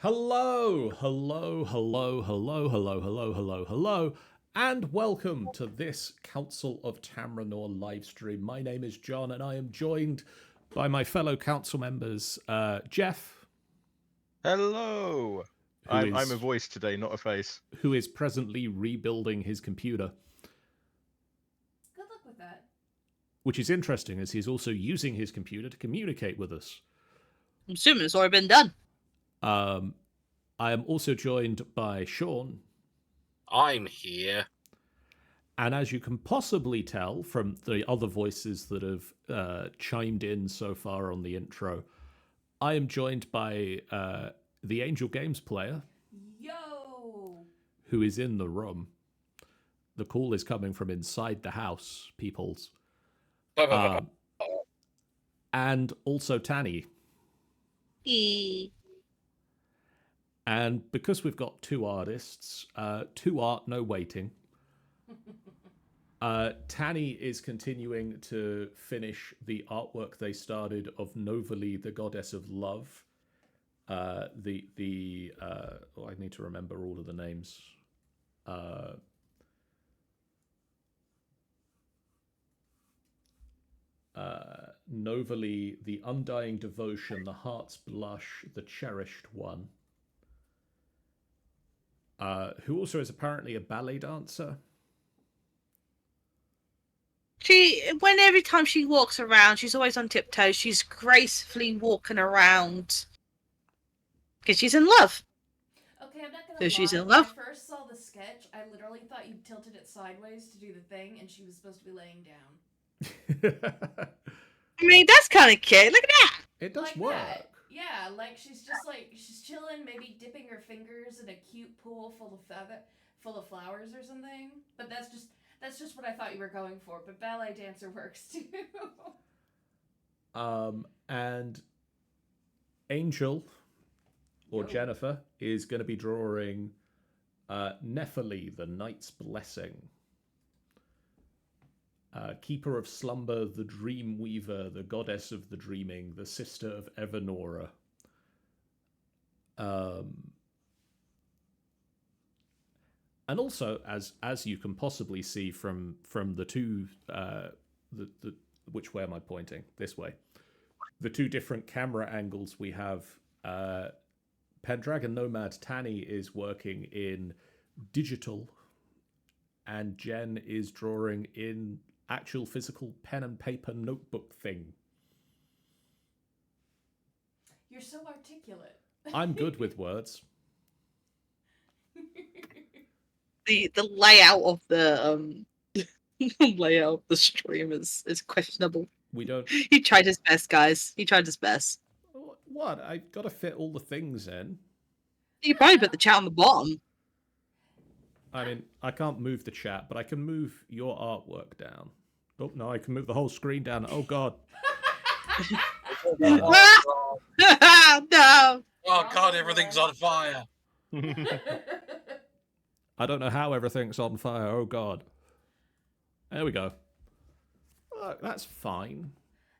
Hello, hello, hello, hello, hello, hello, hello, hello, and welcome to this Council of Tamrinor live stream. My name is John, and I am joined by my fellow council members, Geoff. Hello. I'm a voice today, not a face. Who is presently rebuilding his computer. Good luck with that. Which is interesting, as he's also using his computer to communicate with us. I'm assuming it's already been done. I am also joined by Sean. I'm here. And as you can possibly tell from the other voices that have chimed in so far on the intro, I am joined by the Angel Games player. Yo! Who is in the room. The call is coming from inside the house, peoples. And also Tannie. And because we've got two artists, two art, no waiting. Tannie is continuing to finish the artwork they started of Novalie, the goddess of love. I need to remember all of the names. Novalie, the undying devotion, the heart's blush, the cherished one. Who also is apparently a ballet dancer. Every time she walks around, she's always on tiptoes. She's gracefully walking around because she's in love. Okay, I'm not gonna So lie. she's in When love? I first saw the sketch, I literally thought you tilted it sideways to do the thing, and she was supposed to be laying down. I mean, that's kind of cute. Look at that. It does like work. That. Yeah, like she's chilling, maybe dipping her fingers in a cute pool full of flowers or something. But that's just what I thought you were going for. But ballet dancer works too. And Angel or Jennifer is going to be drawing Nefali, the Night's Blessing. Keeper of Slumber, the Dream Weaver, the Goddess of the Dreaming, the Sister of Evanora. And also, as you can possibly see from the two, which way am I pointing? This way. The two different camera angles we have. Pendragon Nomad Tannie is working in digital, and Jen is drawing in actual physical pen and paper notebook thing. You're so articulate. I'm good with words. The layout of the layout of the stream is questionable. We don't. He tried his best, guys. He tried his best. What? I got to fit all the things in. You probably put the chat on the bottom. I mean, I can't move the chat, but I can move your artwork down. Oh, no, I can move the whole screen down. Oh, God. No. Oh God, everything's on fire. I don't know how everything's on fire. Oh, God. There we go. That's fine.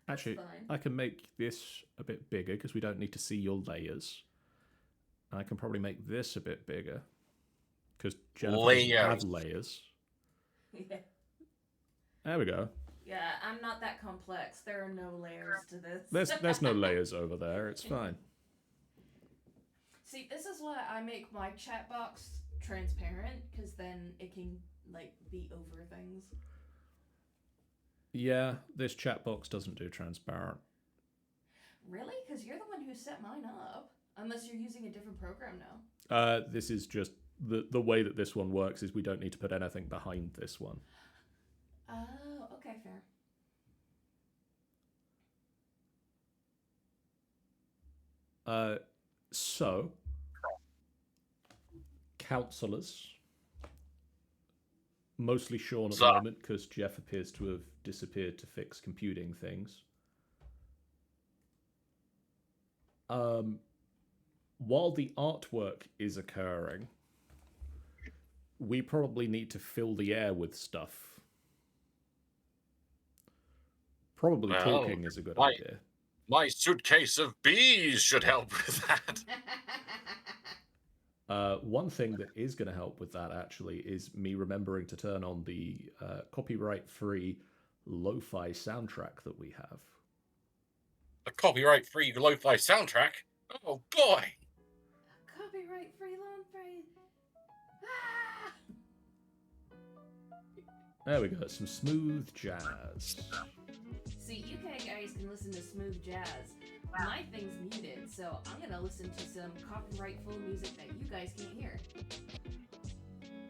Actually, I can make this a bit bigger because we don't need to see your layers. I can probably make this a bit bigger because Jennifer doesn't have layers. Yeah. There we go. Yeah, I'm not that complex. There are no layers to this. There's no layers over there. It's fine. See, this is why I make my chat box transparent, because then it can be over things. Yeah, this chat box doesn't do transparent. Really? Because you're the one who set mine up. Unless you're using a different program now. This is just the way that this one works is we don't need to put anything behind this one. Oh, okay, fair. So, councillors, mostly Sean at the moment because Geoff appears to have disappeared to fix computing things. While the artwork is occurring, we probably need to fill the air with stuff. Probably talking is a good idea. My suitcase of bees should help with that. One thing that is going to help with that, actually, is me remembering to turn on the copyright-free lo-fi soundtrack that we have. A copyright-free lo-fi soundtrack? Oh, boy! Copyright-free lo-fi. Ah! There we go, some smooth jazz. See, UK guys can listen to smooth jazz. My thing's muted, so I'm gonna listen to some copyrightful music that you guys can't hear.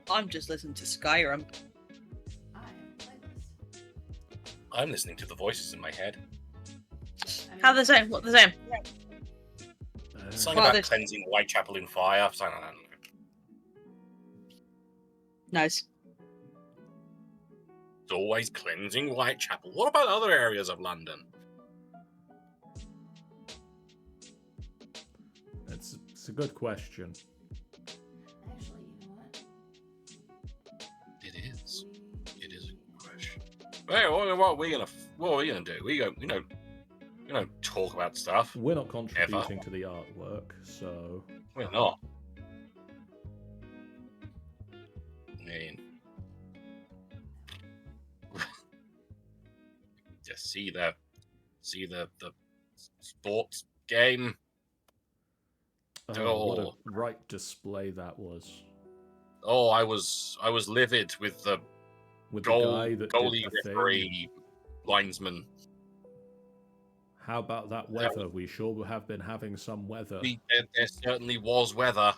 I'm just listening to Skyrim. I have a playlist. I'm listening to the voices in my head. I mean, How the same? What the same? Something Well, about there's- cleansing Whitechapel in fire. Something like that. Nice. It's always cleansing Whitechapel. What about other areas of London? It's a good question. actually, you know what? It is. It is a good question. Hey, what are we gonna do? We don't talk about stuff. We're not contributing to the artwork, so... We're not. I mean, just see the sports game. What a right display that was. Oh, I was livid with the With the guy that goalie did the thing. referee linesman. How about that weather? We sure have been having some weather. There certainly was weather.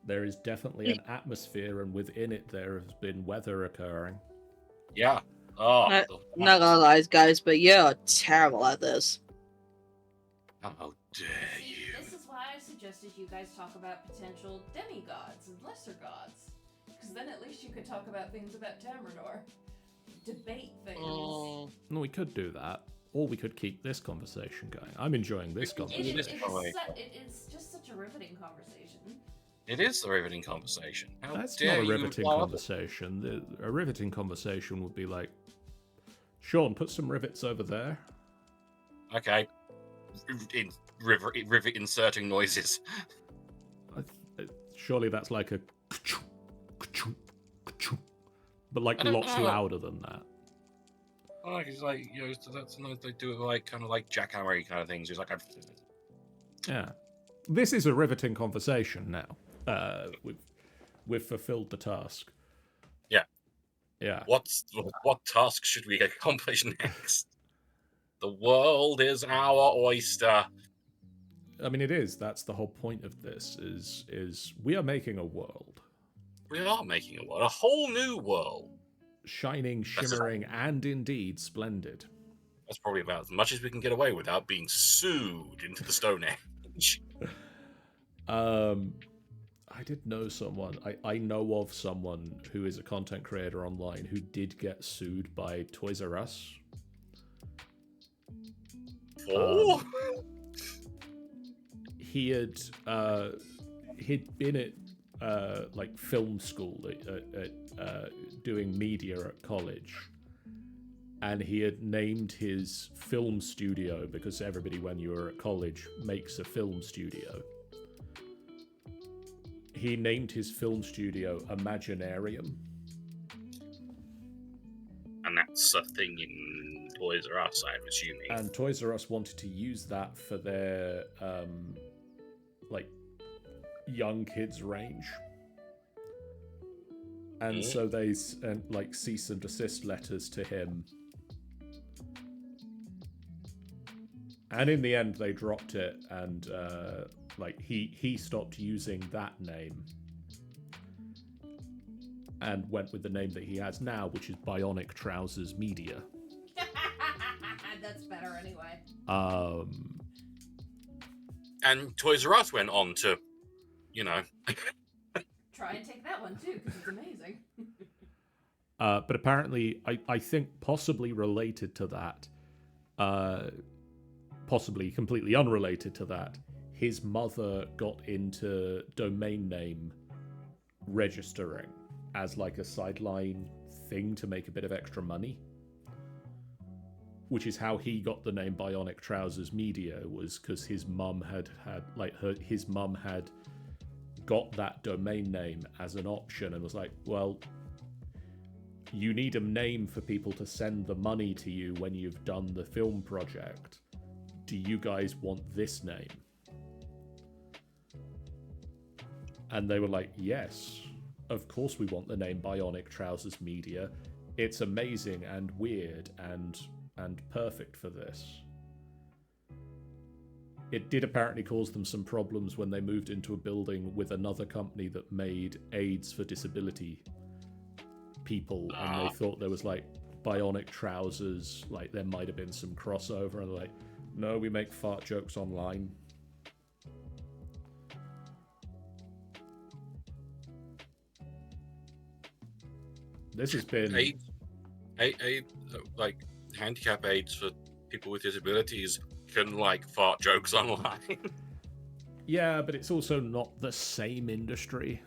There is definitely an atmosphere, and within it there has been weather occurring. Yeah. Oh, Not gonna lie, guys, but you're terrible at this. how dare See, you? this is why I suggested you guys talk about potential demigods and lesser gods. Because then at least you could talk about things about Tamrinor. Debate things. Oh. No, we could do that. Or we could keep this conversation going. I'm enjoying this It conversation. is just such a riveting conversation. It is the riveting conversation. How That's dare not a you riveting imply- conversation. A riveting conversation would be like, Sean, put some rivets over there. Okay. Rivet inserting noises. Surely that's like a... But like I don't lots know. louder than that. Oh, it's like, that's nice. They do it like kind of like jackhammery kind of things. It's like, Yeah. This is a riveting conversation now. We've fulfilled the task. Yeah. Yeah. What task should we accomplish next? The world is our oyster. I mean, it is. That's the whole point of this. Is we are making a world, We are making a world, a whole new world. shining, shimmering, and indeed splendid. That's probably about as much as we can get away without being sued into the Stone Age. I did know someone. I know of someone who is a content creator online who did get sued by Toys R Us. Oh, He'd been at like film school at doing media at college, and he had named his film studio, because everybody when you were at college makes a film studio. He named his film studio Imaginarium. and that's a thing in Toys R Us, I'm assuming. And Toys R Us wanted to use that for their like young kids range, and so they sent like cease and desist letters to him, and in the end they dropped it, and like he stopped using that name and went with the name that he has now, which is Bionic Trousers Media. That's better anyway. And Toys R Us went on to, Try and take that one too, because it's amazing. But apparently, I think possibly related to that, possibly completely unrelated to that, his mother got into domain name registering as like a sideline thing to make a bit of extra money. Which is how he got the name Bionic Trousers Media, was because his mum had got that domain name as an option and was like, well, you need a name for people to send the money to you when you've done the film project. Do you guys want this name? And they were like, yes, of course we want the name Bionic Trousers Media. It's amazing and weird and perfect for this. It did apparently cause them some problems when they moved into a building with another company that made aids for disability people, and they thought there was like Bionic Trousers, like there might have been some crossover, and they're like, no, we make fart jokes online. This has been like handicap aids for people with disabilities can like fart jokes online. Yeah, but it's also not the same industry.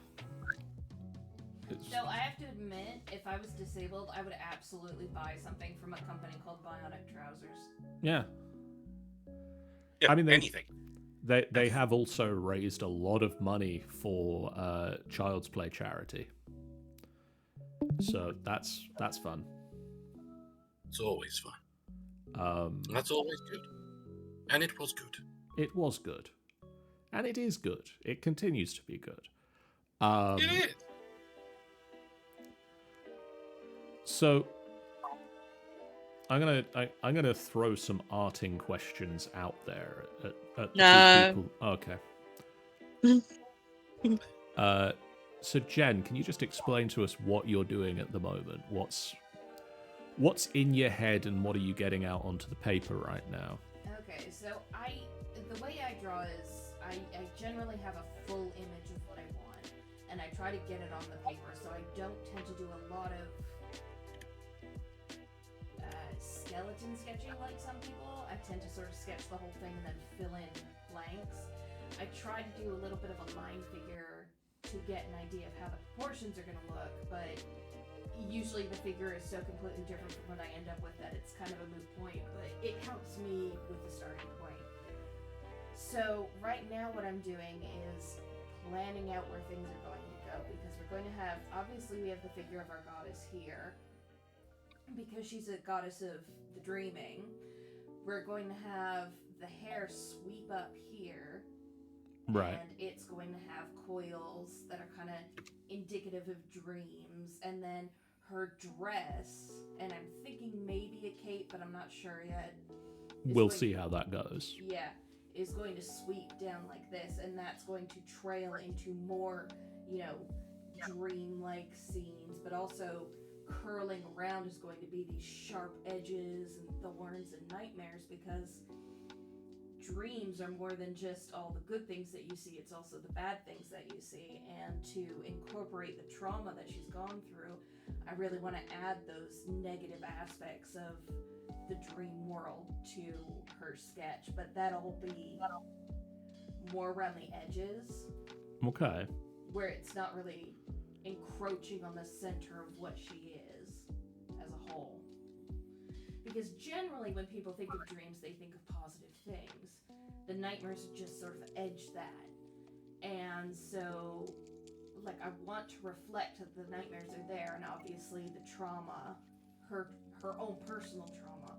No, I have to admit, if I was disabled, I would absolutely buy something from a company called Bionic Trousers. Yeah. Yeah, I mean, anything. They have also raised a lot of money for Child's Play charity. So that's fun. It's always fun. That's always good. And it was good. It was good. And it is good. It continues to be good. It is. So I'm gonna throw some arting questions out there at the two people. Okay. So Jen, can you just explain to us what you're doing at the moment? What's in your head and what are you getting out onto the paper right now? Okay, so the way I draw is I generally have a full image of what I want, and I try to get it on the paper, so I don't tend to do a lot of skeleton sketching like some people. I tend to sort of sketch the whole thing and then fill in blanks. I try to do a little bit of a mind figure to get an idea of how the proportions are going to look, but usually the figure is so completely different from what I end up with that it's kind of a moot point, but it helps me with the starting point. So right now what I'm doing is planning out where things are going to go, because we're going to have, obviously we have the figure of our goddess here, because she's a goddess of the dreaming. We're going to have the hair sweep up here. Right. And it's going to have coils that are kind of indicative of dreams. And then her dress, and I'm thinking maybe a cape, but I'm not sure yet. We'll see how that goes. Yeah, is going to sweep down like this, and that's going to trail into more, dream-like scenes, but also curling around is going to be these sharp edges and thorns and nightmares, because dreams are more than just all the good things that you see, it's also the bad things that you see. And to incorporate the trauma that she's gone through, I really want to add those negative aspects of the dream world to her sketch, but that'll be more around the edges. Okay. Where it's not really encroaching on the center of what she is as a whole. Because generally when people think of dreams, they think of positive things. The nightmares just sort of edge that. And so, I want to reflect that the nightmares are there, and obviously the trauma, her own personal trauma,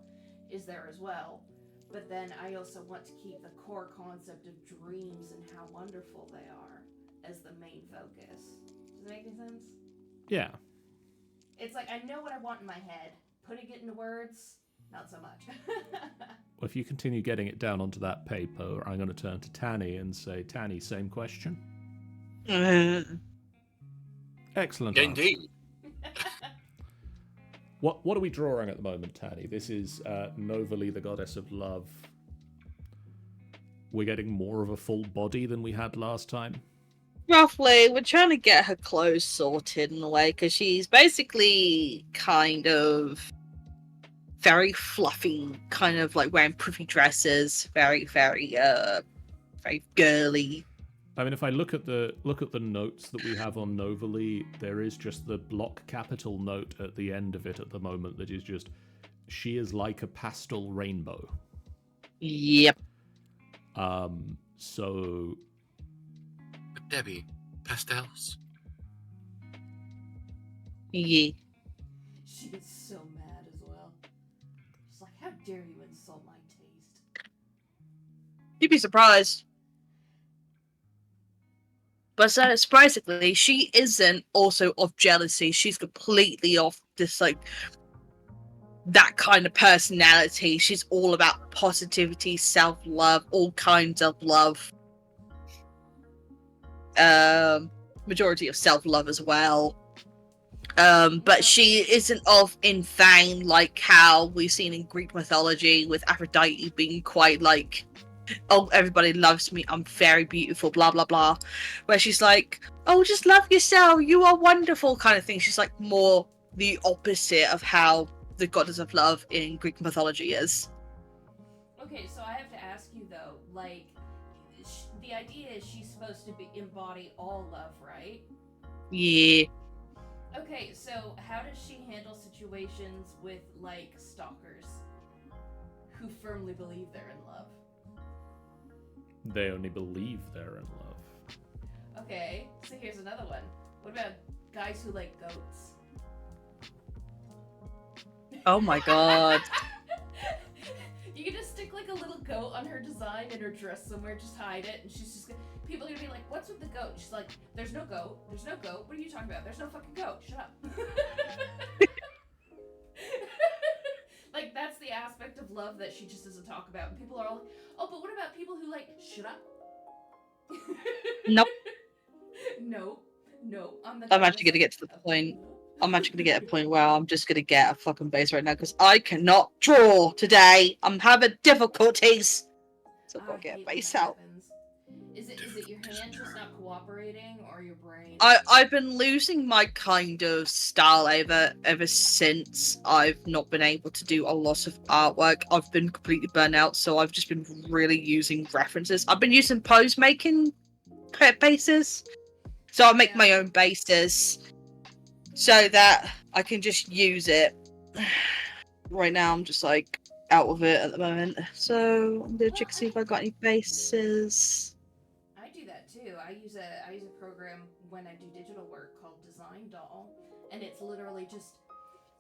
is there as well. But then I also want to keep the core concept of dreams and how wonderful they are as the main focus. Does that make any sense? Yeah. It's like, I know what I want in my head. Putting it into words, not so much. Well, if you continue getting it down onto that paper, I'm going to turn to Tannie and say, Tannie, same question? Excellent. Indeed. What are we drawing at the moment, Tannie? This is Novalie, the goddess of love. We're getting more of a full body than we had last time. Roughly, we're trying to get her clothes sorted in a way, because she's basically kind of very fluffy, kind of like wearing puffy dresses, very, very, very girly. I mean, if I look at the notes that we have on Novalie, there is just the block capital note at the end of it at the moment that is just, she is like a pastel rainbow. Yep. So... But Debbie, pastels. Yeah. She gets so mad as well. She's like, how dare you insult my taste? You'd be surprised. But surprisingly, she isn't also of jealousy. She's completely off this, like, that kind of personality. She's all about positivity, self-love, all kinds of love. Majority of self-love as well. But she isn't of infang like how we've seen in Greek mythology, with Aphrodite being quite like, oh, everybody loves me, I'm very beautiful, blah blah blah. Where she's like, oh, just love yourself, you are wonderful, kind of thing. She's like more the opposite of how the goddess of love in Greek mythology is. Okay, so I have to ask you though, like, the idea is she's supposed to embody all love, right? Yeah. Okay, so how does she handle situations with, like, stalkers who firmly believe they're in love? They only believe they're in love. Okay, so here's another one. What about guys who like goats? Oh my god. You can just stick like a little goat on her design in her dress somewhere, just hide it, and she's just gonna, people are gonna be like, what's with the goat? And she's like, there's no goat, there's no goat, what are you talking about? There's no fucking goat, shut up. Like, that's the aspect of love that she just doesn't talk about. And people are all like, oh, but what about people who like, shut up? Nope. No, I'm actually gonna get to the point. I'm actually gonna get a point where I'm just gonna get a fucking base right now because I cannot draw today. I'm having difficulties. So I'll get a base out. Is it your hand just not cooperating, or your brain? I've been losing my kind of style ever since I've not been able to do a lot of artwork. I've been completely burnt out, so I've just been really using references. I've been using pose making bases, so I make my own bases so that I can just use it. Right now, I'm just like out of it at the moment, so I'm gonna check to see if I got any bases. I do that too. I use a program when I do digital work called Design Doll, and it's literally just,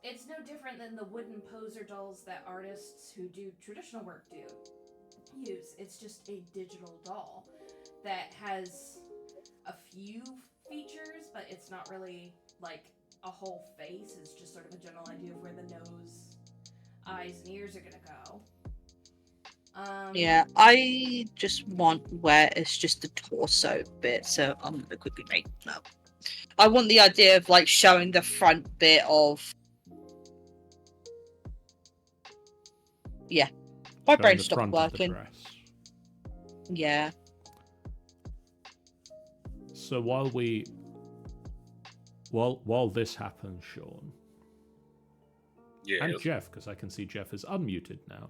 it's no different than the wooden poser dolls that artists who do traditional work use. It's just a digital doll that has a few features, but it's not really like a whole face. It's just sort of a general idea of where the nose, eyes, and ears are gonna go. Yeah, I just want where it's just the torso bit, so I'm gonna quickly make no. I want the idea of like showing the front bit of. Yeah, my brain stopped working. Yeah. So while this happens, Sean. Yeah. And Geoff, because I can see Geoff is unmuted now.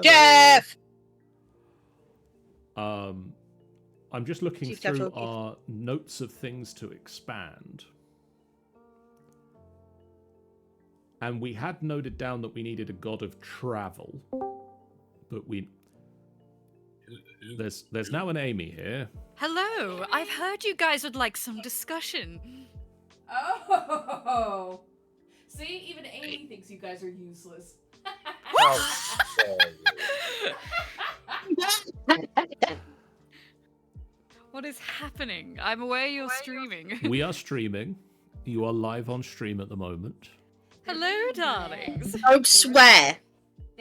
Geoff! I'm just looking through our notes of things to expand. And we had noted down that we needed a god of travel. But there's now an Amy here. Hello, I've heard you guys would like some discussion. Oh! See, even Amy thinks you guys are useless. What is happening? I'm aware you're streaming. We are streaming. You are live on stream at the moment. Hello, darlings. Don't swear.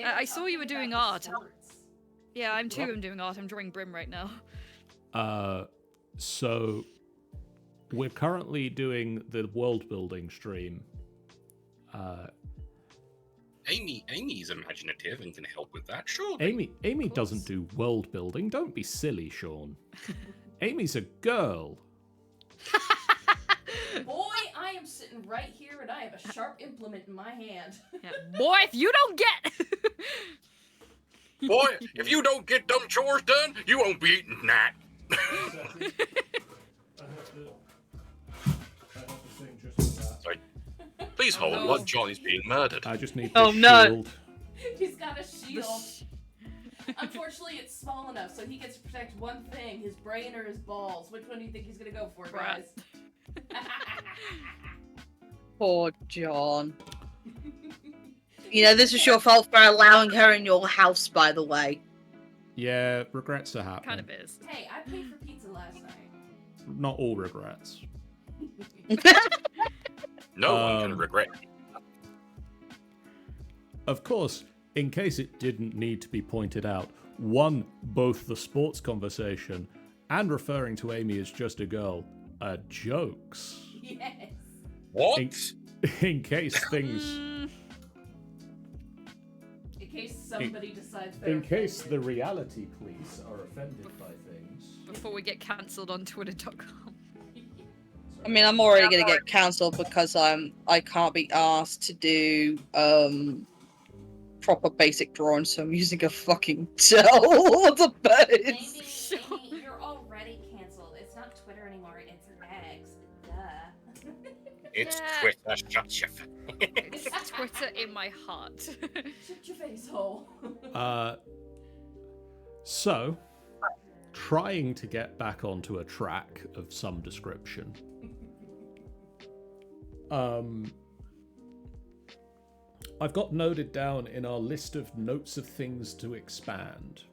I saw you were doing art. Yeah, I'm doing art. I'm drawing Brim right now. So we're currently doing the world building stream. Amy's imaginative and can help with that, sure. Amy doesn't do world building. Don't be silly, Sean. Amy's a girl. Boy, I am sitting right here and I have a sharp implement in my hand. Yeah. Boy, if you don't get... Boy, if you don't get them chores done, you won't be eating that. Sorry. Please hold while Johnny's being murdered. I just need Oh, this no. shield. He's got a shield. Unfortunately, it's small enough, so he gets to protect one thing, his brain or his balls. Which one do you think he's gonna go for, guys? Poor John. You know, this is your fault for allowing her in your house, by the way. Yeah, regrets are happening. Kind of is. Hey, I paid for pizza last night. Not all regrets. No one can regret. Of course, in case it didn't need to be pointed out, one, both the sports conversation and referring to Amy as just a girl are jokes. Yes. What? In case things... In case somebody decides they're In case offended. the reality police are offended by things... Before we get cancelled on twitter.com. I mean, I'm already gonna get cancelled because I can't be asked to do proper basic drawing, so I'm using a fucking gel on the base. Amy, you're already cancelled. It's not Twitter anymore, it's X. Duh. It's Yeah. Twitter. Shut your face. It's Twitter in my heart. Shut your face hole. So, trying to get back onto a track of some description. I've got noted down in our list of notes of things to expand.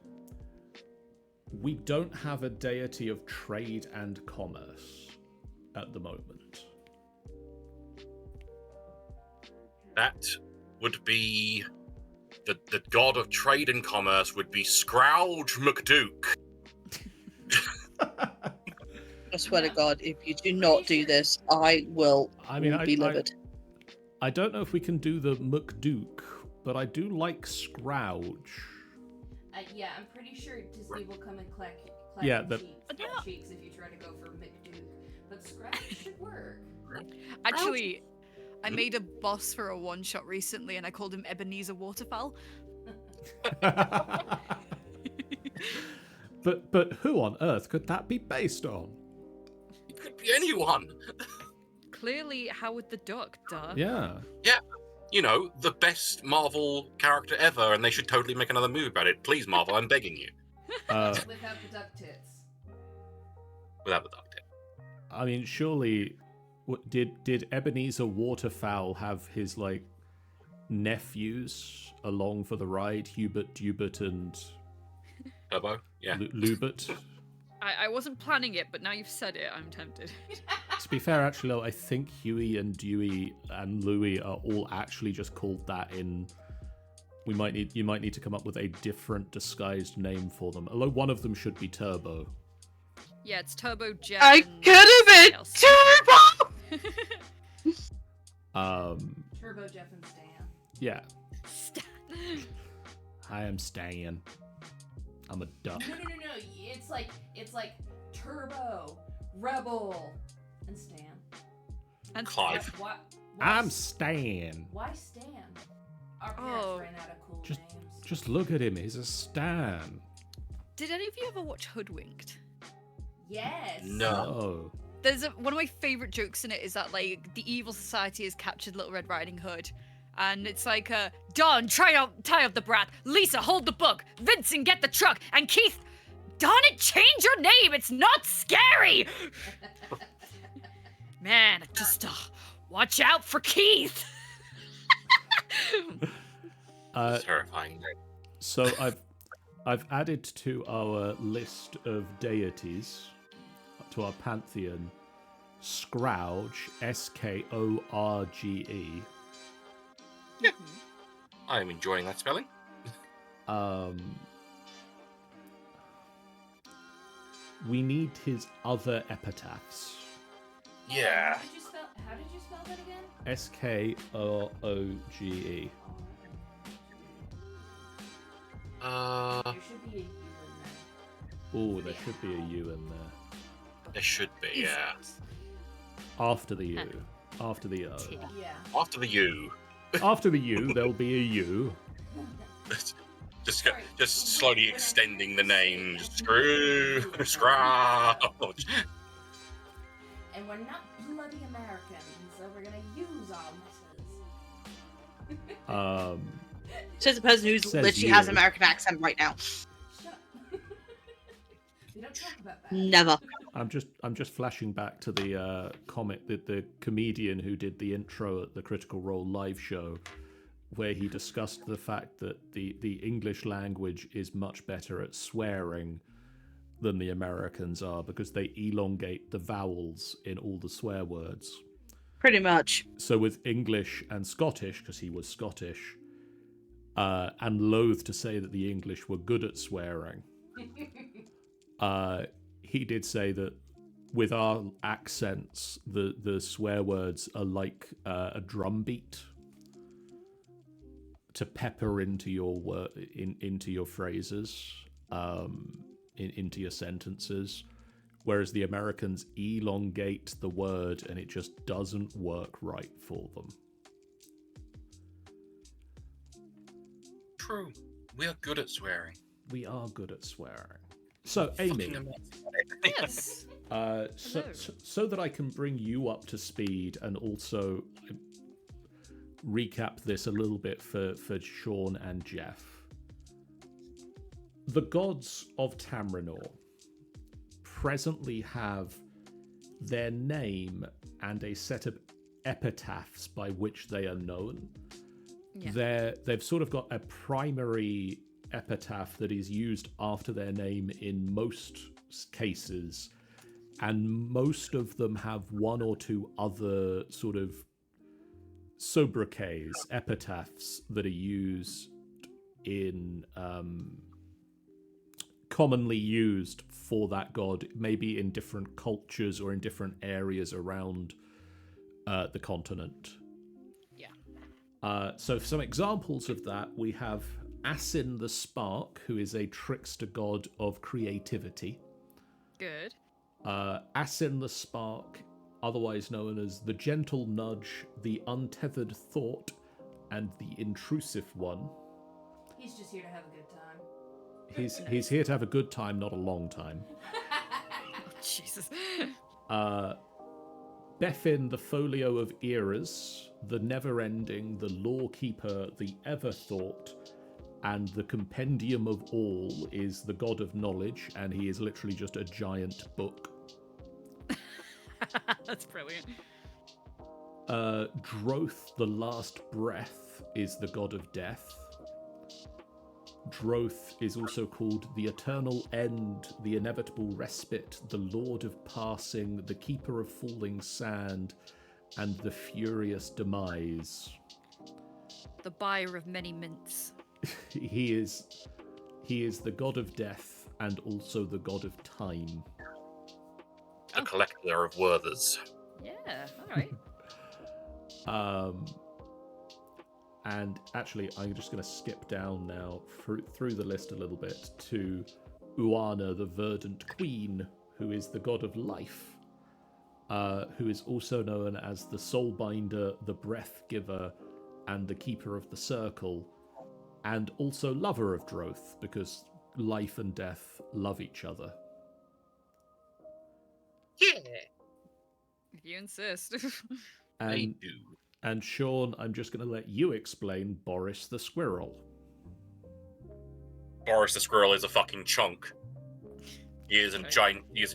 We don't have a deity of trade and commerce at the moment. That would be the god of trade and commerce would be Scrooge McDuke. I swear to God, if you do not do this, I will be livid. I don't know if we can do the McDuke, but I do like Scrooge. Yeah, I'm pretty sure Disney will come and clap Yeah, cheeks if you try to go for McDuke. But Scratch should work. Actually, I made a boss for a one-shot recently, and I called him Ebenezer Waterfowl. But who on earth could that be based on? It could be anyone. Clearly, Howard the Duck, duh. Yeah. Yeah. You know, the best Marvel character ever, and they should totally make another movie about it. Please, Marvel, I'm begging you. Without the duck tits. Without the duck tip. I mean, surely, did Ebenezer Waterfowl have his, like, nephews along for the ride? Hubert, Dubert, and... Turbo? Yeah. Lubert? I wasn't planning it, but now you've said it, I'm tempted. To be fair, actually, I think Huey and Dewey and Louie are all actually just called that in... You might need to come up with a different disguised name for them. Although one of them should be Turbo. Yeah, it's Turbo Jeff. I could have been Turbo! Turbo Jeff and Stan. Yeah. Stan. I am Stan. I'm a duck. No. It's like Turbo, Rebel, and Stan. And Clive. Why I'm Stan. Why Stan? Our parents Oh. ran out of cool names. Just look at him. He's a Stan. Did any of you ever watch Hoodwinked? Yes. No. Oh. There's one of my favorite jokes in it is that like the evil society has captured Little Red Riding Hood, and it's like Don, tie up the brat. Lisa, hold the book. Vincent, get the truck. And Keith, darn it, change your name. It's not scary. Man, just watch out for Keith. Terrifying. So I've added to our list of deities, to our pantheon, Scrooge, Skorge. Yeah. I'm enjoying that spelling. We need his other epitaphs. Yeah. How did you spell that again? Skorge. There should be a U in there. Oh, there should be a U in there. There should be, yeah. After the U. After the O. Yeah. After the U. After the U, there'll be a U. Just slowly extending the name. Scrooge. And we're not bloody Americans, so we're gonna use our messes. Says the person who's Says literally you. has an American accent right now. We don't talk about that. Never. I'm just flashing back to the comic that the comedian who did the intro at the Critical Role live show, where he discussed the fact that the English language is much better at swearing than the Americans are because they elongate the vowels in all the swear words. Pretty much. So with English and Scottish, because he was Scottish, and loath to say that the English were good at swearing, he did say that with our accents, the swear words are like a drum beat to pepper into your into your phrases, into your sentences, whereas the Americans elongate the word and it just doesn't work right for them. True. We are good at swearing. We are good at swearing. So, Amy, Yes. so that I can bring you up to speed and also recap this a little bit for Sean and Geoff. The gods of Tamrinor presently have their name and a set of epitaphs by which they are known. Yeah. They've sort of got a primary epitaph that is used after their name in most cases, and most of them have one or two other sort of sobriquets, epitaphs that are used in commonly used for that god, maybe in different cultures or in different areas around the continent. Yeah. So some examples of that, we have Asin the Spark, who is a trickster god of creativity. Good. Asin the Spark, otherwise known as the Gentle Nudge, the Untethered Thought, and the Intrusive One. He's just here to have a good time. He's here to have a good time, not a long time. Oh, Jesus. Beffin, the Folio of Eras, the Never-Ending, the Lawkeeper, the Everthought, and the Compendium of All is the god of knowledge, and he is literally just a giant book. That's brilliant. Droth, the Last Breath, is the god of death. Droth is also called the Eternal End, the Inevitable Respite, the Lord of Passing, the Keeper of Falling Sand, and the Furious Demise. The buyer of many mints. He is the god of death and also the god of time. The collector of Werthers. Yeah, alright. And actually, I'm just going to skip down now through the list a little bit to Uana, the Verdant Queen, who is the god of life, who is also known as the Soulbinder, the Breath Giver, and the Keeper of the Circle, and also lover of Droth, because life and death love each other. Yeah. If you insist. They do. And Sean, I'm just going to let you explain Boris the Squirrel. Boris the Squirrel is a fucking chunk. He is a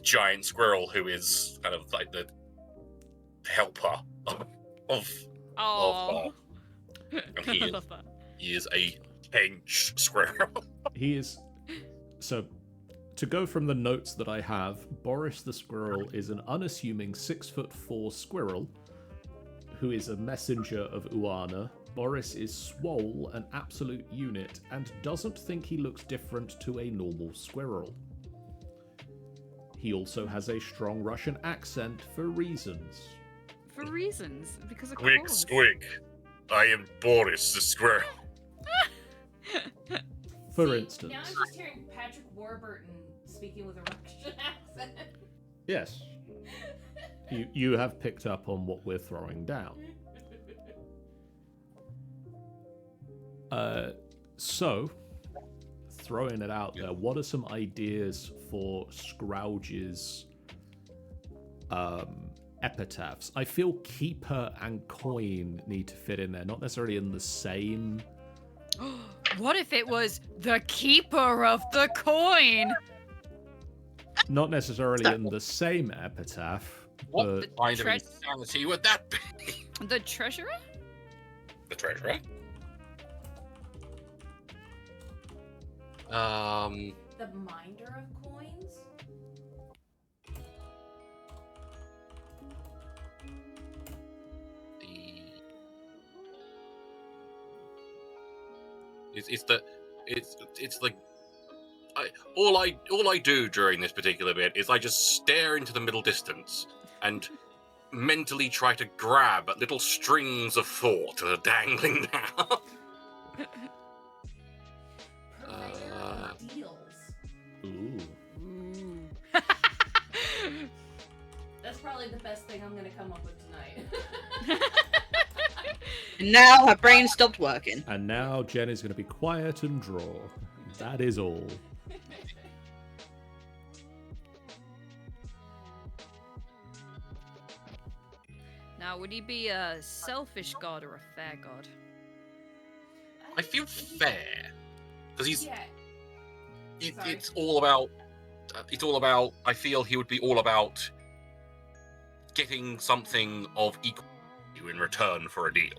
giant squirrel who is kind of like the helper of Oh. and I love that. he is a hench squirrel. He is... So, to go from the notes that I have, Boris the Squirrel is an unassuming 6'4" squirrel who is a messenger of Uana. Boris is swole, an absolute unit, and doesn't think he looks different to a normal squirrel. He also has a strong Russian accent for reasons. For reasons. Because of Squeak, course. squeak. I am Boris the Squirrel. For See, instance. Now I'm just hearing Patrick Warburton speaking with a Russian accent. Yes. You have picked up on what we're throwing down. So, throwing it out there, what are some ideas for Scrouge's epitaphs? I feel Keeper and Coin need to fit in there, not necessarily in the same... What if it was the keeper of the coin? Not necessarily in the same epitaph, What but kind of insanity would that be? The treasurer? The treasurer? The minder of coins? It's like all I do during this particular bit is I just stare into the middle distance and mentally try to grab at little strings of thought that are dangling now. Purveyor of deals. ooh. That's probably the best thing I'm gonna come up with tonight. And now her brain stopped working. And now Jen is going to be quiet and draw. That is all. Now, would he be a selfish god or a fair god? I feel fair because he's. Yeah. It's all about. It's all about. I feel he would be all about getting something of equal value in return for a deal.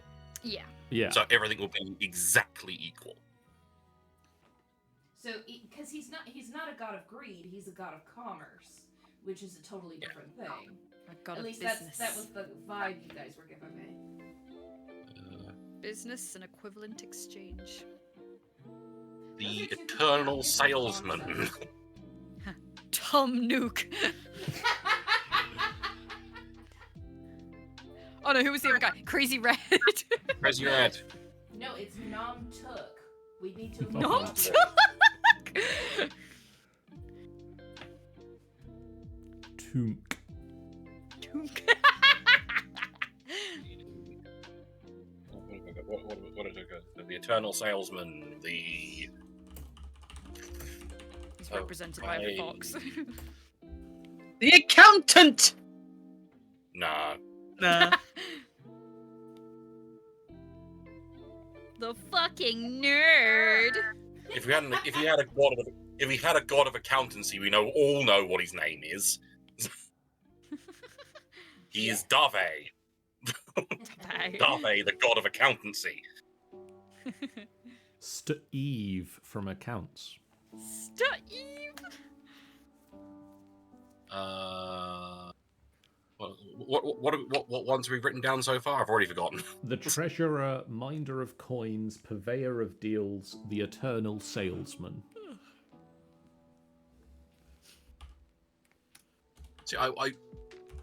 Yeah. Yeah. So everything will be exactly equal. So, because he's not a god of greed, he's a god of commerce, which is a totally different thing. A god At of least business. that was the vibe you guys were giving me. Business and equivalent exchange. The Those are two eternal different salesman. concepts. Tom Nook. Oh no, who was the other guy? Crazy Red. Crazy Red. No, it's Nom Tuk. We need to Nom look Tuk. Toonk. What is it? The eternal salesman. The He's represented by a fox. The accountant! nah. Nah. The fucking nerd. If we had a god of accountancy, we all know what his name is. He is Dave. Dave, the god of accountancy. Steve from accounts. Steve. What ones have we written down so far? I've already forgotten. The treasurer, minder of coins, purveyor of deals, the eternal salesman. See, I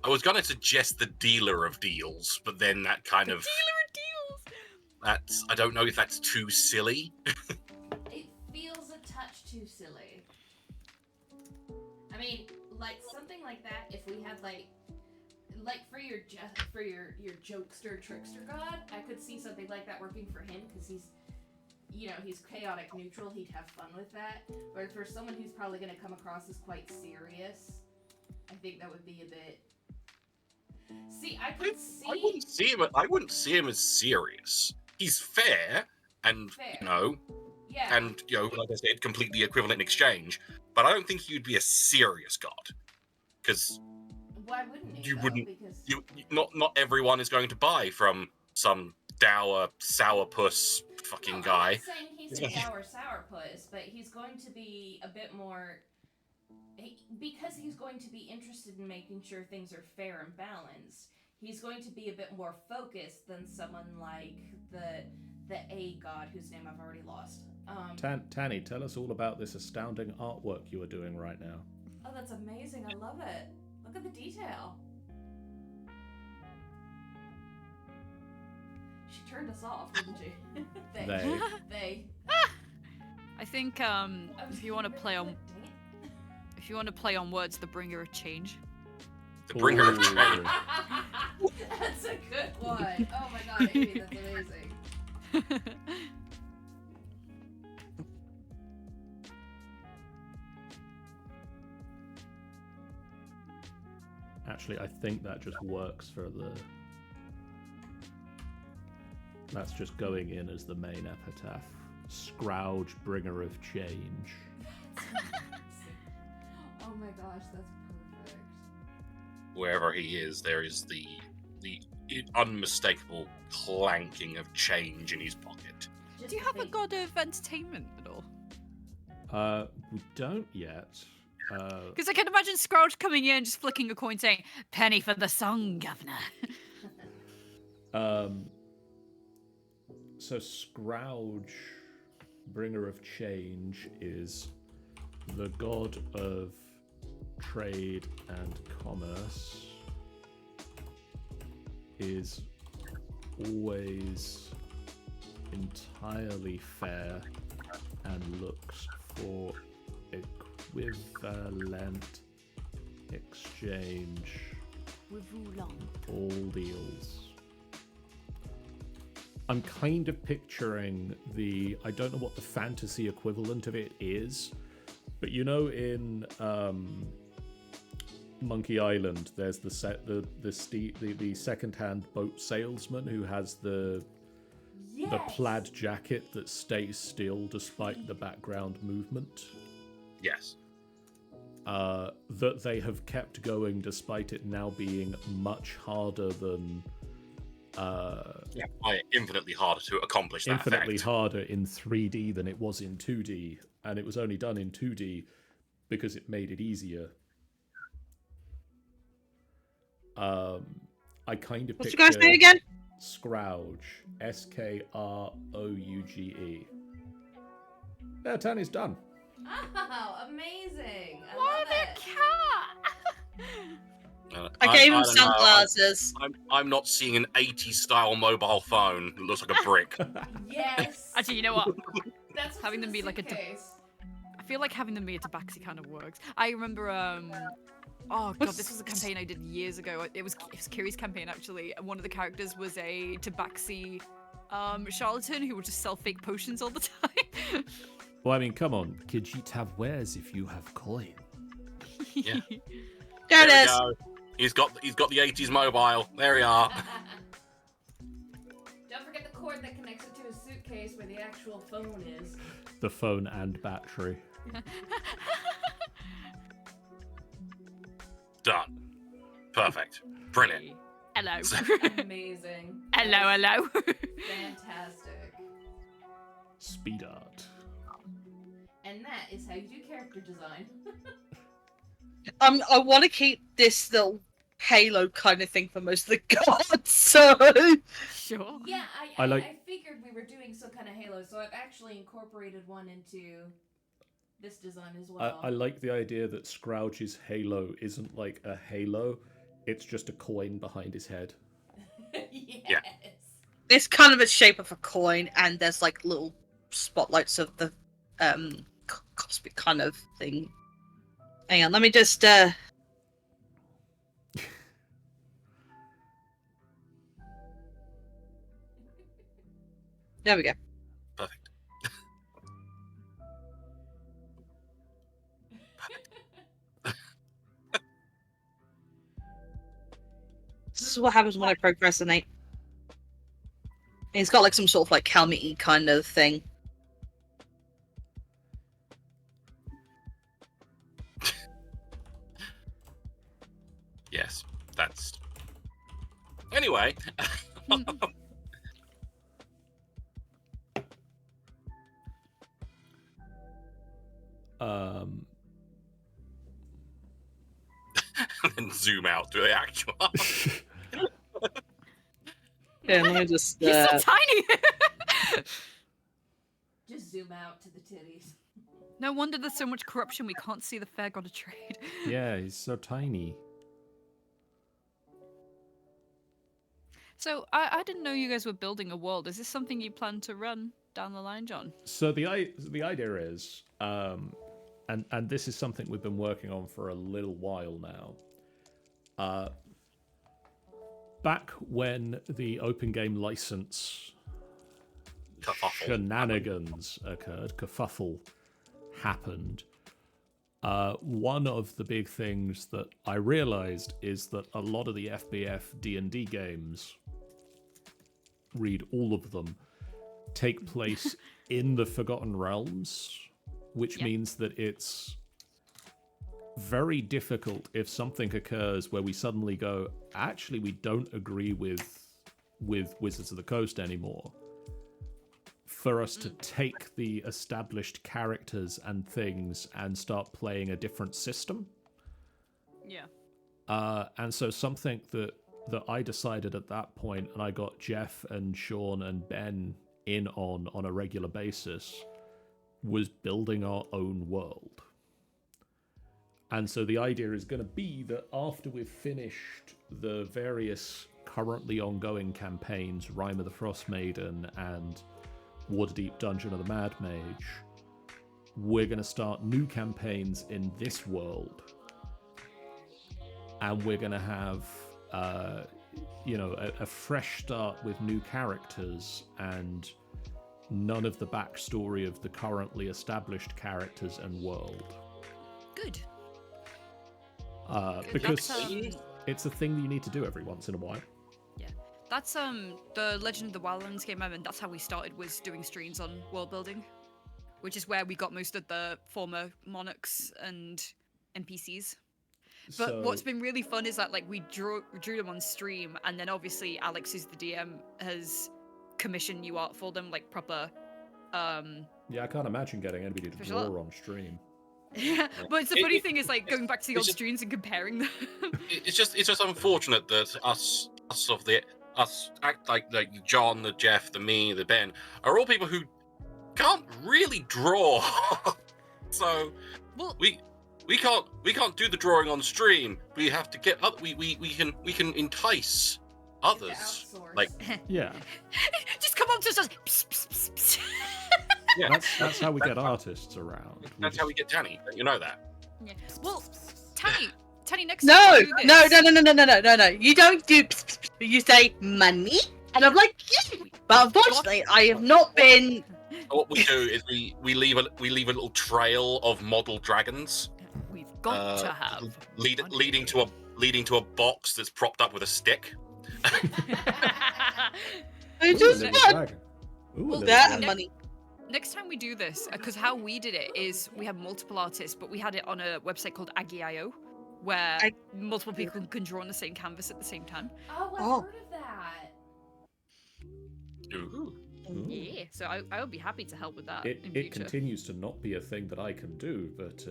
was gonna suggest the dealer of deals, but then that kind of Dealer of deals. that's I don't know if that's too silly. It feels a touch too silly. I mean, like something like that. If we had like for your jokester trickster god, I could see something like that working for him because he's chaotic neutral. He'd have fun with that. But for someone who's probably going to come across as quite serious, I think that would be a bit. See, I wouldn't see him as serious. He's fair and yeah. and like I said, completely equivalent in exchange. But I don't think he would be a serious god because Why wouldn't he? you though? wouldn't. Because Not everyone is going to buy from some dour sourpuss fucking guy. I'm not saying he's a dour sourpuss, but he's going to be a bit more. Because he's going to be interested in making sure things are fair and balanced, he's going to be a bit more focused than someone like the A god whose name I've already lost. Tannie, tell us all about this astounding artwork you are doing right now. Oh, that's amazing! I love it. Look at the detail. She turned us off, didn't she? They. I think if you want to play on. If you want to play on words, the bringer of change. The bringer of change. That's a good one. Oh my god, Amy, that's amazing. Actually, I think that just works for the... That's just going in as the main epitaph. Scrouge, bringer of change. Oh my gosh, that's perfect. Wherever he is, there is the unmistakable clanking of change in his pocket. Do you have a god of entertainment at all? We don't yet. Because I can imagine Scrouge coming in, just flicking a coin, saying, "Penny for the song, governor." So Scrouge, bringer of change, is the god of trade and commerce, is always entirely fair and looks for equivalent exchange all deals. I'm kind of picturing I don't know what the fantasy equivalent of it is, but you know in Monkey Island there's the second-hand boat salesman who has the plaid jacket that stays still despite the background movement. Yes. That they have kept going despite it now being much harder than infinitely harder to accomplish that infinitely effect. harder in 3D than it was in 2D, and it was only done in 2D because it made it easier. I kind of What's picture your guy's name again? Scrouge, Skrouge. Yeah, Tannie's done. Oh, amazing! I What love a it. cat! I gave him don't know. sunglasses. I'm not seeing an 80s style mobile phone that looks like a brick. Yes. Actually, you know what? That's what's having in them the be like a suitcase. I feel like having them be a tabaxi kind of works. I remember, oh god, this was a campaign I did years ago. It was Kiri's campaign, actually. One of the characters was a tabaxi charlatan who would just sell fake potions all the time. Well, I mean, come on. Khajiit have wares if you have coin. Yeah. There it we is. go. He's got the 80s mobile. There we are. Don't forget the cord that connects it to his suitcase where the actual phone is. The phone and battery. Done. Perfect. Brilliant. Hello. Amazing. hello. Fantastic. Speed art. And that is how you do character design. I want to keep this little Halo kind of thing for most of the gods, so... Sure. Yeah, I like- I figured we were doing some kind of Halo, so I've actually incorporated one into this design as well. I like the idea that Scrouge's halo isn't like a halo, it's just a coin behind his head. Yes. Yeah. It's kind of a shape of a coin, and there's like little spotlights of the cosmic kind of thing. Hang on, let me just there we go. Perfect. This is what happens when I procrastinate. He's got like some sort of like helmet-y kind of thing. Yes, that's. Anyway. And then zoom out to the actual. Yeah, let me just. He's so tiny. Just zoom out to the titties. No wonder there's so much corruption we can't see the fair god of trade. Yeah, he's so tiny. So I didn't know you guys were building a world. Is this something you plan to run down the line, John? So the idea is, and this is something we've been working on for a little while now. Back when the open game license shenanigans occurred, kerfuffle happened. One of the big things that I realized is that a lot of the FBF D&D games, read all of them, take place in the Forgotten Realms, which means that it's very difficult if something occurs where we suddenly go, actually, we don't agree with Wizards of the Coast anymore, for us to take the established characters and things and start playing a different system. Yeah. And so something that I decided at that point, and I got Geoff and Sean and Ben in on a regular basis, was building our own world. And so the idea is going to be that after we've finished the various currently ongoing campaigns, Rime of the Frost Maiden and Waterdeep Dungeon of the Mad Mage, we're going to start new campaigns in this world. And we're going to have, a fresh start with new characters and none of the backstory of the currently established characters and world. Good. Because it's a thing that you need to do every once in a while. Yeah. That's the Legend of the Wildlands game, and that's how we started, was doing streams on world building, which is where we got most of the former monarchs and NPCs. But what's been really fun is that we drew them on stream, and then obviously Alex, who's the DM, has commissioned new art for them, proper. Yeah, I can't imagine getting anybody to draw on stream. Yeah, but the funny thing is going back to the old streams and comparing them. It's just unfortunate that us like John, the Geoff, the me, the Ben are all people who can't really draw. So we can't do the drawing on stream. We have to get up. We can entice others. Yeah. Just come on to us. Psst, psst, psst, psst. Yeah, that's how we get artists around. That's how we get Tannie. You know that. Yeah. Well, Tannie, next No, time you do this... no. You don't do. You say money, and I'm like, yeah. But unfortunately, I have not been. What we do is we leave a little trail of model dragons. We've got to have leading to a box that's propped up with a stick. I just Dragon. Ooh, that and money. Next time we do this, because how we did it is we had multiple artists, but we had it on a website called Aggie.io, where multiple people can draw on the same canvas at the same time. Oh, I've heard of that. Ooh. Yeah, so I would be happy to help with that in It future. continues to not be a thing that I can do, but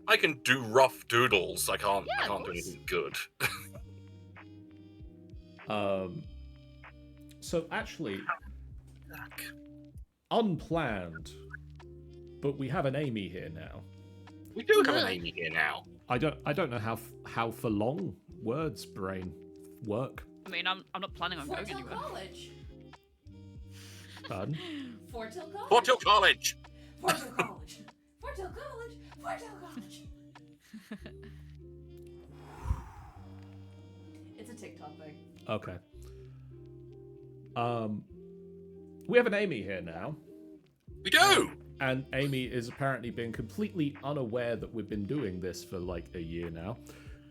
I can do rough doodles. I can't do anything good. So actually, unplanned, but we have an Amy here now. We do have an Amy here now. I don't know how for long words brain work. I mean, I'm not planning on going Fortil anywhere. College. Pardon? Fortil College. Fortil College. Fortil College. Fortil College. Fortil College. It's a TikTok thing. Okay. We have an Amy here now. We do. And Amy is apparently been completely unaware that we've been doing this for a year now,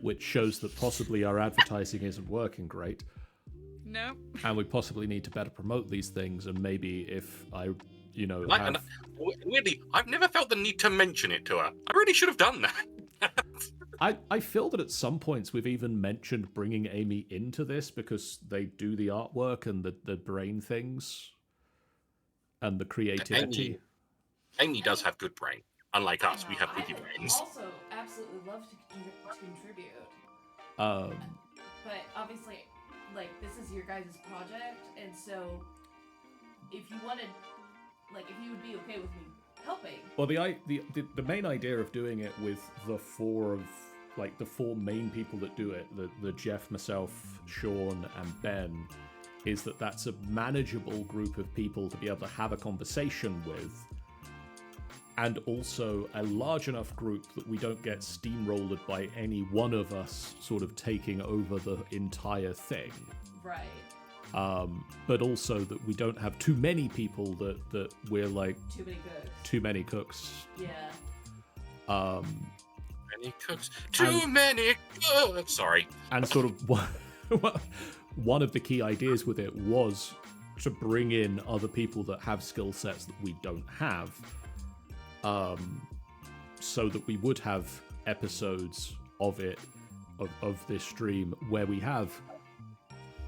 which shows that possibly our advertising isn't working great. No. And we possibly need to better promote these things, and maybe if Weirdly, I've never felt the need to mention it to her. I really should have done that. I feel that at some points we've even mentioned bringing Amy into this because they do the artwork and the brain things and the creativity. Amy does have good brain. Unlike us, we have I wiki would brains. also absolutely love to contribute. But obviously, this is your guys' project, and so if you wanted, if you would be okay with me helping. Well, the main idea of doing it with the four main people that do it, the Geoff, myself, Sean, and Ben, is that's a manageable group of people to be able to have a conversation with, and also a large enough group that we don't get steamrolled by any one of us sort of taking over the entire thing. Right. But also that we don't have too many people that we're Too many cooks. Yeah. Many cooks. Too many cooks. Sorry. And sort of one of the key ideas with it was to bring in other people that have skill sets that we don't have. so that we would have episodes of it, of this stream, where we have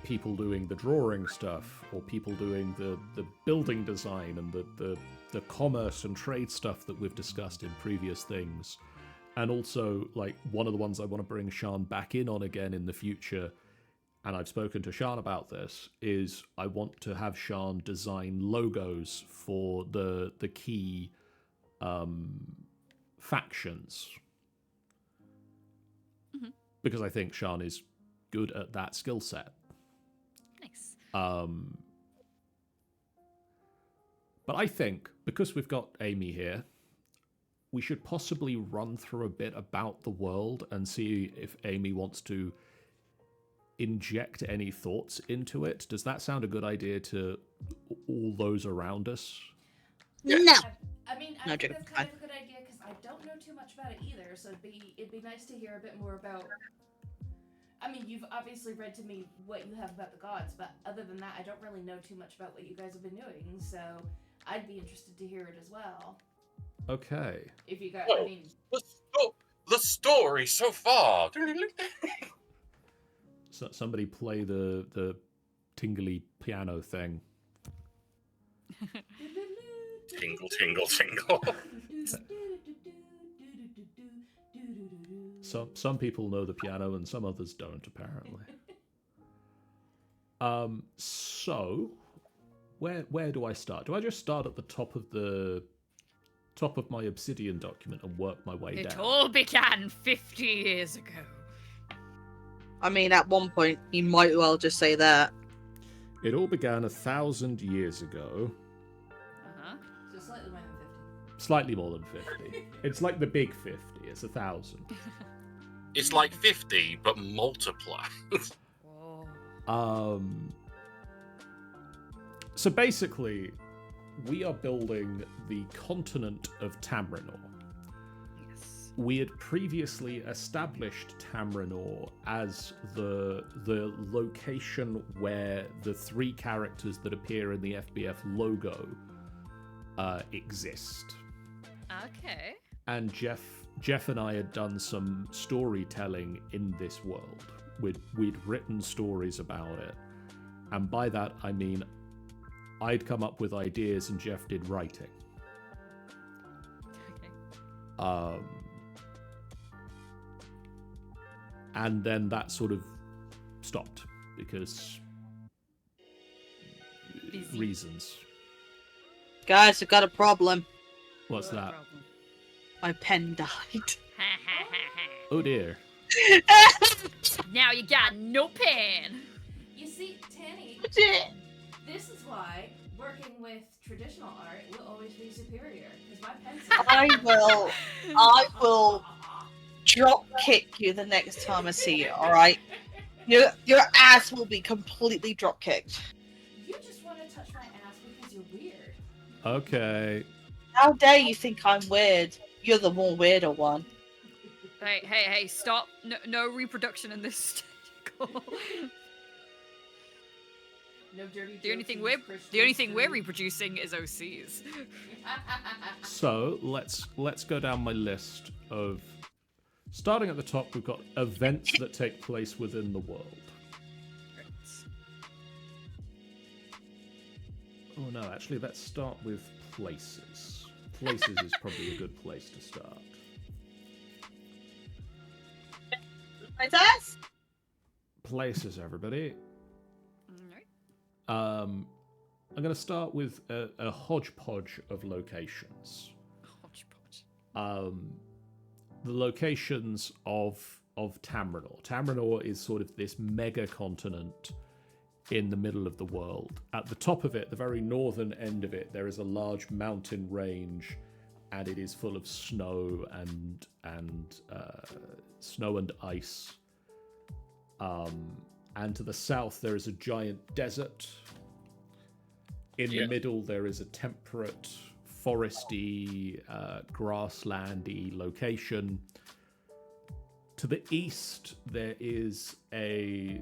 people doing the drawing stuff, or people doing the building design and the commerce and trade stuff that we've discussed in previous things. And also, like, one of the ones I want to bring Sean back in on again in the future, and I've spoken to Sean about this, is I want to have Sean design logos for the key factions. Mm-hmm. Because I think Sean is good at that skill set. Nice. But I think, because we've got Amy here, we should possibly run through a bit about the world and see if Amy wants to inject any thoughts into it. Does that sound a good idea to all those around us? No. I mean, I think that's kind of a good idea because I don't know too much about it either. So it'd be nice to hear a bit more about. I mean, you've obviously read to me what you have about the gods, but other than that, I don't really know too much about what you guys have been doing. So I'd be interested to hear it as well. Okay. If you got, Well, I mean, the story so far. So somebody play the tingly piano thing. Tingle, tingle, tingle. Some people know the piano and some others don't, apparently. So where do I start? Do I just start at the top of my obsidian document and work my way down? It all began 50 years ago. I mean, at one point, you might well just say that. It all began 1,000 years ago. Uh-huh. so slightly more than 50. Slightly more than 50. It's like the big 50. It's 1,000. It's like 50, but multiply. Whoa. So basically, we are building the continent of Tamrinor. Yes. We had previously established Tamrinor as the location where the 3 characters that appear in the FBF logo exist. Okay. And Geoff and I had done some storytelling in this world. We'd written stories about it. And by that, I mean I'd come up with ideas and Geoff did writing. Okay. And then that sort of stopped because Busy. reasons. Guys, I've got a problem. What's No that? problem. My pen died. Oh dear. Now you got no pen. You see, Tannie, this is why working with traditional art will always be superior because my pencil. I will drop kick you the next time I see you, alright? Your ass will be completely drop kicked. You just want to touch my ass because you're weird. Okay. How dare you think I'm weird? You're the more weirder one. Hey, stop. No reproduction in this tentacle. No dirty. The only thing we're reproducing is OCs. So let's go down my list of. Starting at the top, we've got events that take place within the world. Oh no, actually, let's start with places. Places is probably a good place to start. Princess? Places, everybody. Alright. I'm going to start with a hodgepodge of locations. Hodgepodge. The locations of Tamrinor. Tamrinor is sort of this mega continent in the middle of the world. At the top of it, the very northern end of it, there is a large mountain range, and it is full of snow and snow and ice. And to the south, there is a giant desert. In the middle, there is a temperate, foresty, grasslandy location. To the east, there is a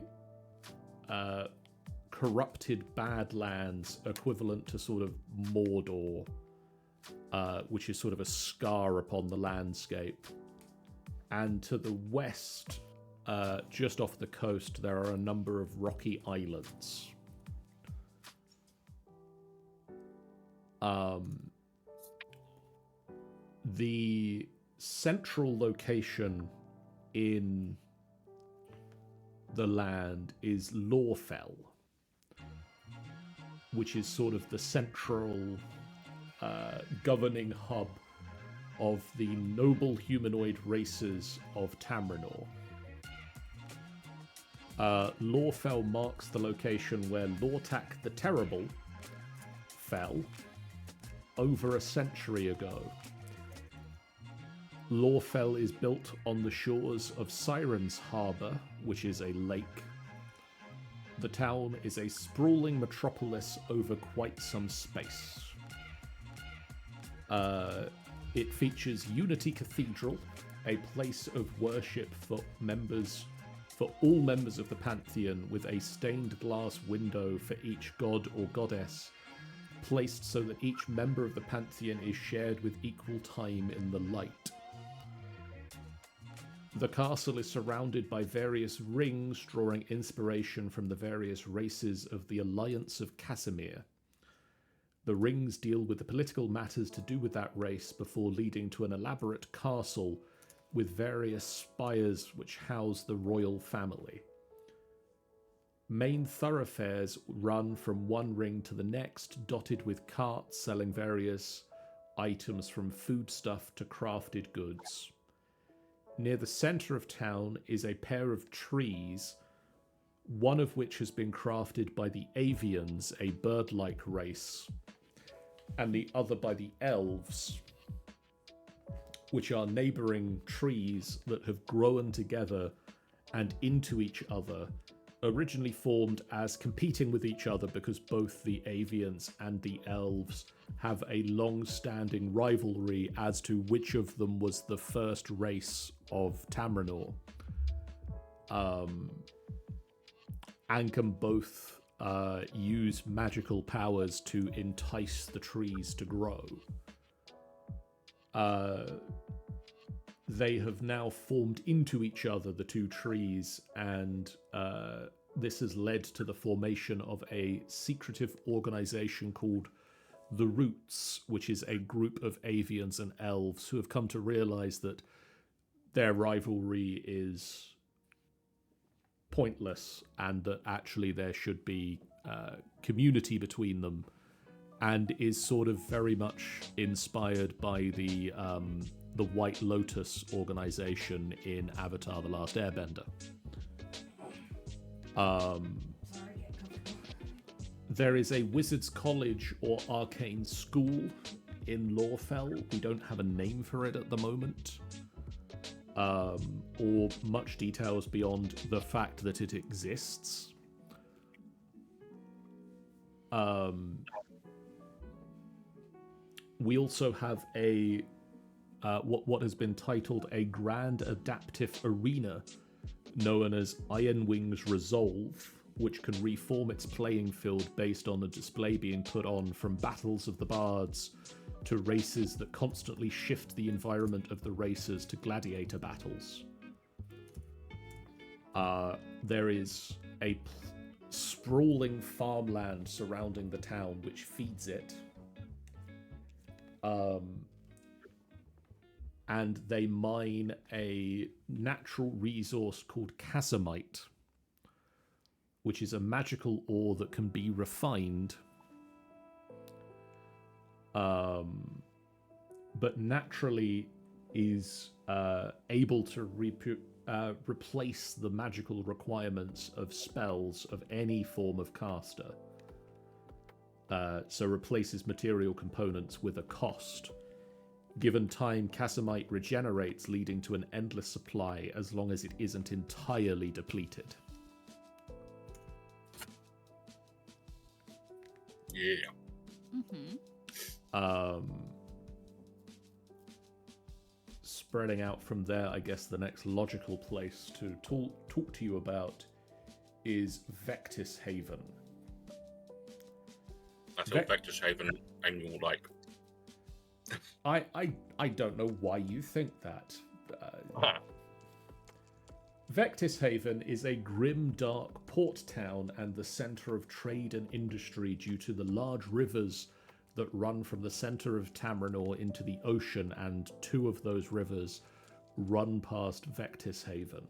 corrupted Badlands equivalent to sort of Mordor which is sort of a scar upon the landscape. And to the west, just off the coast, there are a number of rocky islands. The central location in the land is Lawfell, which is sort of the central governing hub of the noble humanoid races of Tamrinor. Lawfell marks the location where Lortak the Terrible fell over a century ago. Lawfell is built on the shores of Siren's Harbour, which is a lake. The town is a sprawling metropolis over quite some space. It features Unity Cathedral, a place of worship for all members of the Pantheon, with a stained glass window for each god or goddess, placed so that each member of the Pantheon is shared with equal time in the light. The castle is surrounded by various rings, drawing inspiration from the various races of the Alliance of Casimir. The rings deal with the political matters to do with that race before leading to an elaborate castle with various spires which house the royal family. Main thoroughfares run from one ring to the next, dotted with carts selling various items from foodstuff to crafted goods. Near the centre of town is a pair of trees, one of which has been crafted by the Avians, a bird-like race, and the other by the Elves, which are neighbouring trees that have grown together and into each other, originally formed as competing with each other because both the Avians and the Elves have a long-standing rivalry as to which of them was the first race of Tamrinor, and can both use magical powers to entice the trees to grow. They have now formed into each other, the two trees, and this has led to the formation of a secretive organization called the Roots, which is a group of Avians and Elves who have come to realize that their rivalry is pointless and that actually there should be community between them, and is sort of very much inspired by the White Lotus organization in Avatar: The Last Airbender. There is a wizard's college or arcane school in Lawfell. We don't have a name for it at the moment, or much details beyond the fact that it exists. We also have a what has been titled a Grand Adaptive Arena, known as Ironwing's Resolve, which can reform its playing field based on a display being put on, from battles of the bards to races that constantly shift the environment of the racers to gladiator battles. There is a sprawling farmland surrounding the town which feeds it. And they mine a natural resource called casamite, which is a magical ore that can be refined, but naturally is able to replace the magical requirements of spells of any form of caster. So replaces material components with a cost. Given time, casamite regenerates, leading to an endless supply as long as it isn't entirely depleted. Yeah. Spreading out from there, I guess the next logical place to talk to you about is Vectis Haven. That's all Vectis Haven and you're like. I don't know why you think that. Vectis Haven is a grim, dark port town and the centre of trade and industry due to the large rivers that run from the centre of Tamrinor into the ocean, and 2 of those rivers run past Vectis Haven.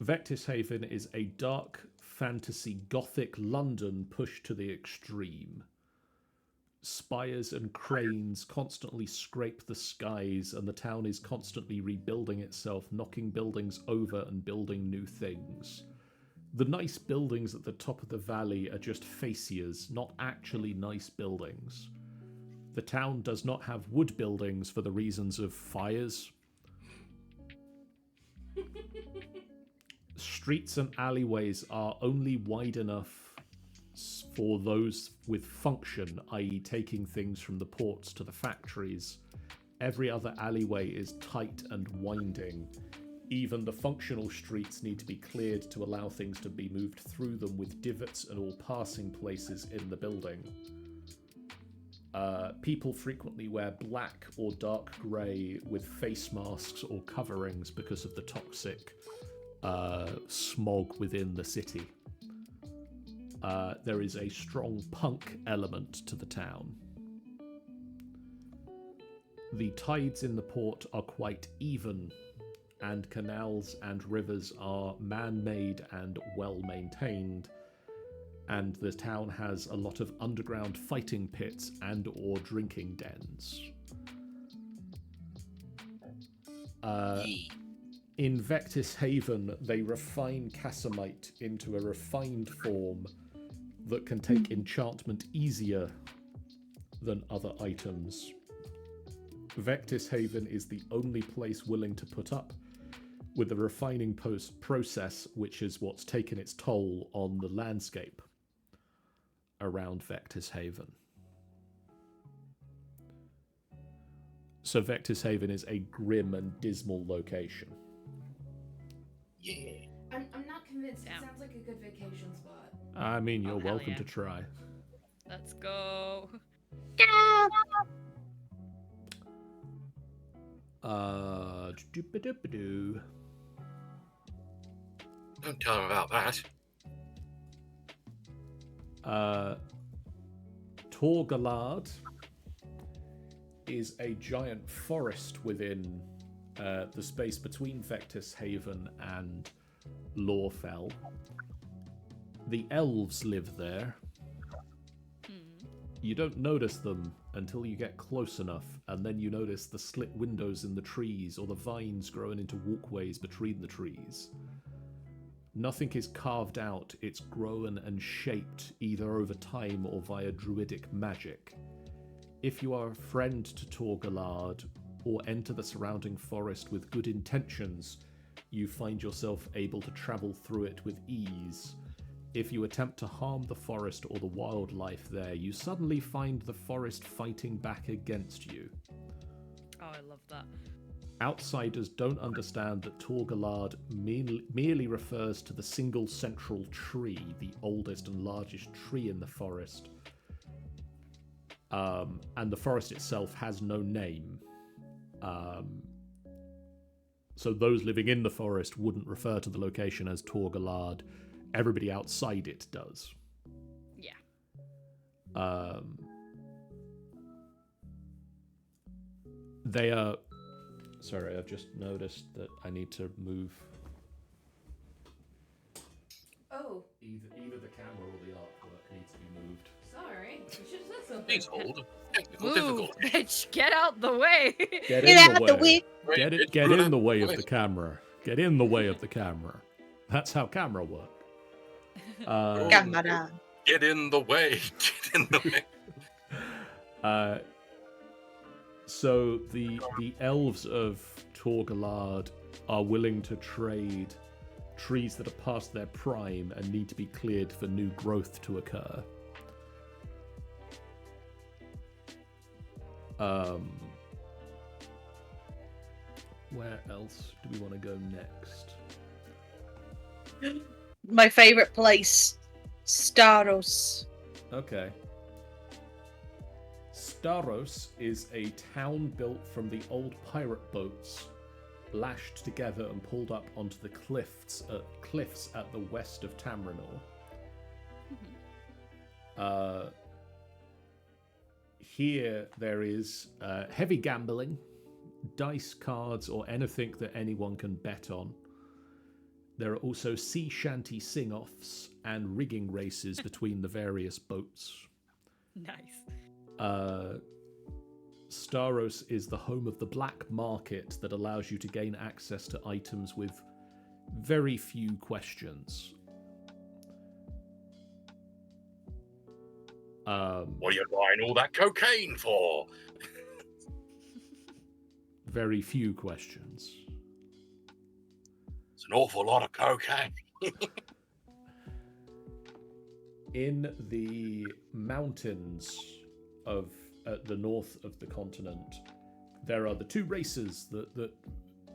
Vectis Haven is a dark fantasy gothic London pushed to the extreme. Spires and cranes constantly scrape the skies, and the town is constantly rebuilding itself, knocking buildings over and building new things. The nice buildings at the top of the valley are just facias, not actually nice buildings. The town does not have wood buildings for the reasons of fires. Streets and alleyways are only wide enough for those with function, i.e. taking things from the ports to the factories. Every other alleyway is tight and winding. Even the functional streets need to be cleared to allow things to be moved through them, with divots and all passing places in the building. People frequently wear black or dark grey with face masks or coverings because of the toxic smog within the city. There is a strong punk element to the town. The tides in the port are quite even, and canals and rivers are man-made and well-maintained, and the town has a lot of underground fighting pits and or drinking dens. In Vectis Haven, they refine Casamite into a refined form that can take enchantment easier than other items. Vectis Haven is the only place willing to put up with the refining process, which is what's taken its toll on the landscape around Vectis Haven. So Vectis Haven is a grim and dismal location. Yeah. I'm not convinced. It sounds like a good vacation spot. I mean, you're hell welcome yeah. to try. Let's go. Doop-a-doop-a-doo. Don't tell him about that. Torgalard is a giant forest within the space between Vectis Haven and Lawfell. The elves live there. You don't notice them until you get close enough, and then you notice the slit windows in the trees or the vines growing into walkways between the trees. Nothing is carved out, it's grown and shaped either over time or via druidic magic. If you are a friend to Torgalard or enter the surrounding forest with good intentions, you find yourself able to travel through it with ease. If you attempt to harm the forest or the wildlife there, you suddenly find the forest fighting back against you. Oh, I love that. Outsiders don't understand that Torgalard merely refers to the single central tree, the oldest and largest tree in the forest. And the forest itself has no name. So those living in the forest wouldn't refer to the location as Torgalard. Everybody outside it does. Yeah. They are... Sorry, I've just noticed that I need to move. Oh, Either the camera or the artwork needs to be moved. sorry. You should have said something. Please hold. Technical Move, difficulty. bitch! Get out the way! Get out in the way. Get in the way of the camera. Get in the way of the camera. That's how camera work. Camera. Get in the way. Get in the way. So the elves of Torgalard are willing to trade trees that are past their prime and need to be cleared for new growth to occur. Where else do we want to go next? My favourite place, Staros. Okay. Staros is a town built from the old pirate boats, lashed together and pulled up onto the cliffs at the west of Tamrinor. Here there is heavy gambling, dice, cards, or anything that anyone can bet on. There are also sea shanty sing-offs and rigging races between the various boats. Nice. Staros is the home of the black market that allows you to gain access to items with very few questions. What are you buying all that cocaine for? Very few questions. It's an awful lot of cocaine. In the mountains of the north of the continent, there are the two races that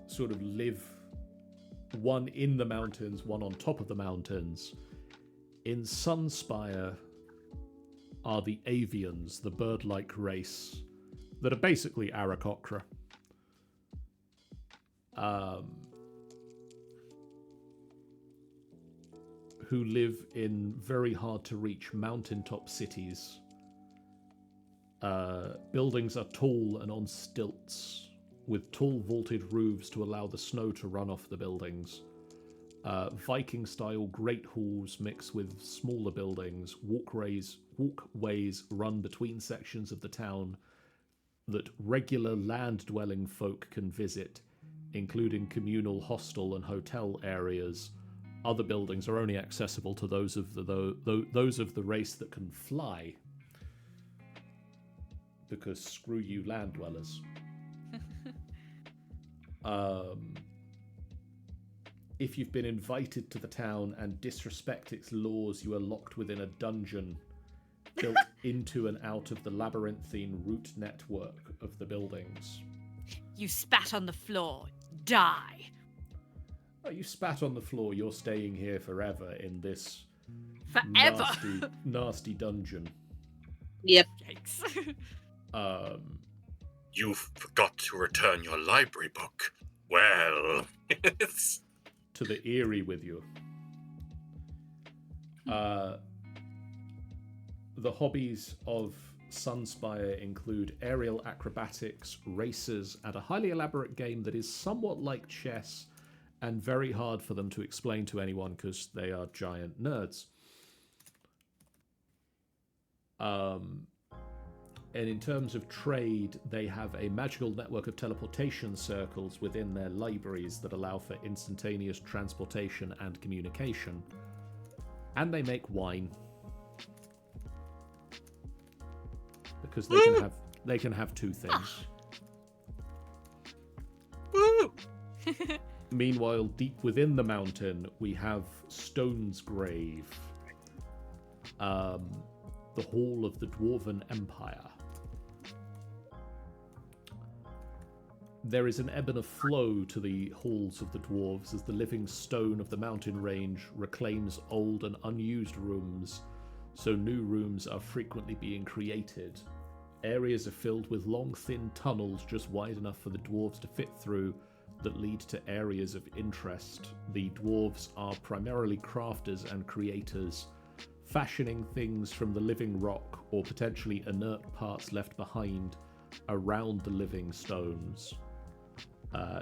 sort of live, one in the mountains, one on top of the mountains. In Sunspire are the avians, the bird-like race, that are basically Aarakocra. Who live in very hard-to-reach mountaintop cities. Buildings are tall and on stilts, with tall vaulted roofs to allow the snow to run off the buildings. Viking-style great halls mixed with smaller buildings. Walkways run between sections of the town that regular land-dwelling folk can visit, including communal hostel and hotel areas. Other buildings are only accessible to those of the race that can fly. Because screw you, land dwellers. If you've been invited to the town and disrespect its laws, you are locked within a dungeon built into and out of the labyrinthine root network of the buildings. You spat on the floor. Die. Oh, you spat on the floor. You're staying here forever in this Forever. nasty dungeon. Yep. Yikes. You forgot to return your library book. Well, it's... To the Eyrie with you. The hobbies of Sunspire include aerial acrobatics, races, and a highly elaborate game that is somewhat like chess and very hard for them to explain to anyone because they are giant nerds. And in terms of trade, they have a magical network of teleportation circles within their libraries that allow for instantaneous transportation and communication. And they make wine. Because they can have two things. Woo! Meanwhile, deep within the mountain, we have Stone's Grave. The Hall of the Dwarven Empire. There is an ebb and a flow to the halls of the dwarves as the living stone of the mountain range reclaims old and unused rooms, so new rooms are frequently being created. Areas are filled with long, thin tunnels just wide enough for the dwarves to fit through that lead to areas of interest. The dwarves are primarily crafters and creators, fashioning things from the living rock or potentially inert parts left behind around the living stones.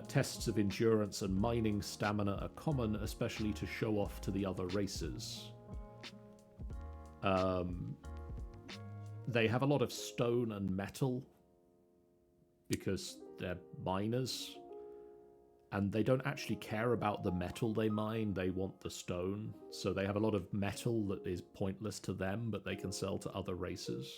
Tests of endurance and mining stamina are common, especially to show off to the other races. They have a lot of stone and metal because they're miners, and they don't actually care about the metal they mine, they want the stone. So they have a lot of metal that is pointless to them, but they can sell to other races.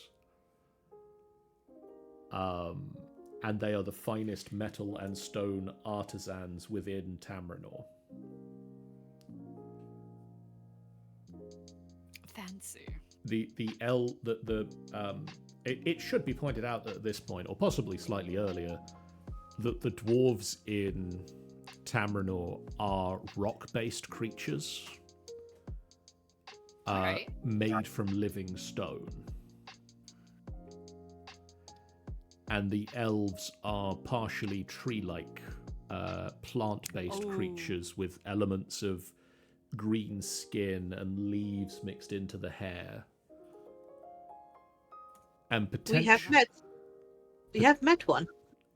And they are the finest metal and stone artisans within Tamrinor. Fancy. It should be pointed out at this point, or possibly slightly earlier, that the dwarves in Tamrinor are rock-based creatures, Right. made from living stone. and the elves are partially tree-like, plant-based creatures with elements of green skin and leaves mixed into the hair. And We have met one.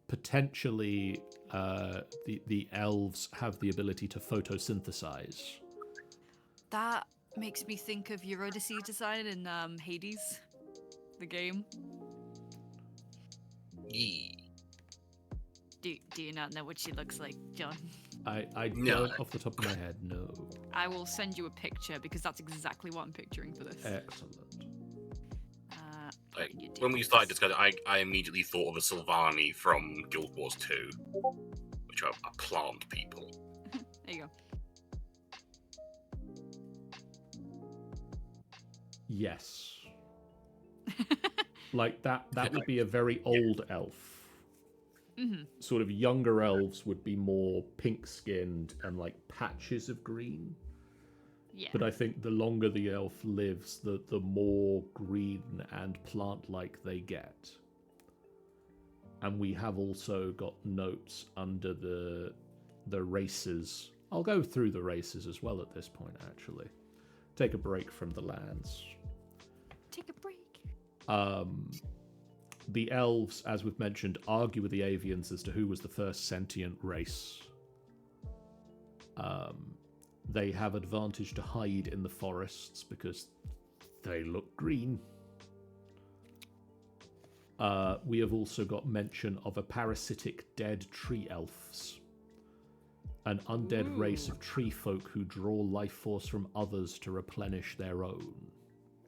Potentially, the elves have the ability to photosynthesize. That makes me think of Eurydice design in Hades, the game. Yeah. Do you not know what she looks like, John? I No. don't off the top of my head, no. I will send you a picture because that's exactly what I'm picturing for this. Excellent. Like, when we started discussing, I immediately thought of a Sylvani from Guild Wars 2, which are plant people. There you go. Yes. Like that would be a very old elf. Mm-hmm. Sort of younger elves would be more pink-skinned and like patches of green. Yeah. But I think the longer the elf lives, the more green and plant-like they get. And we have also got notes under the races. I'll go through the races as well at this point, actually. Take a break from the lands. Take a break. The elves, as we've mentioned, argue with the avians as to who was the first sentient race. They have advantage to hide in the forests because they look green. We have also got mention of a parasitic dead tree elves. An undead race of tree folk who draw life force from others to replenish their own.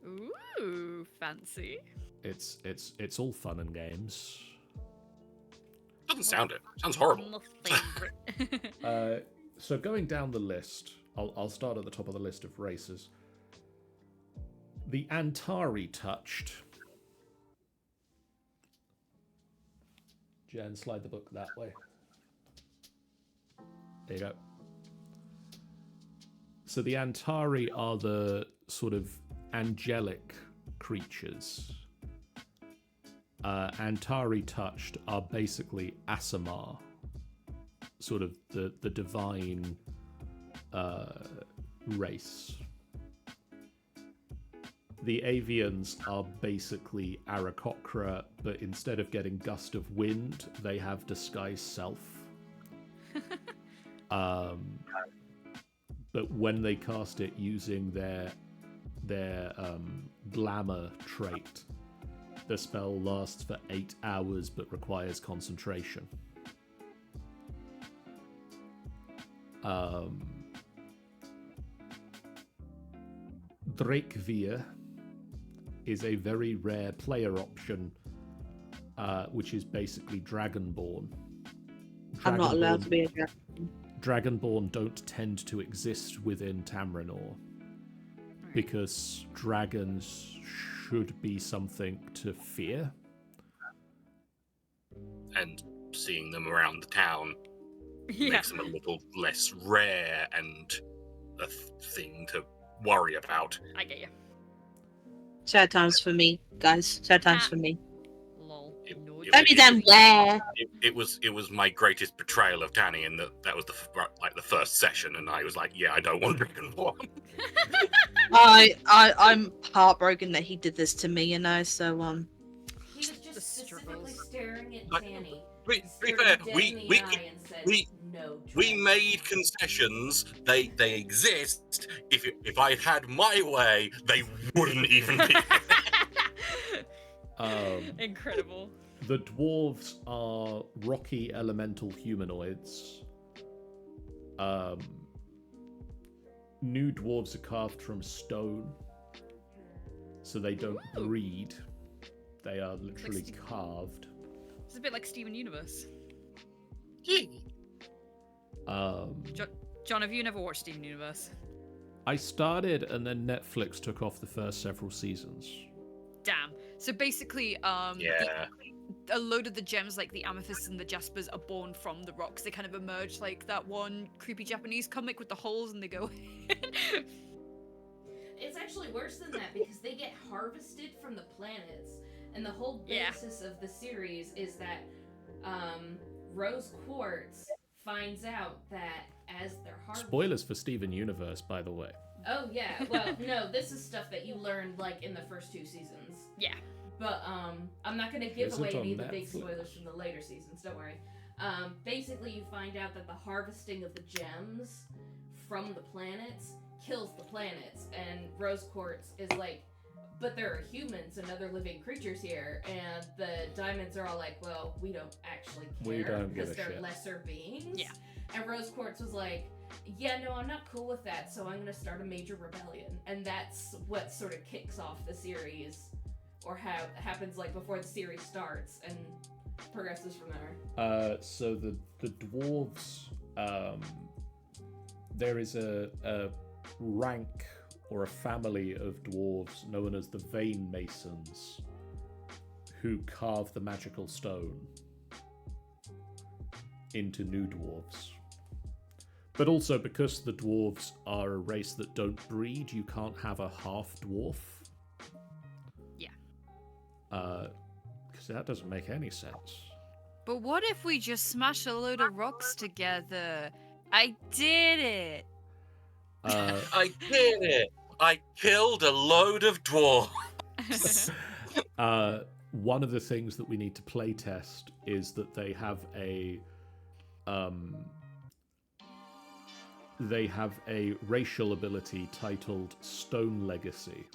Ooh, fancy. It's all fun and games. Doesn't sound it. Sounds horrible. My favorite. So going down the list, I'll start at the top of the list of races. The Antari touched. Jen, slide the book that way. There you go. So the Antari are the sort of angelic creatures. Antari touched are basically Asimar, sort of the divine race. The avians are basically Aarakocra, but instead of getting gust of wind, they have disguise self. But when they cast it using their glamour trait, the spell lasts for 8 hours but requires concentration. Drakevir is a very rare player option, which is basically Dragonborn. I'm not allowed to be a dragon. Dragonborn don't tend to exist within Tamrinor because dragons should be something to fear. And seeing them around the town makes them a little less rare and a thing to worry about. I get you. Sad times for me, guys. Sad times for me. Lol. Don't be damn where. It was my greatest betrayal of Tannie, and that was the first session, and I was like, yeah, I don't want Dragonborn. I'm heartbroken that he did this to me, you know. So He was just specifically staring at Like, Tannie. To be stared fair, dead we in the we eye and said, we no, we Dragon." made concessions. They exist. If I had my way, they wouldn't even be. Incredible. The dwarves are rocky elemental humanoids. New dwarves are carved from stone, so they don't breed. They are literally carved. It's a bit like Steven Universe. John, have you never watched Steven Universe? I started, and then Netflix took off the first several seasons. Damn. So basically, Yeah. a load of the gems, like the amethysts and the jaspers, are born from the rocks. They kind of emerge like that one creepy Japanese comic with the holes, and they go. It's actually worse than that because they get harvested from the planets. And the whole basis of the series is that Rose Quartz finds out that as they're harvested... Spoilers for Steven Universe, by the way. Oh, yeah. Well, no, this is stuff that you learned, like, in the first 2 seasons. Yeah. But, I'm not going to give away any of the big Netflix. spoilers from the later seasons, don't worry. Basically, you find out that the harvesting of the gems from the planets kills the planets, and Rose Quartz is like, but there are humans and other living creatures here, and the diamonds are all like, well, we don't actually care because they're lesser beings. Yeah. And Rose Quartz was like, yeah, no, I'm not cool with that, so I'm going to start a major rebellion. And that's what sort of kicks off the series, or happens like before the series starts, and progresses from there. So the dwarves, there is a rank or a family of dwarves known as the Vein Masons who carve the magical stone into new dwarves. But also, because the dwarves are a race that don't breed, you can't have a half dwarf. Yeah. Because that doesn't make any sense. But what if we just smash a load of rocks together? I did it! I did it! I killed a load of dwarves! One of the things that we need to play test is that they have a racial ability titled Stone Legacy,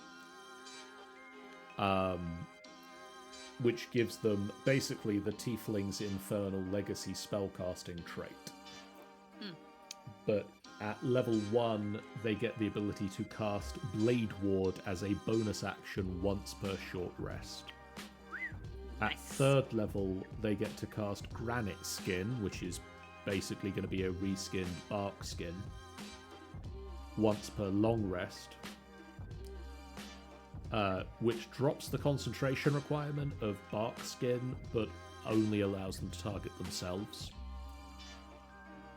which gives them basically the Tiefling's Infernal Legacy spellcasting trait. But at level 1, they get the ability to cast Blade Ward as a bonus action once per short rest. At 3rd level, they get to cast Granite Skin, which is basically going to be a reskinned bark skin, once per long rest, which drops the concentration requirement of bark skin, but only allows them to target themselves.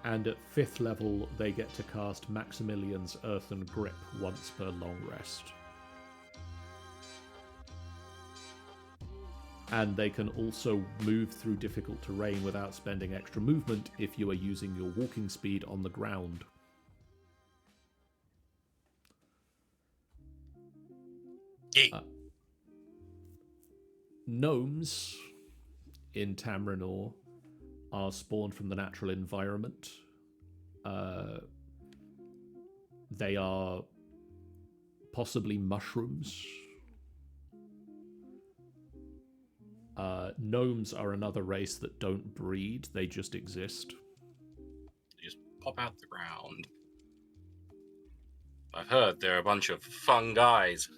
And at 5th level, they get to cast Maximilian's Earthen Grip once per long rest. And they can also move through difficult terrain without spending extra movement if you are using your walking speed on the ground. Gnomes in Tamrinor are spawned from the natural environment. They are possibly mushrooms. Gnomes are another race that don't breed, they just exist. They just pop out the ground. I've heard they're a bunch of fun guys.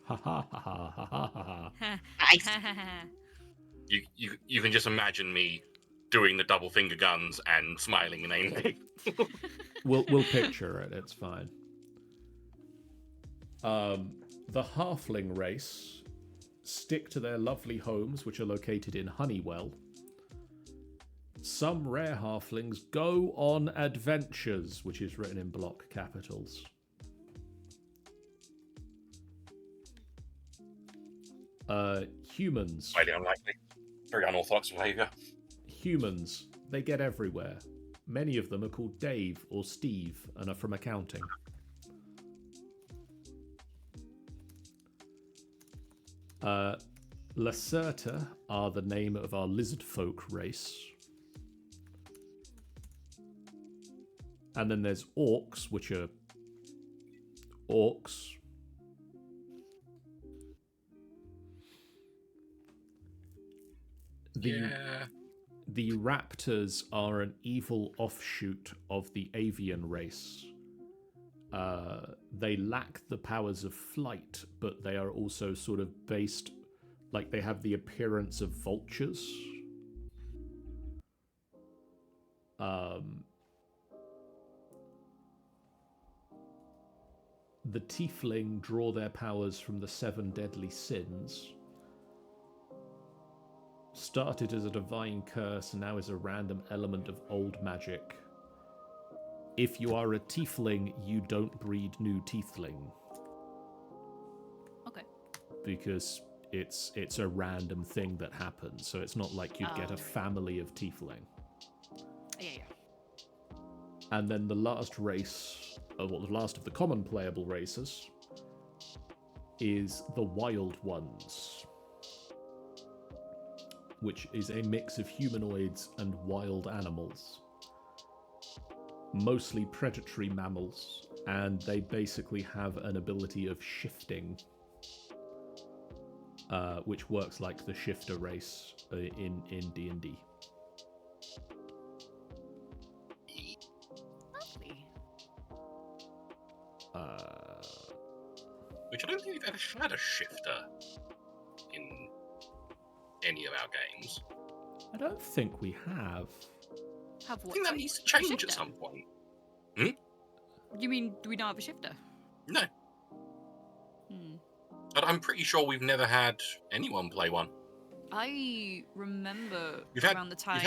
Ha ha ha ha ha ha ha. Nice. You can just imagine me doing the double finger guns and smiling inanely. We'll picture it, it's fine. The halfling race stick to their lovely homes, which are located in Honeywell. Some rare halflings go on adventures, which is written in block capitals. Humans. Highly unlikely. Very unorthodox behaviour. Humans, they get everywhere. Many of them are called Dave or Steve and are from accounting. Lacerta are the name of our lizard folk race. And then there's orcs, which are orcs. The raptors are an evil offshoot of the avian race. They lack the powers of flight, but they are also sort of based, like they have the appearance of vultures. The Tiefling draw their powers from the 7 deadly sins. Started as a divine curse and now is a random element of old magic. If you are a tiefling, you don't breed new tiefling. because it's a random thing that happens. So it's not like you'd get a family of tiefling. Yeah. And then the last race, the last of the common playable races, is the Wild Ones, which is a mix of humanoids and wild animals. Mostly predatory mammals, and they basically have an ability of shifting, which works like the shifter race in D&D. Lovely. Which I don't think we've ever had a shifter in any of our games. I don't think we have. Have I what? think that needs to change at some point. You mean, do we not have a shifter? No. But I'm pretty sure we've never had anyone play one. I remember We've around the time... We've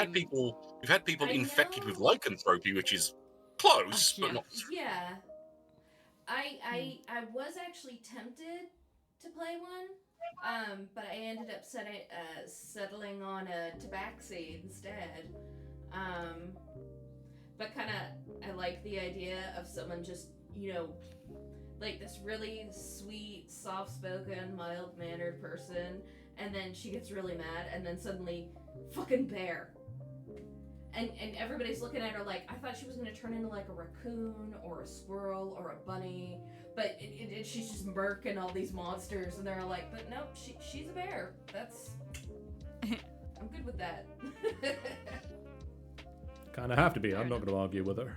had people infected with lycanthropy, which is close, but not... Yeah. I was actually tempted to play one, but I ended up settling on a tabaxi instead. But kind of, I like the idea of someone just, like this really sweet, soft-spoken, mild-mannered person, and then she gets really mad, and then suddenly, fucking bear. And everybody's looking at her like, I thought she was going to turn into like a raccoon or a squirrel or a bunny, but she's just murking all these monsters, and they're like, but nope, she's a bear. That's... I'm good with that. Kind of have to be. I'm not going to argue with her.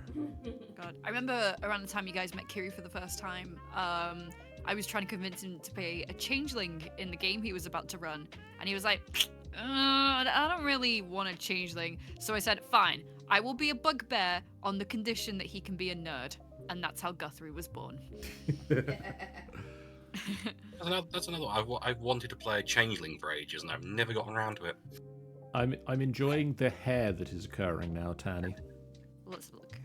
God, I remember around the time you guys met Kiri for the first time, I was trying to convince him to play a changeling in the game he was about to run, and he was like, I don't really want a changeling. So I said, fine, I will be a bugbear on the condition that he can be a nerd. And that's how Guthrie was born. That's another one. I've wanted to play a changeling for ages, and I've never gotten around to it. I'm enjoying the hair that is occurring now, Tannie. Let's look.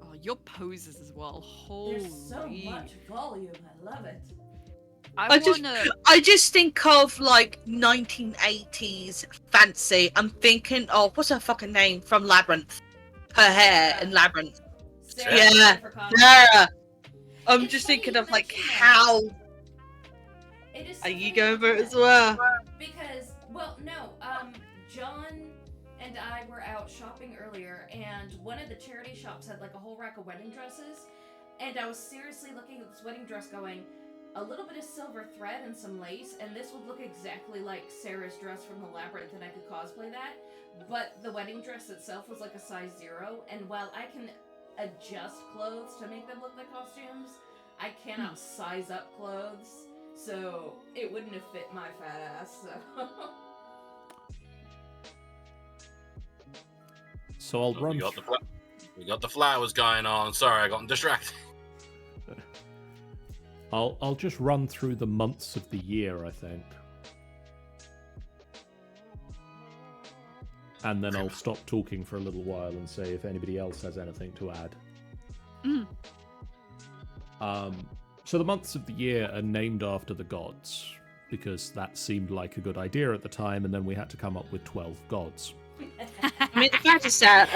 Oh, your poses as well. Holy. There's so much volume. I love it. I just think of like 1980s fancy. I'm thinking, what's her fucking name from Labyrinth? Her hair in Labyrinth. Sarah. Sarah. I'm just thinking of like how. Are you going for it as well? Because, well, no, John and I were out shopping earlier, and one of the charity shops had like a whole rack of wedding dresses, and I was seriously looking at this wedding dress going, a little bit of silver thread and some lace, and this would look exactly like Sarah's dress from the Labyrinth, and I could cosplay that. But the wedding dress itself was like a size 0, and while I can adjust clothes to make them look like costumes, I cannot size up clothes, so it wouldn't have fit my fat ass, so... So I'll run... We got the flowers going on. Sorry, I got distracted. I'll just run through the months of the year, I think. And then I'll stop talking for a little while and say if anybody else has anything to add. So the months of the year are named after the gods, because that seemed like a good idea at the time, and then we had to come up with 12 gods. I mean, the fact is that,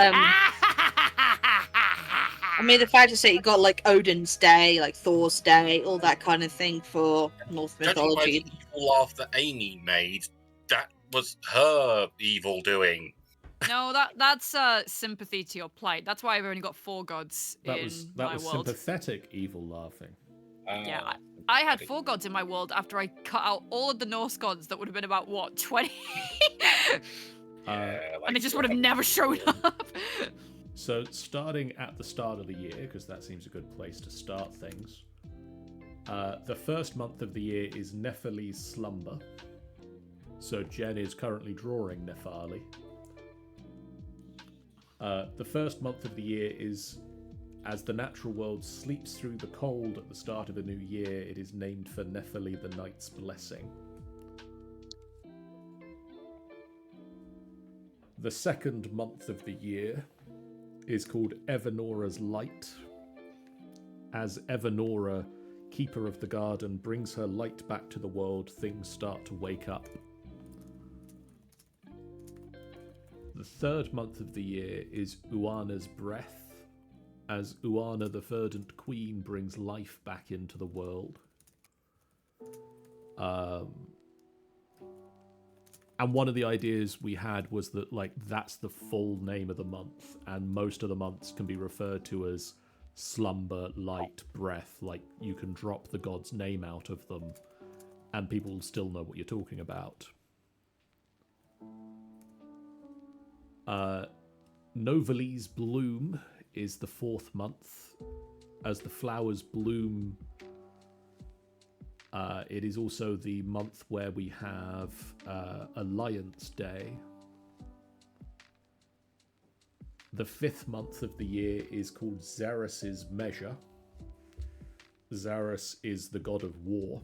the fact is that you got like Odin's Day, like Thor's Day, all that kind of thing for Norse mythology. Judging by the evil laugh that Amy made, that was her evil doing. No, that's sympathy to your plight. That's why I've only got 4 gods in my world. Sympathetic evil laughing. Yeah, I had 4 gods in my world after I cut out all of the Norse gods that would have been about, 20? And they just would have never shown up. So starting at the start of the year, because that seems a good place to start things, the first month of the year is Nefali's slumber. So Jen is currently drawing Nefali. The first month of the year is as the natural world sleeps through the cold at the start of a new year, it is named for Nefali the Night's Blessing. The second month of the year is called Evanora's Light, as Evanora keeper of the garden brings her light back to the world, things start to wake up. The third month of the year is Uana's breath, as Uana the verdant queen brings life back into the world. And one of the ideas we had was that, like, that's the full name of the month, and most of the months can be referred to as slumber, light, breath. Like, you can drop the god's name out of them, and people will still know what you're talking about. Novalie's bloom is the fourth month. As the flowers bloom, it is also the month where we have Alliance Day. The fifth month of the year is called Xerxes' Measure. Xerxes is the god of war.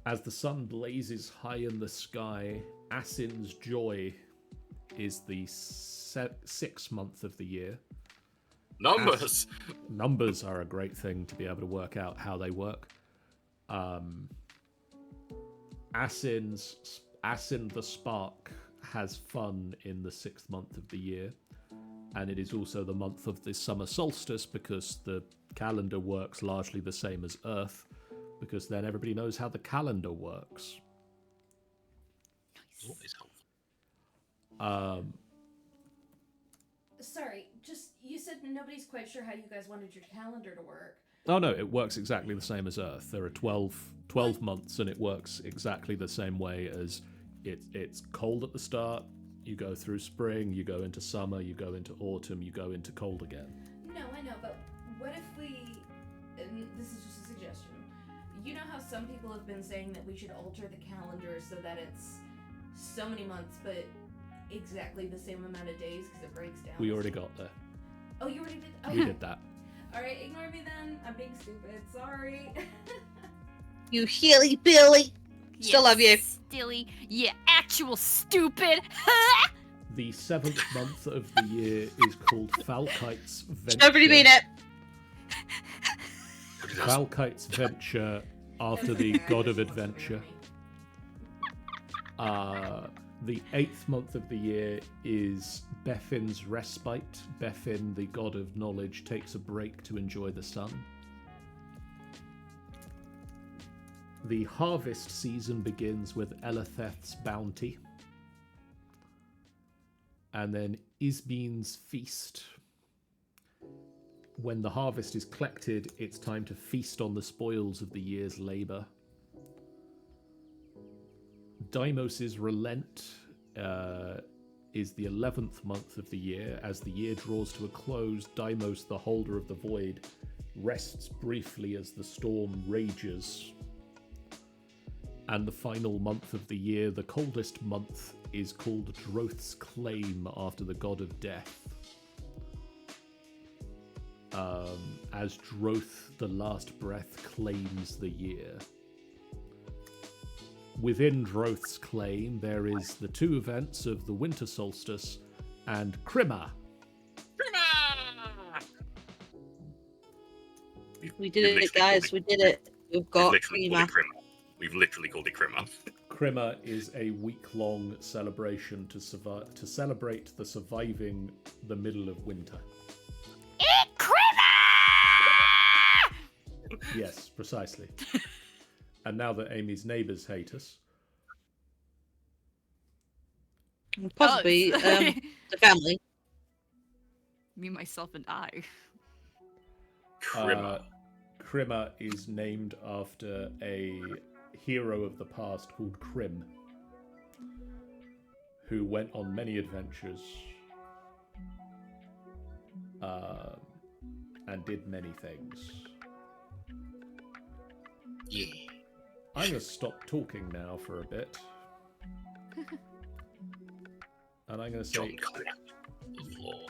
As the sun blazes high in the sky, Asin's Joy is the sixth month of the year. Numbers! Numbers are a great thing to be able to work out how they work. Asin the Spark has fun in the sixth month of the year, and it is also the month of the summer solstice because the calendar works largely the same as Earth, because then everybody knows how the calendar works. Always helpful. Sorry, just, you said nobody's quite sure how you guys wanted your calendar to work. Oh no, it works exactly the same as Earth. There are 12 months, and it works exactly the same way as it's cold at the start, you go through spring, you go into summer, you go into autumn, you go into cold again. No, I know, but what if we, and this is just a suggestion, you know how some people have been saying that we should alter the calendar so that it's so many months, but exactly the same amount of days because it breaks down? We already got there. Oh, you already did? Oh. We did that. Alright, ignore me then. I'm being stupid. Sorry. You hilly Billy. Still love you. Stilly. You actual stupid. The seventh month of the year is called Falkite's Venture. Nobody mean it. Falkite's Venture, after the god of adventure. The eighth month of the year is Befin's Respite. Befin, the god of knowledge, takes a break to enjoy the sun. The harvest season begins with Eletheth's Bounty. And then Isbeen's Feast. When the harvest is collected, it's time to feast on the spoils of the year's labour. Deimos's Relent is the 11th month of the year. As the year draws to a close, Deimos, the holder of the void, rests briefly as the storm rages. And the final month of the year, the coldest month, is called Droth's Claim, after the god of death. As Droth, the last breath, claims the year. Within Droth's claim, there is the two events of the winter solstice and Crimma. We did it, guys. We did it. We've got Crimma. We've literally called it Crimma. Crimma is a week-long celebration to celebrate the surviving the middle of winter. Yes, precisely. And now that Amy's neighbours hate us. Possibly the family. Me, myself, and I. Crimma. Crimma is named after a hero of the past called Crim, who went on many adventures and did many things. Yeah. I'm going to stop talking now for a bit. And I'm going to say... John collapsed the floor.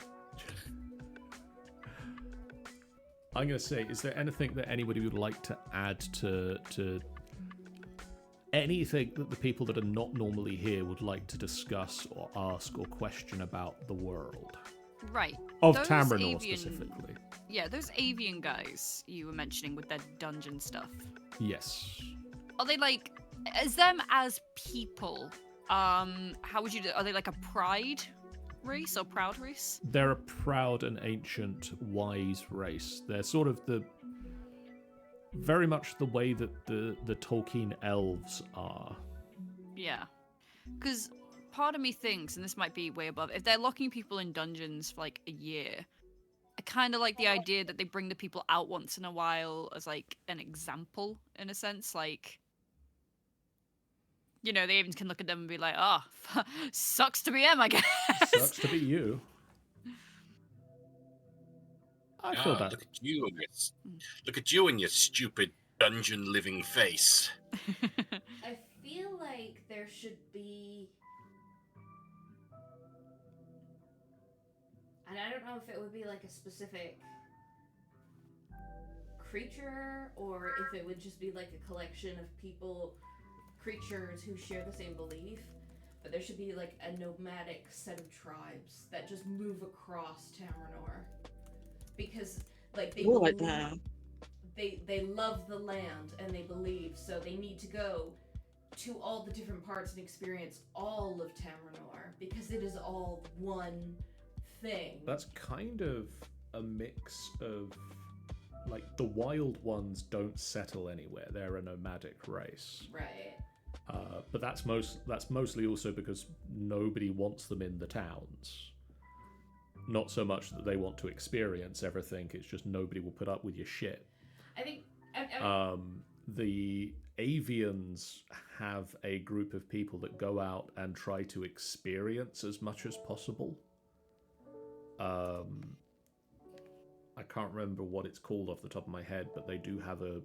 I'm going to say, is there anything that anybody would like to add to anything that the people that are not normally here would like to discuss or ask or question about the world? Right. Of those Tamrinor specifically. Yeah, those avian guys you were mentioning with their dungeon stuff. Yes. Are they like, as them as people? How would you? Are they like a pride race or proud race? They're a proud and ancient, wise race. They're sort of very much the way that the Tolkien elves are. Yeah, because part of me thinks, and this might be way above, if they're locking people in dungeons for like a year, I kind of like the idea that they bring the people out once in a while as like an example, in a sense. Like, you know, they even can look at them and be like, "Oh, sucks to be him, I guess." Sucks to be you. I feel that. Look at you and your stupid dungeon living face. I feel like there should be, and I don't know if it would be like a specific creature or if it would just be like a collection of creatures who share the same belief, but there should be like a nomadic set of tribes that just move across Tamrinor, because like they love the land and they believe, so they need to go to all the different parts and experience all of Tamrinor because it is all one thing. That's kind of a mix of, like, the wild ones don't settle anywhere. They're a nomadic race. Right. But that's mostly also because nobody wants them in the towns. Not so much that they want to experience everything, it's just nobody will put up with your shit. I think the Avians have a group of people that go out and try to experience as much as possible. I can't remember what it's called off the top of my head, but they do have a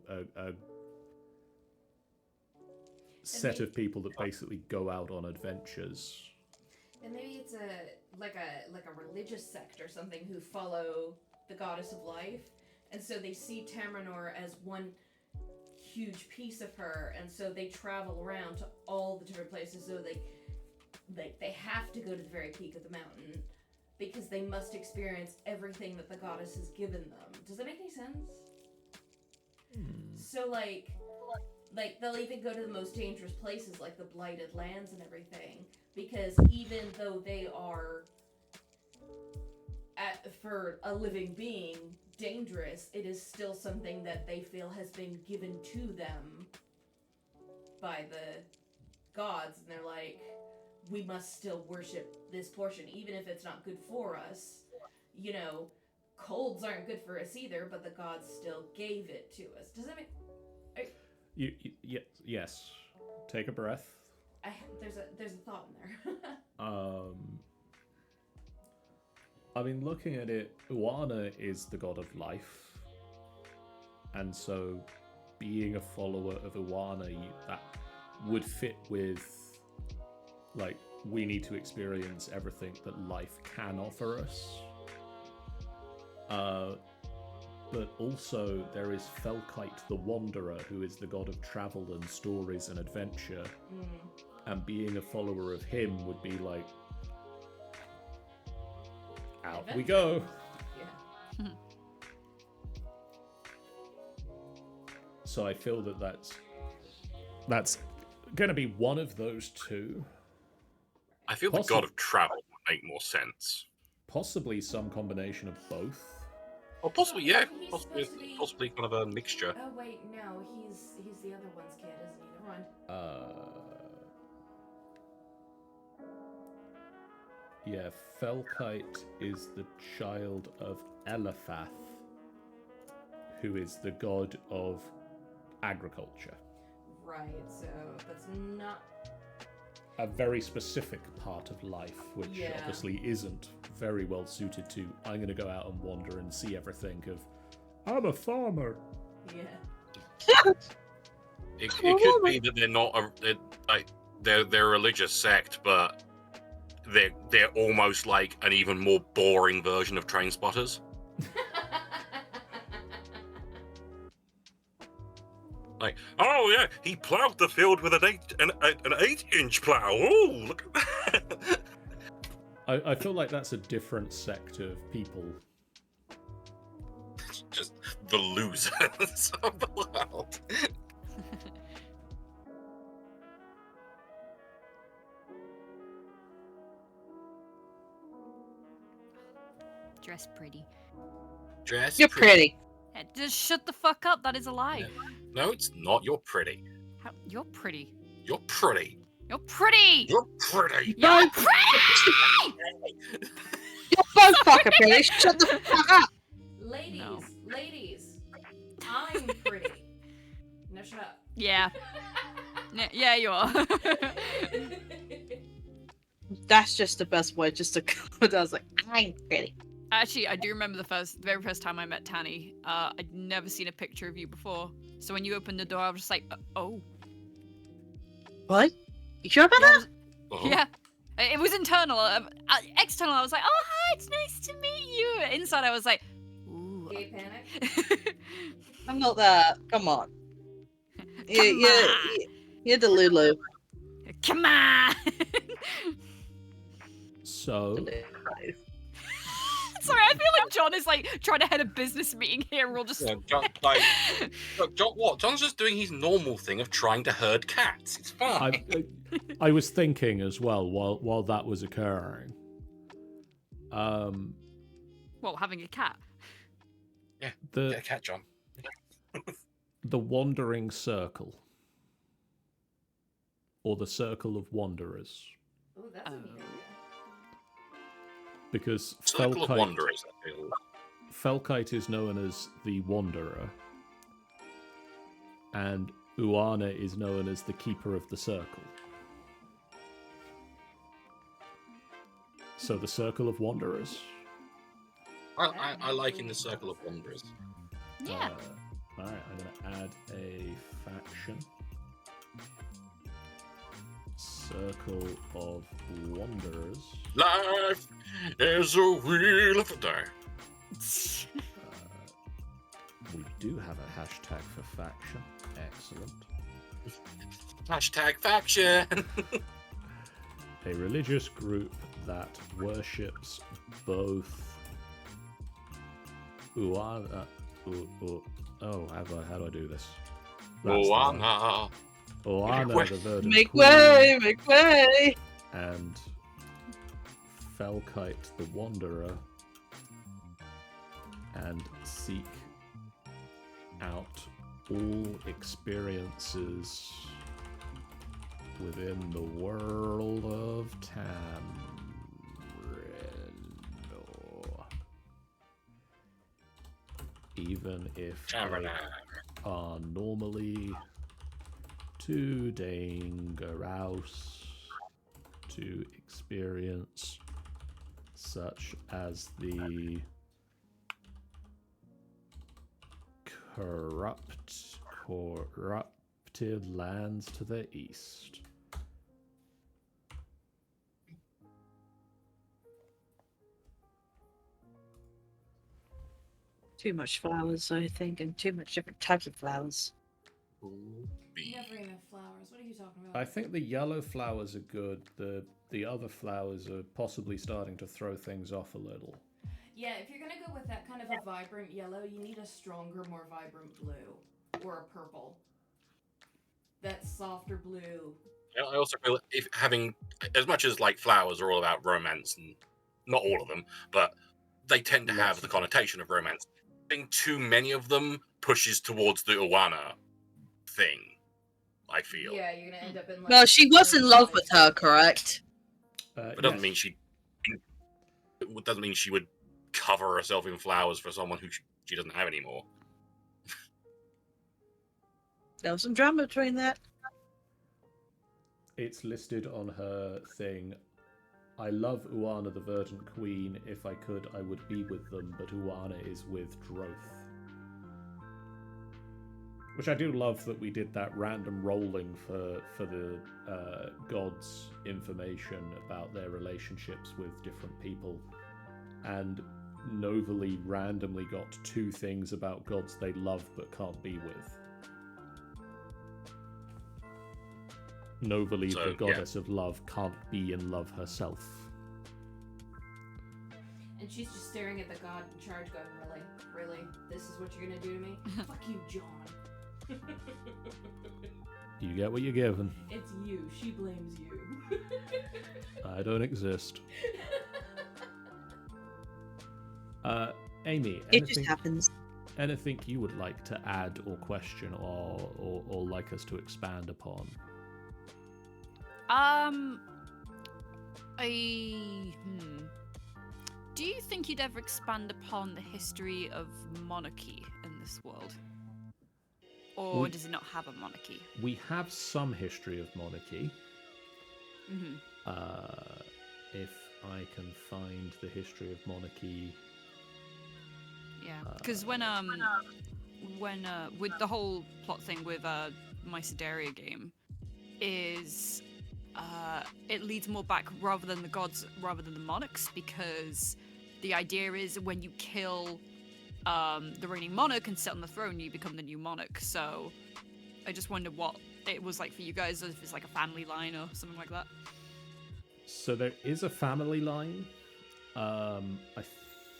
set of people that basically go out on adventures. And maybe it's like a religious sect or something who follow the goddess of life, and so they see Tamrinor as one huge piece of her, and so they travel around to all the different places. So they have to go to the very peak of the mountain because they must experience everything that the goddess has given them. Does that make any sense? So like they'll even go to the most dangerous places, like the blighted lands and everything, because even though they are for a living being dangerous, it is still something that they feel has been given to them by the gods, and they're like, we must still worship this portion, even if it's not good for us. You know, colds aren't good for us either, but the gods still gave it to us. Does that make... Yes. Take a breath. There's a thought in there. I mean, looking at it, Uana is the god of life, and so being a follower of Uana, that would fit with, like, we need to experience everything that life can offer us. But also there is Felkite the Wanderer, who is the god of travel and stories and adventure. And being a follower of him would be like, out we go. Yeah. So I feel that that's going to be one of those two. I feel the god of travel would make more sense. Possibly some combination of both. Or possibly, yeah. He's Possibly kind of a mixture. Oh wait, no, he's the other one's kid, isn't he? Never mind. Yeah, Felkite is the child of Eliphath, who is the god of agriculture. Right, so that's not... A very specific part of life, which obviously isn't very well suited to, I'm going to go out and wander and see everything of, I'm a farmer. Yeah. It could be that they're not they're a religious sect, but they're almost like an even more boring version of Train Spotters. Like, oh yeah, he ploughed the field with an 8-inch plough. Oh, look at that. I feel like that's a different sect of people. Just the losers of the world. Dress pretty. Dress You're pretty. Yeah, just shut the fuck up. That is a lie. No, it's not. You're pretty. You're pretty. You're pretty. You're pretty. You're pretty. You're Both, pretty. you're both fucking pretty. Shut the fuck up. Ladies, No. ladies, I'm pretty. No, shut up. Yeah. Yeah, you are. That's just the best way. Just to. I was like, I'm pretty. Actually, I do remember the very first time I met Tannie. I'd never seen a picture of you before. So when you opened the door, I was just like, oh. What? You sure about that? Oh. Yeah. It was internal. External, I was like, oh, hi, it's nice to meet you. Inside, I was like, ooh. Gay panic. I'm not that. Come on. You're the Lulu. Come on. So, Sorry, I feel like John is like trying to head a business meeting here. And we're all just Yeah, John, like, look, John, what? John's just doing his normal thing of trying to herd cats. It's fine. I was thinking as well while that was occurring. well, having a cat. Yeah, get a cat, John. The Wandering Circle, or the Circle of Wanderers, Ooh, that's a neat idea. because Circle of Wanderers. I feel. Felkite is known as the Wanderer, and Uana is known as the Keeper of the Circle. So the Circle of Wanderers. I like in the Circle of Wanderers. Yeah. Alright, I'm going to add a faction. Circle of Wanderers. Life is a wheel of the day. We do have a hashtag for faction. Excellent. Hashtag faction. A religious group that worships both Uana. Oh, how do I do this? That's the one. Oana, the verdant Make queen, way, make way. and Felkite, the wanderer, and seek out all experiences within the world of Tamrinor. Even if they are normally too dangerous to experience, such as the corrupted lands to the east. Too much flowers, I think, and too much different types of flowers. Never enough flowers. What are you talking about? I think the yellow flowers are good. The other flowers are possibly starting to throw things off a little. Yeah, if you're gonna go with that kind of a vibrant yellow, you need a stronger, more vibrant blue. Or a purple. That softer blue. I also feel if having, as much as like flowers are all about romance, and not all of them, but they tend to have the connotation of romance. Having too many of them pushes towards the Oana thing, I feel. Yeah, you're gonna end up in like... Well, she was in love with her, correct? It doesn't mean it doesn't mean she would cover herself in flowers for someone who she doesn't have anymore. There was some drama between that. It's listed on her thing. I love Uana the Verdant Queen. If I could, I would be with them, but Uana is with Droth. Which I do love that we did that random rolling for the gods' information about their relationships with different people. And Novalie randomly got 2 things about gods they love but can't be with. Novalie, the goddess of love, can't be in love herself. And she's just staring at the god in charge going, really? This is what you're gonna do to me? Fuck you, John. You get what you're given. It's you. She blames you. I don't exist. Amy, It just happens. Anything you would like to add or question or like us to expand upon? Do you think you'd ever expand upon the history of monarchy in this world? Or does it not have a monarchy? We have some history of monarchy. Mm-hmm. If I can find the history of monarchy. Yeah, because when with the whole plot thing with my Sideria game, is it leads more back rather than the gods, rather than the monarchs, because the idea is when you kill the reigning monarch and sit on the throne, you become the new monarch. So I just wonder what it was like for you guys, if it's like a family line or something like that. So there is a family line. I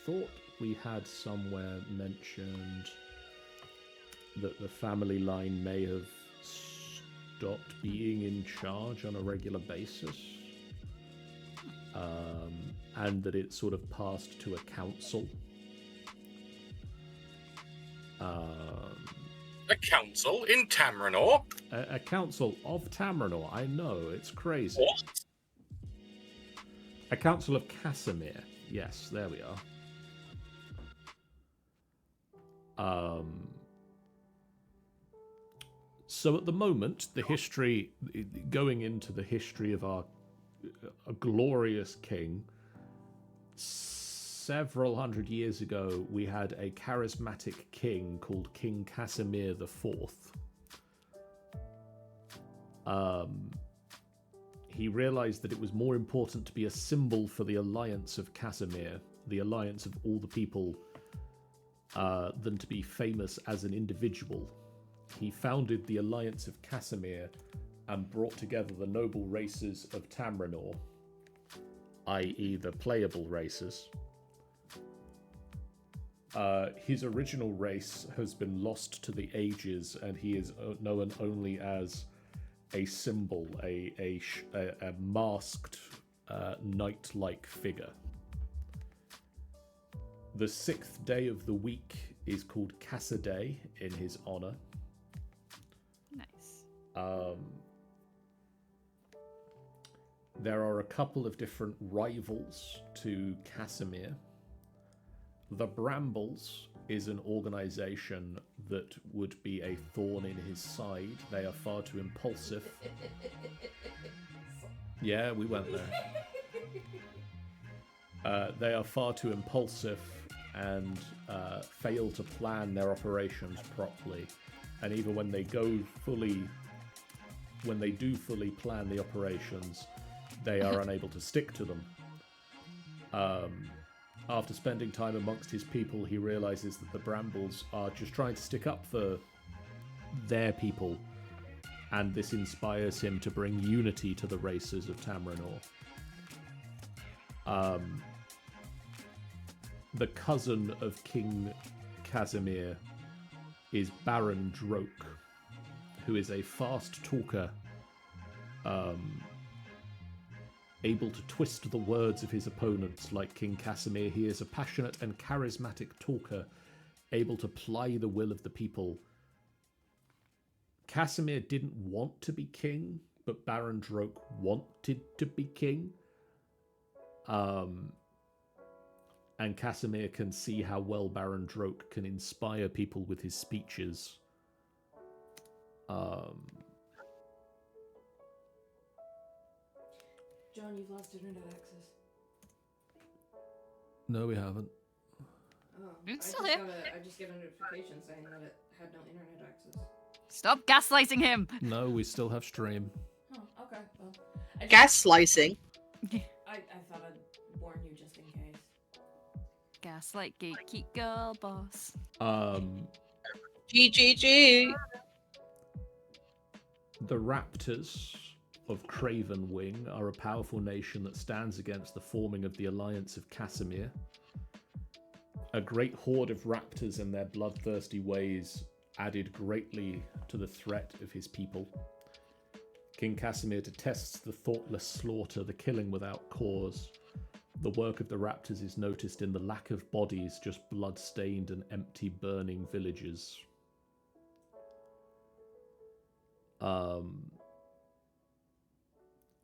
thought we had somewhere mentioned that the family line may have stopped being in charge on a regular basis, and that it sort of passed to a council. A council in Tamrinor? A council of Tamrinor. I know, it's crazy. What? A council of Casimir. Yes, there we are. So at the moment, the history, going into the history of a glorious king, several hundred years ago, we had a charismatic king called King Casimir IV. He realized that it was more important to be a symbol for the alliance of Casimir, the alliance of all the people, than to be famous as an individual. He founded the Alliance of Casimir and brought together the noble races of Tamrinor, i.e. the playable races. His original race has been lost to the ages, and he is known only as a symbol, a masked knight-like figure. The 6th day of the week is called Casa Day in his honor. Nice. There are a couple of different rivals to Casimir. The Brambles is an organization that would be a thorn in his side. They are far too impulsive. Yeah, we went there. They are far too impulsive and fail to plan their operations properly. And even when they do fully plan the operations, they are unable to stick to them. After spending time amongst his people, he realizes that the Brambles are just trying to stick up for their people, and this inspires him to bring unity to the races of Tamrinor. The cousin of King Casimir is Baron Droke, who is a fast talker, able to twist the words of his opponents like King Casimir. He is a passionate and charismatic talker, able to ply the will of the people. Casimir didn't want to be king, but Baron Droke wanted to be king. And Casimir can see how well Baron Droke can inspire people with his speeches. John, you've lost internet access. No, we haven't. Oh, It's still here. I just got a notification saying that it had no internet access. Stop gaslighting him. No, we still have stream. Oh, okay. Well, I Gas slicing. I thought I'd warn you just in case. Gaslight gatekeep girl boss. GGG. The Raptors of Craven Wing are a powerful nation that stands against the forming of the Alliance of Casimir. A great horde of raptors and their bloodthirsty ways added greatly to the threat of his people. King Casimir detests the thoughtless slaughter, the killing without cause. The work of the raptors is noticed in the lack of bodies, just blood-stained and empty burning villages.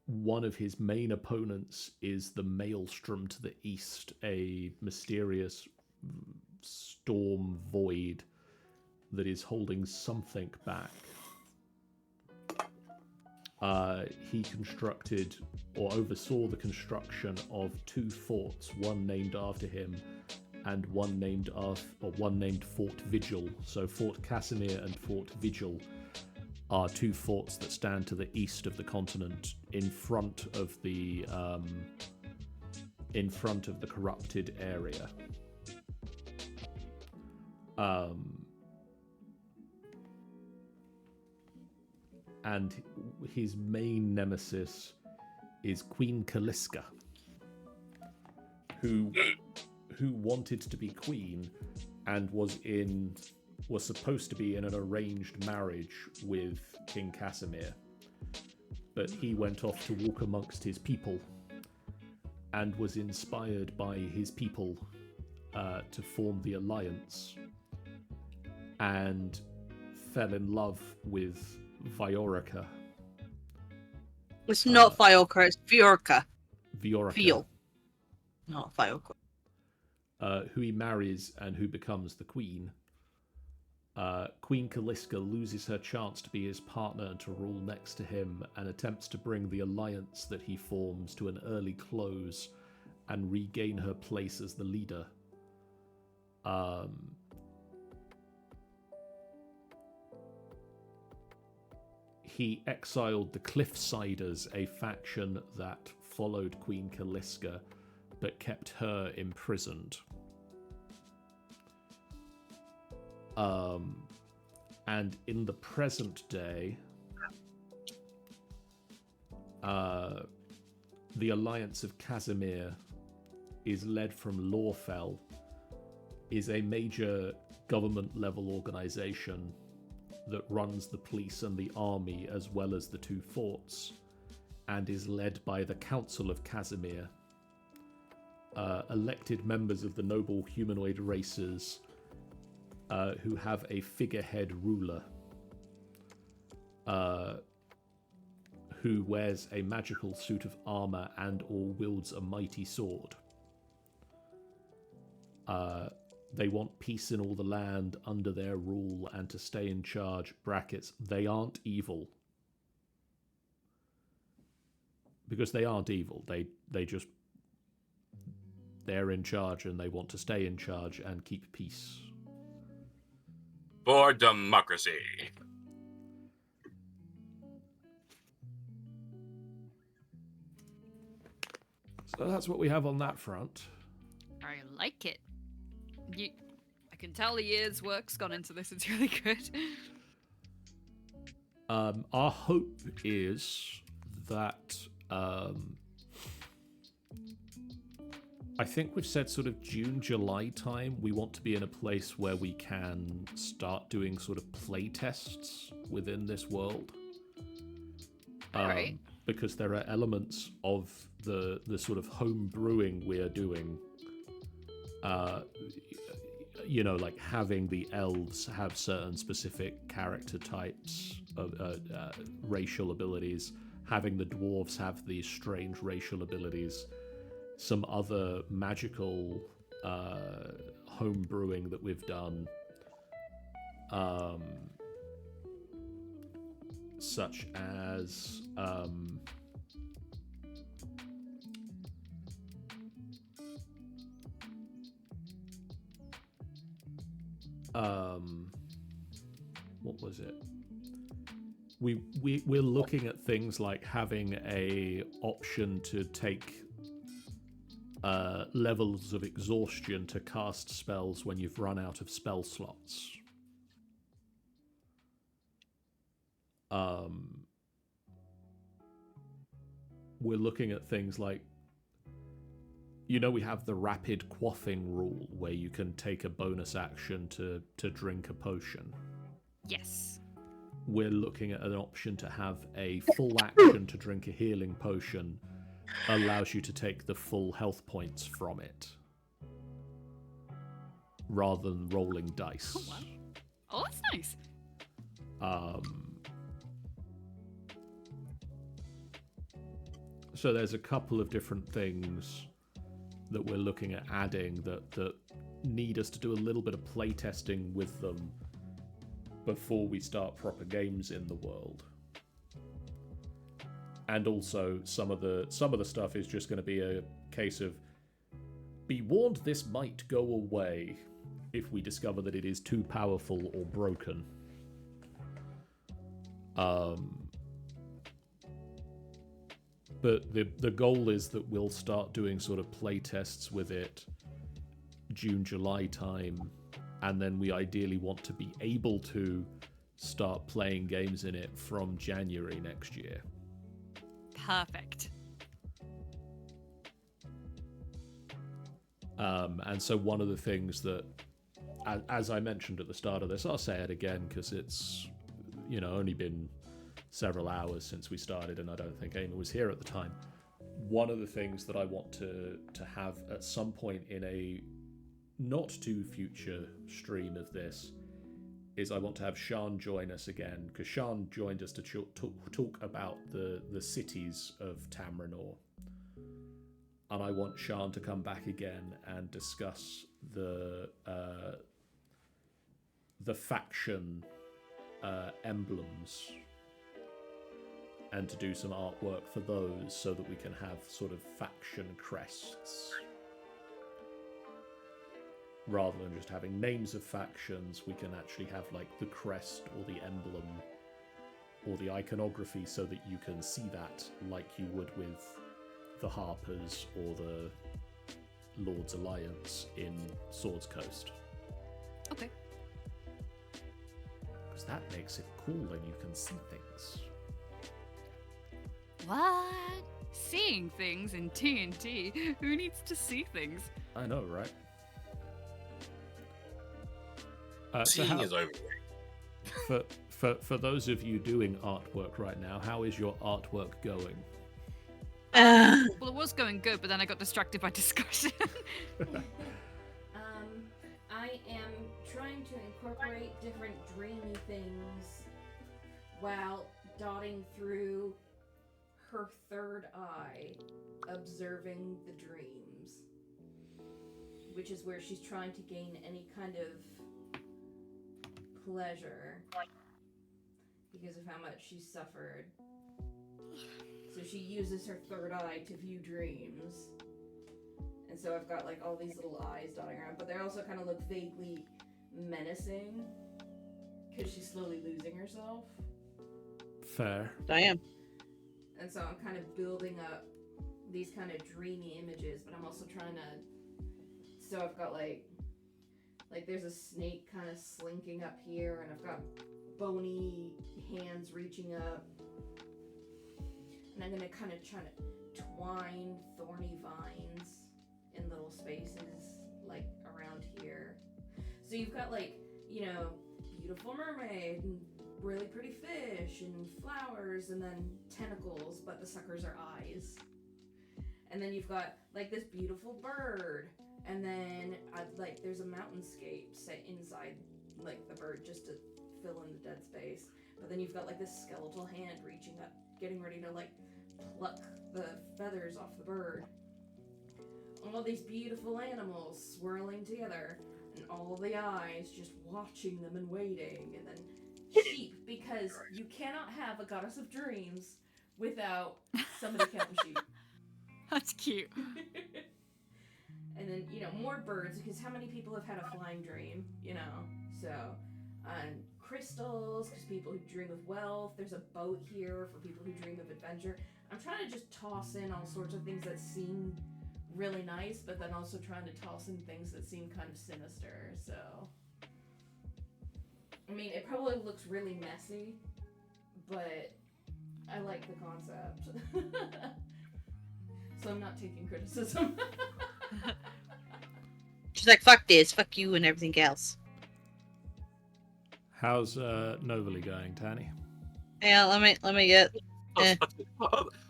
One of his main opponents is the Maelstrom to the east, a mysterious storm void that is holding something back. He constructed or oversaw the construction of 2 forts, one named after him and one named Fort Vigil. So Fort Casimir and Fort Vigil are 2 forts that stand to the east of the continent, in front of the corrupted area. And his main nemesis is Queen Kaliska, who wanted to be queen and was supposed to be in an arranged marriage with King Casimir. But he went off to walk amongst his people and was inspired by his people to form the alliance, and fell in love with Viorica. It's not Viorica, it's Viorica. Viorica. Not Viorica. Who he marries and who becomes the queen. Queen Kaliska loses her chance to be his partner and to rule next to him, and attempts to bring the alliance that he forms to an early close and regain her place as the leader. He exiled the Cliffsiders, a faction that followed Queen Kaliska but kept her imprisoned. And in the present day, the Alliance of Casimir is led from Lawfell, is a major government-level organization that runs the police and the army as well as the 2 forts, and is led by the Council of Casimir, elected members of the noble humanoid races who have a figurehead ruler who wears a magical suit of armor and or wields a mighty sword. They want peace in all the land under their rule and to stay in charge. Brackets, they aren't evil. Because they aren't evil. They're in charge and they want to stay in charge and keep peace. For democracy. So that's what we have on that front. I like it. I can tell a year's work's gone into this. It's really good. Our hope is that I think we've said sort of June, July time, we want to be in a place where we can start doing sort of play tests within this world. Right. Because there are elements of the sort of home brewing we're doing. Like having the elves have certain specific character types of racial abilities, having the dwarves have these strange racial abilities, some other magical home brewing that we've done, such as what was it? We're looking at things like having a option to take levels of exhaustion to cast spells when you've run out of spell slots. We're looking at things like You know we have the rapid quaffing rule where you can take a bonus action to drink a potion. Yes. We're looking at an option to have a full action to drink a healing potion allows you to take the full health points from it rather than rolling dice. Oh, wow. Oh, that's nice. So there's a couple of different things that we're looking at adding that need us to do a little bit of play testing with them before we start proper games in the world. And also some of the stuff is just going to be a case of be warned this might go away if we discover that it is too powerful or broken. But the goal is that we'll start doing sort of play tests with it June, July time, and then we ideally want to be able to start playing games in it from January next year. Perfect. And so one of the things that, as I mentioned at the start of this, I'll say it again because it's, only been several hours since we started, and I don't think Amy was here at the time. One of the things that I want to have at some point in a not too future stream of this is I want to have Sean join us again, because Sean joined us to talk about the cities of Tamrinor. And I want Sean to come back again and discuss the faction emblems and to do some artwork for those so that we can have sort of faction crests. Rather than just having names of factions, we can actually have like the crest or the emblem or the iconography so that you can see that like you would with the Harpers or the Lord's Alliance in Swords Coast. Okay. Because that makes it cool and you can see things. What? Seeing things in TNT? Who needs to see things? I know, right? Seeing is overrated. For those of you doing artwork right now, how is your artwork going? Well, it was going good, but then I got distracted by discussion. I am trying to incorporate different dreamy things while dotting through her third eye, observing the dreams, which is where she's trying to gain any kind of pleasure because of how much she's suffered. So she uses her third eye to view dreams. And so I've got like all these little eyes dotting around, but they also kind of look vaguely menacing because she's slowly losing herself. Fair. Damn. And so I'm kind of building up these kind of dreamy images, but I'm also trying to... So I've got like there's a snake kind of slinking up here, and I've got bony hands reaching up. And I'm going to kind of try to twine thorny vines in little spaces, like around here. So you've got like, beautiful mermaid and really pretty fish and flowers and then tentacles, but the suckers are eyes. And then you've got like this beautiful bird, and then there's a mountainscape set inside like the bird just to fill in the dead space. But then you've got like this skeletal hand reaching up, getting ready to like pluck the feathers off the bird. All these beautiful animals swirling together, and all the eyes just watching them and waiting, and then sheep, because you cannot have a goddess of dreams without somebody counting sheep. That's cute. And then, more birds, because how many people have had a flying dream, So, crystals, because people who dream of wealth. There's a boat here for people who dream of adventure. I'm trying to just toss in all sorts of things that seem really nice, but then also trying to toss in things that seem kind of sinister, so... I mean, it probably looks really messy, but I like the concept. So I'm not taking criticism. She's like, fuck this, fuck you, and everything else. How's Novalie going, Tannie? Yeah, let me get. By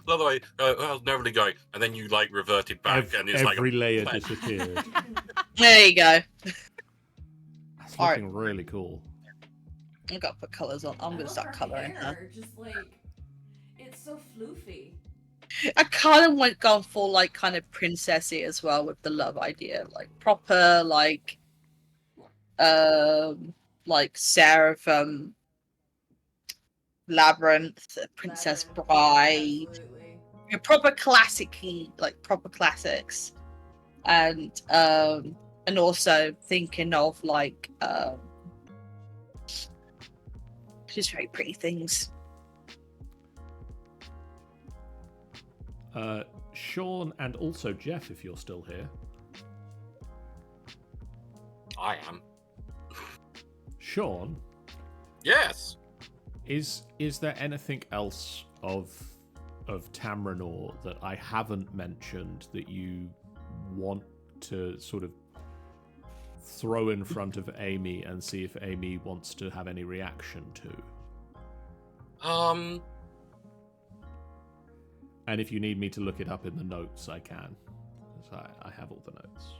the way, how's Novalie going? And then you like reverted back, and it's every like layer disappeared. There you go. That's looking really cool. I've got to put colours on. I'm I gonna love start her colouring her. hair, just like it's so floofy. I kind of went gone for like kind of princessy as well with the love idea, like proper like Sarah from Labyrinth, Princess Bride, Absolutely. proper classic-y, like proper classics, and also thinking of like just very pretty things. Sean and also Geoff, if you're still here. I am. Sean? Yes. Is there anything else of Tamrinor that I haven't mentioned that you want to sort of throw in front of Amy and see if Amy wants to have any reaction to? And if you need me to look it up in the notes, I can. So I have all the notes.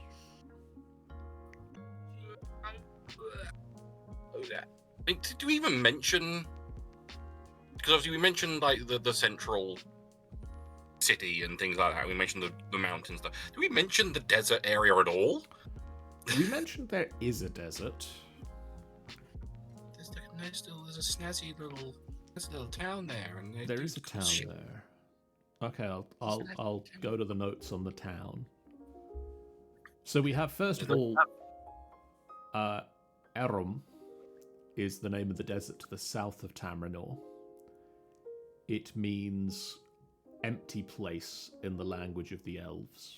Do we even mention? Because obviously we mentioned like the central city and things like that. We mentioned the mountains. Do we mention the desert area at all? We mentioned there is a desert. There's like a nice little, there's a snazzy little town there, and There is a town there. Okay, I'll go to the notes on the town. So we have, first of all, Erum is the name of the desert to the south of Tamrinor. It means empty place in the language of the elves.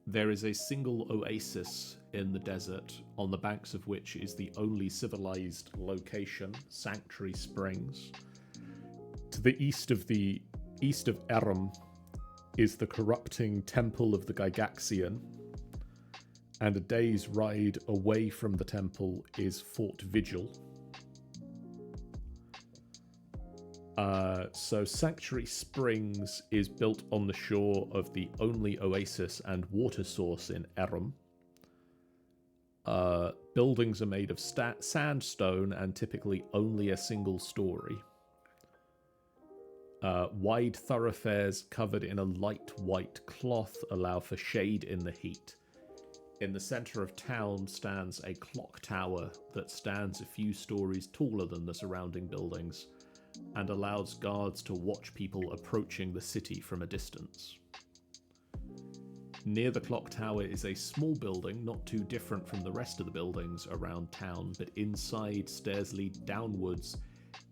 There is a single oasis in the desert, on the banks of which is the only civilized location, Sanctuary Springs. To the east of Erum is the corrupting Temple of the Gygaxian, and a day's ride away from the temple is Fort Vigil. So Sanctuary Springs is built on the shore of the only oasis and water source in Erum. Buildings are made of sandstone and typically only a single story. Wide thoroughfares covered in a light white cloth allow for shade in the heat. In the center of town stands a clock tower that stands a few stories taller than the surrounding buildings and allows guards to watch people approaching the city from a distance. Near the clock tower is a small building, not too different from the rest of the buildings around town, but inside stairs lead downwards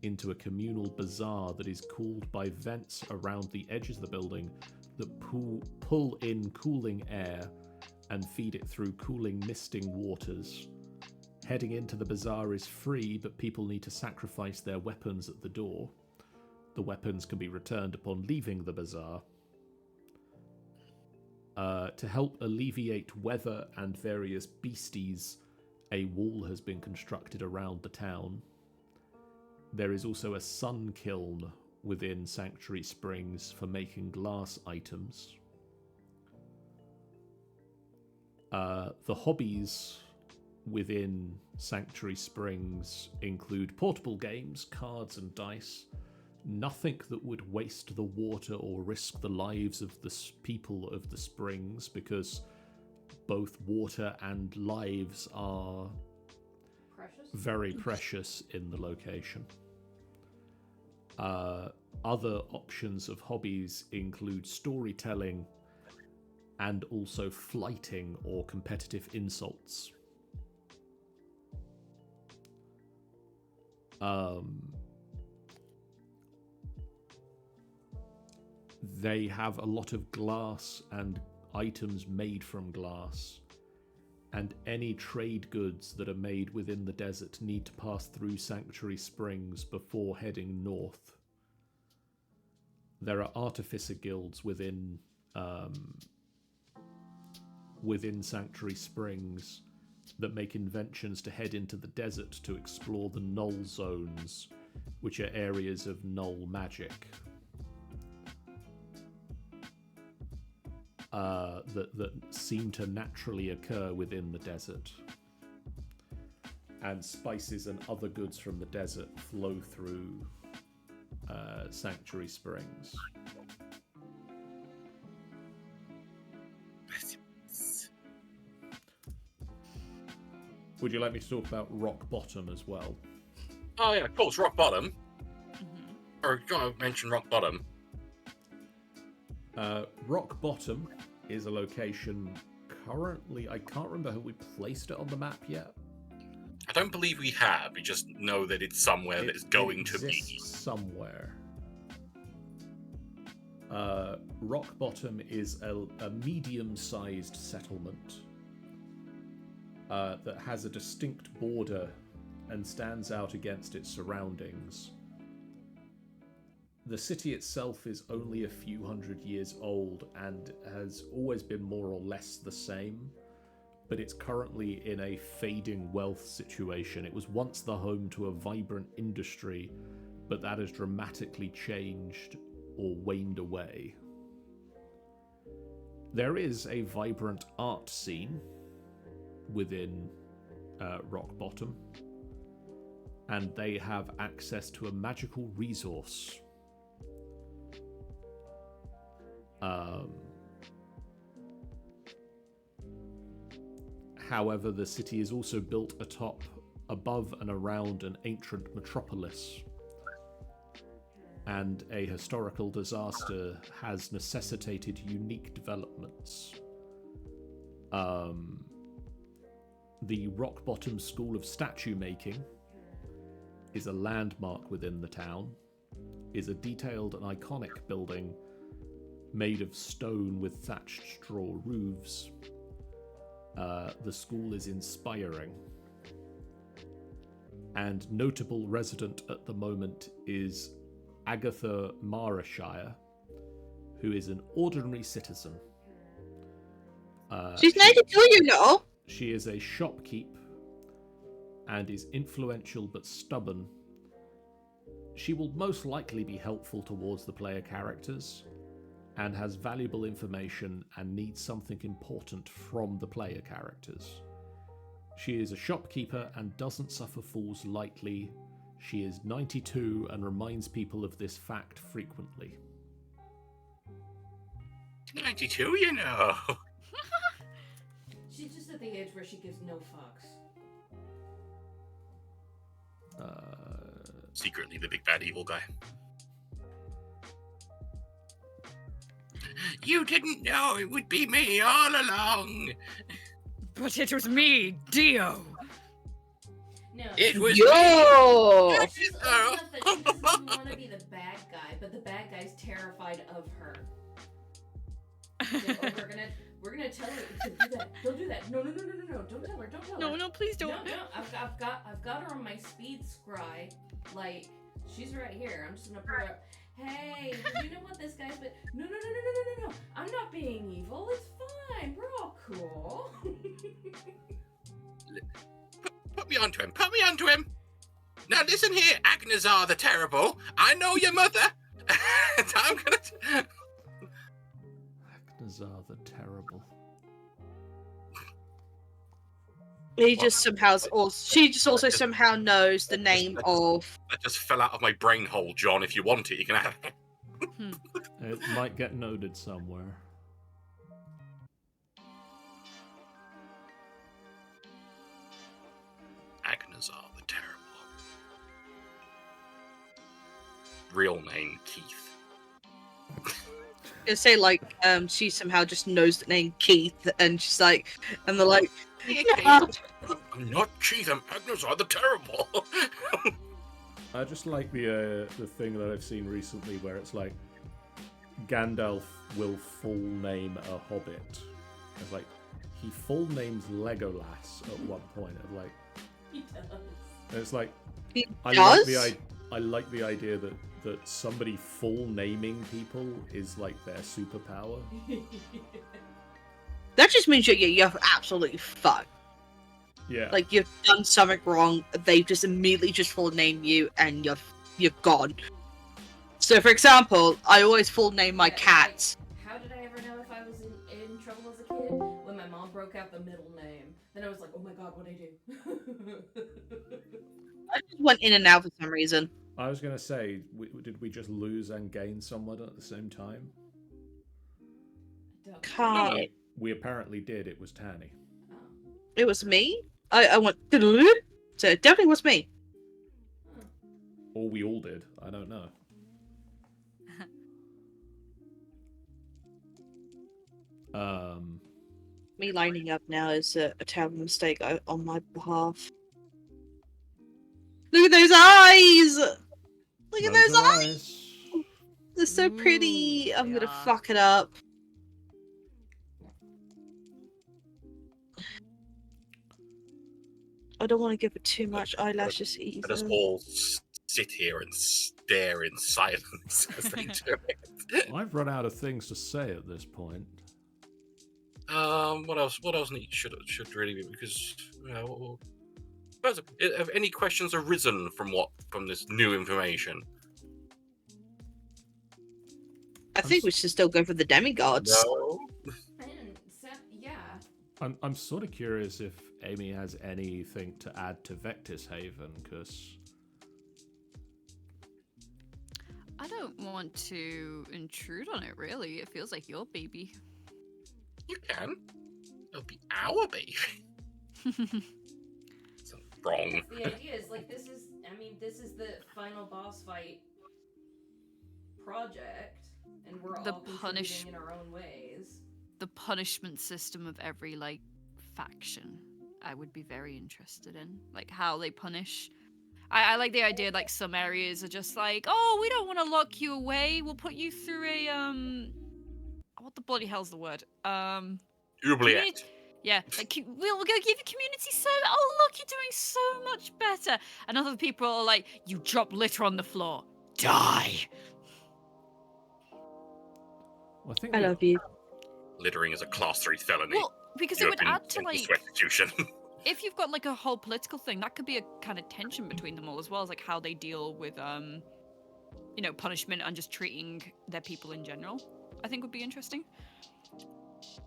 into a communal bazaar that is cooled by vents around the edges of the building that pull in cooling air and feed it through cooling misting waters. Heading into the bazaar is free, but people need to sacrifice their weapons at the door. The weapons can be returned upon leaving the bazaar. To help alleviate weather and various beasties, a wall has been constructed around the town. There is also a sun kiln within Sanctuary Springs for making glass items. The hobbies within Sanctuary Springs include portable games, cards and dice, nothing that would waste the water or risk the lives of the people of the springs, because both water and lives are very precious in the location. Other options of hobbies include storytelling and also flighting or competitive insults. They have a lot of glass and items made from glass, and any trade goods that are made within the desert need to pass through Sanctuary Springs before heading north. There are artificer guilds within within Sanctuary Springs that make inventions to head into the desert to explore the null zones, which are areas of null magic. That seem to naturally occur within the desert. And spices and other goods from the desert flow through Sanctuary Springs. Would you like me to talk about Rock Bottom as well? Oh yeah, of course, Rock Bottom. Or do you want to mention Rock Bottom? Rock Bottom is a location currently, I can't remember how we placed it on the map yet. I don't believe we have. We just know that it's somewhere that is going to be. Somewhere. Rock Bottom is a medium-sized settlement that has a distinct border and stands out against its surroundings. The city itself is only a few hundred years old and has always been more or less the same, but it's currently in a fading wealth situation. It was once the home to a vibrant industry, but that has dramatically changed or waned away. There is a vibrant art scene within Rock Bottom, and they have access to a magical resource. However, the city is also built above and around an ancient metropolis, and a historical disaster has necessitated unique developments. The Rock Bottom School of Statue Making is a landmark within the town, is a detailed and iconic building made of stone with thatched straw roofs. The school is inspiring. And notable resident at the moment is Agatha Marashire, who is an ordinary citizen. She's native to you know. She is a shopkeep and is influential but stubborn. She will most likely be helpful towards the player characters and has valuable information and needs something important from the player characters. She is a shopkeeper and doesn't suffer fools lightly. She is 92 and reminds people of this fact frequently. 92, you know. She's just at the age where she gives no fucks. Secretly the big bad evil guy. You didn't know it would be me all along. But it was me, Dio. No. It was Yo! me. She doesn't want to be the bad guy, but the bad guy's terrified of her. Like, oh, we're gonna tell her to do that. Don't do that. No. Don't tell her. Don't tell her. No, please don't. No. I've got her on my speed scry. Like, she's right here. I'm just gonna pull her up. Hey, do you know what this guy's been? No. I'm not being evil. It's fine. We're all cool. Put me onto him. Now listen here, Agnazar the Terrible. I know your mother. I'm gonna... Agnazar the Terrible. She just also somehow knows the name of... That just fell out of my brain hole, John. If you want it, you can have it. It might get noted somewhere. Agnazar the Terrible. Real name, Keith. I say she somehow just knows the name Keith, and she's like, and they're like, I'm not Keith, I'm Agnazar the Terrible. I just like the thing that I've seen recently where it's like Gandalf will full name a hobbit. It's like he full names Legolas at one point. Of like He does. and it's like he I does? I like the idea that somebody full naming people is like their superpower. That just means you're absolutely fucked. Yeah. Like, you've done something wrong, they just immediately just full name you, and you're gone. So, for example, I always full name my cats. Like, how did I ever know if I was in trouble as a kid? When my mom broke out the middle name. Then I was like, oh my god, what'd I do? I just went in and out for some reason. I was going to say, did we just lose and gain someone at the same time? Can't. No. We apparently did. It was Tannie. Oh. It was me? I went... So it definitely was me. Or we all did. I don't know. Me lining up now is a terrible mistake on my behalf. Look at those eyes! Look at those eyes! They're so pretty! I'm gonna fuck it up. I don't want to give it too much eyelashes either. Let us all sit here and stare in silence as they do it. I've run out of things to say at this point. What else? What else should really be? Because have any questions arisen from this new information? I think we should still go for the demigods. No. Yeah. I'm sort of curious if Amy has anything to add to Vectis Haven, because I don't want to intrude on it, really. It feels like your baby. You can. It'll be our baby. Something's wrong. The idea is, like, this is the final boss fight project, and we're all contributing in our own ways. The punishment system of every, like, faction, I would be very interested in. Like, how they punish. I like the idea, like, some areas are just like, oh, we don't want to lock you away. We'll put you through a, what the bloody hell's the word? Oubliette. Yeah, like, we'll go give you community service. Oh, look, you're doing so much better. And other people are like, you drop litter on the floor. Die. Well, I love you. Littering is a class 3 felony. Well, because it would add to, like, execution. if you've got, like, a whole political thing, that could be a kind of tension between them all, as well as, like, how they deal with, you know, punishment and just treating their people in general, I think would be interesting.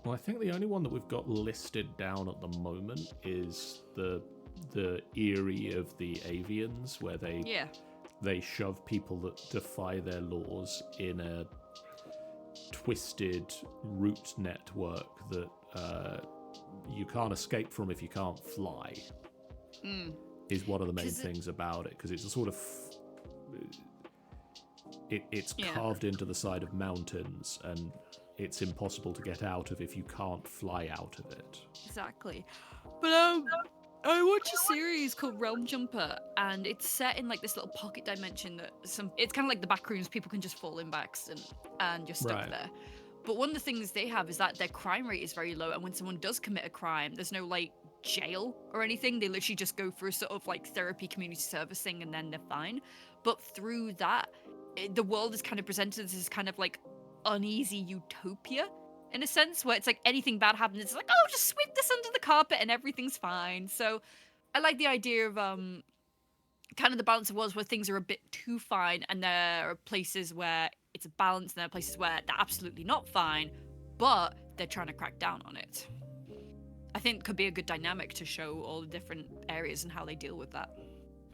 Well, I think the only one that we've got listed down at the moment is the Eerie of the Avians, where they shove people that defy their laws in a twisted root network that you can't escape from if you can't fly. Is one of the main things about it, because it's a sort of it's carved into the side of mountains, and it's impossible to get out of if you can't fly out of it. Exactly. But I watched a series called Realm Jumper, and it's set in, like, this little pocket dimension that it's kind of like the back rooms. People can just fall in by accident and you're stuck there. But one of the things they have is that their crime rate is very low, and when someone does commit a crime, there's no, like, jail or anything. They literally just go through a sort of, like, therapy community service thing, and then they're fine. But through that, the world is kind of presented as this kind of, like, uneasy utopia, in a sense, where it's like anything bad happens, it's like, oh, just sweep this under the carpet and everything's fine. So I like the idea of kind of the balance of worlds where things are a bit too fine, and there are places where it's a balance, and there are places where they're absolutely not fine, but they're trying to crack down on it. I think it could be a good dynamic to show all the different areas and how they deal with that.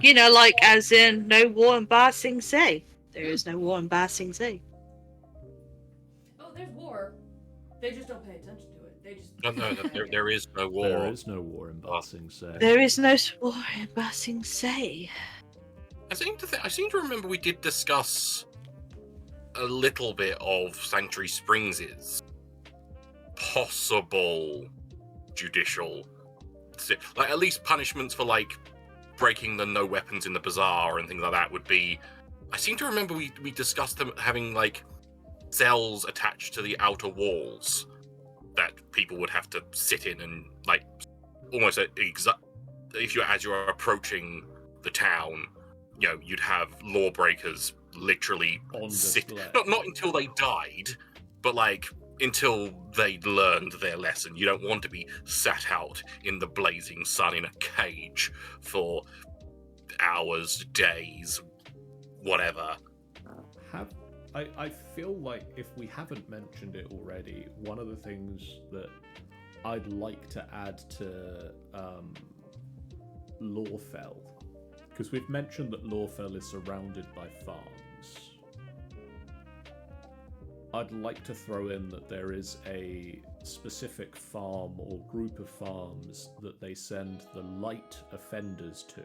You know, like, as in, no war in Ba Sing Se. There is no war in Ba Sing Se. Oh, there's war. They just don't pay attention to it. They just... No, there is no war. There is no war in Ba Sing Se. There is no war in Ba Sing Se. I seem to remember we did discuss a little bit of Sanctuary Springs' possible judicial, like, at least punishments for, like, breaking the no weapons in the bazaar and things like that would be. I seem to remember we discussed them having, like, cells attached to the outer walls that people would have to sit in, and, like, almost as you're approaching the town, you'd have lawbreakers literally On sit, display. not until they died, but like until they'd learned their lesson. You don't want to be sat out in the blazing sun in a cage for hours, days, whatever. I feel like if we haven't mentioned it already, one of the things that I'd like to add to Lawfell, because we've mentioned that Lawfell is surrounded by farms. I'd like to throw in that there is a specific farm or group of farms that they send the light offenders to.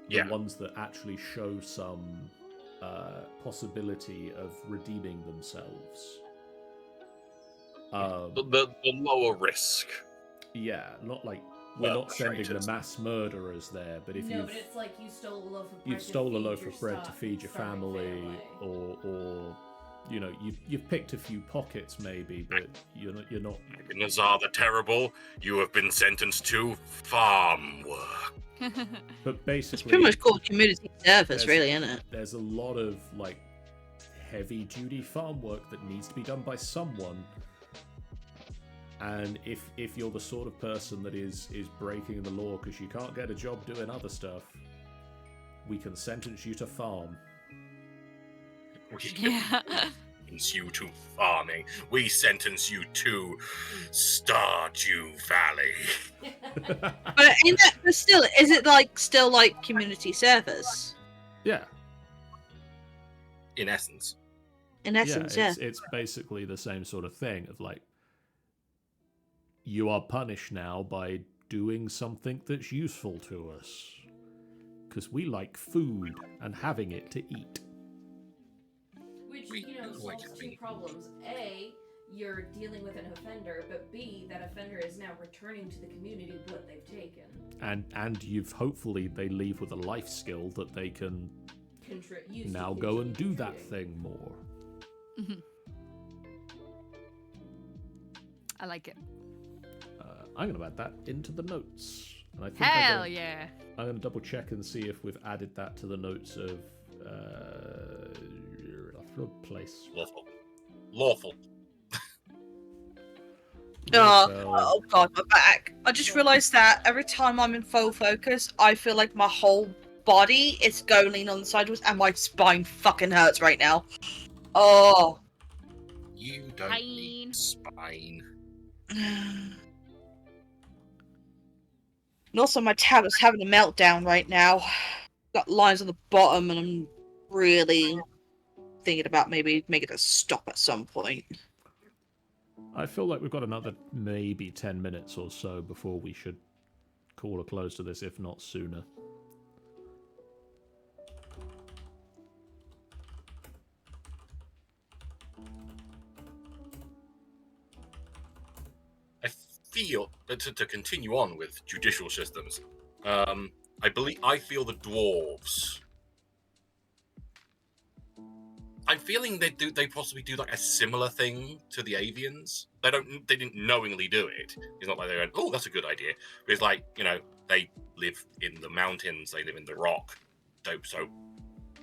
The ones that actually show some possibility of redeeming themselves. The lower risk. Yeah, not like we're not sending the mass murderers there, but if but it's like you stole a loaf of bread. You've stole a loaf of bread to feed your family, or you've picked a few pockets maybe, but you're not. Nazar the Terrible, you have been sentenced to farm work. But basically, it's pretty much called community service, really, isn't it? There's a lot of like heavy-duty farm work that needs to be done by someone, and if you're the sort of person that is breaking the law because you can't get a job doing other stuff, we can sentence you to farm. Sentence you to farming. We sentence you to Stardew Valley. But still, is it still like community service? Yeah. In essence. In essence, yeah. It's basically the same sort of thing of like, you are punished now by doing something that's useful to us. Because we like food and having it to eat. Which, solves two problems. A, you're dealing with an offender, but B, that offender is now returning to the community what they've taken. And they leave with a life skill that they can now go and do that thing more. Mm-hmm. I like it. I'm going to add that into the notes. And I think Hell yeah! I'm going to double check and see if we've added that to the notes of place. Lawful. Oh god, my back. I just realised that every time I'm in full focus, I feel like my whole body is going on the sideways and my spine fucking hurts right now. Oh. You don't need spine. And also my tablet's having a meltdown right now. Got lines on the bottom and I'm really thinking about maybe making it stop at some point. I feel like we've got another maybe 10 minutes or so before we should call a close to this, if not sooner. I feel that to continue on with judicial systems, I feel the dwarves. I'm feeling they possibly do like a similar thing to the avians. They didn't knowingly do it. It's not like they're going, oh, that's a good idea. But it's like, they live in the mountains, they live in the rock. So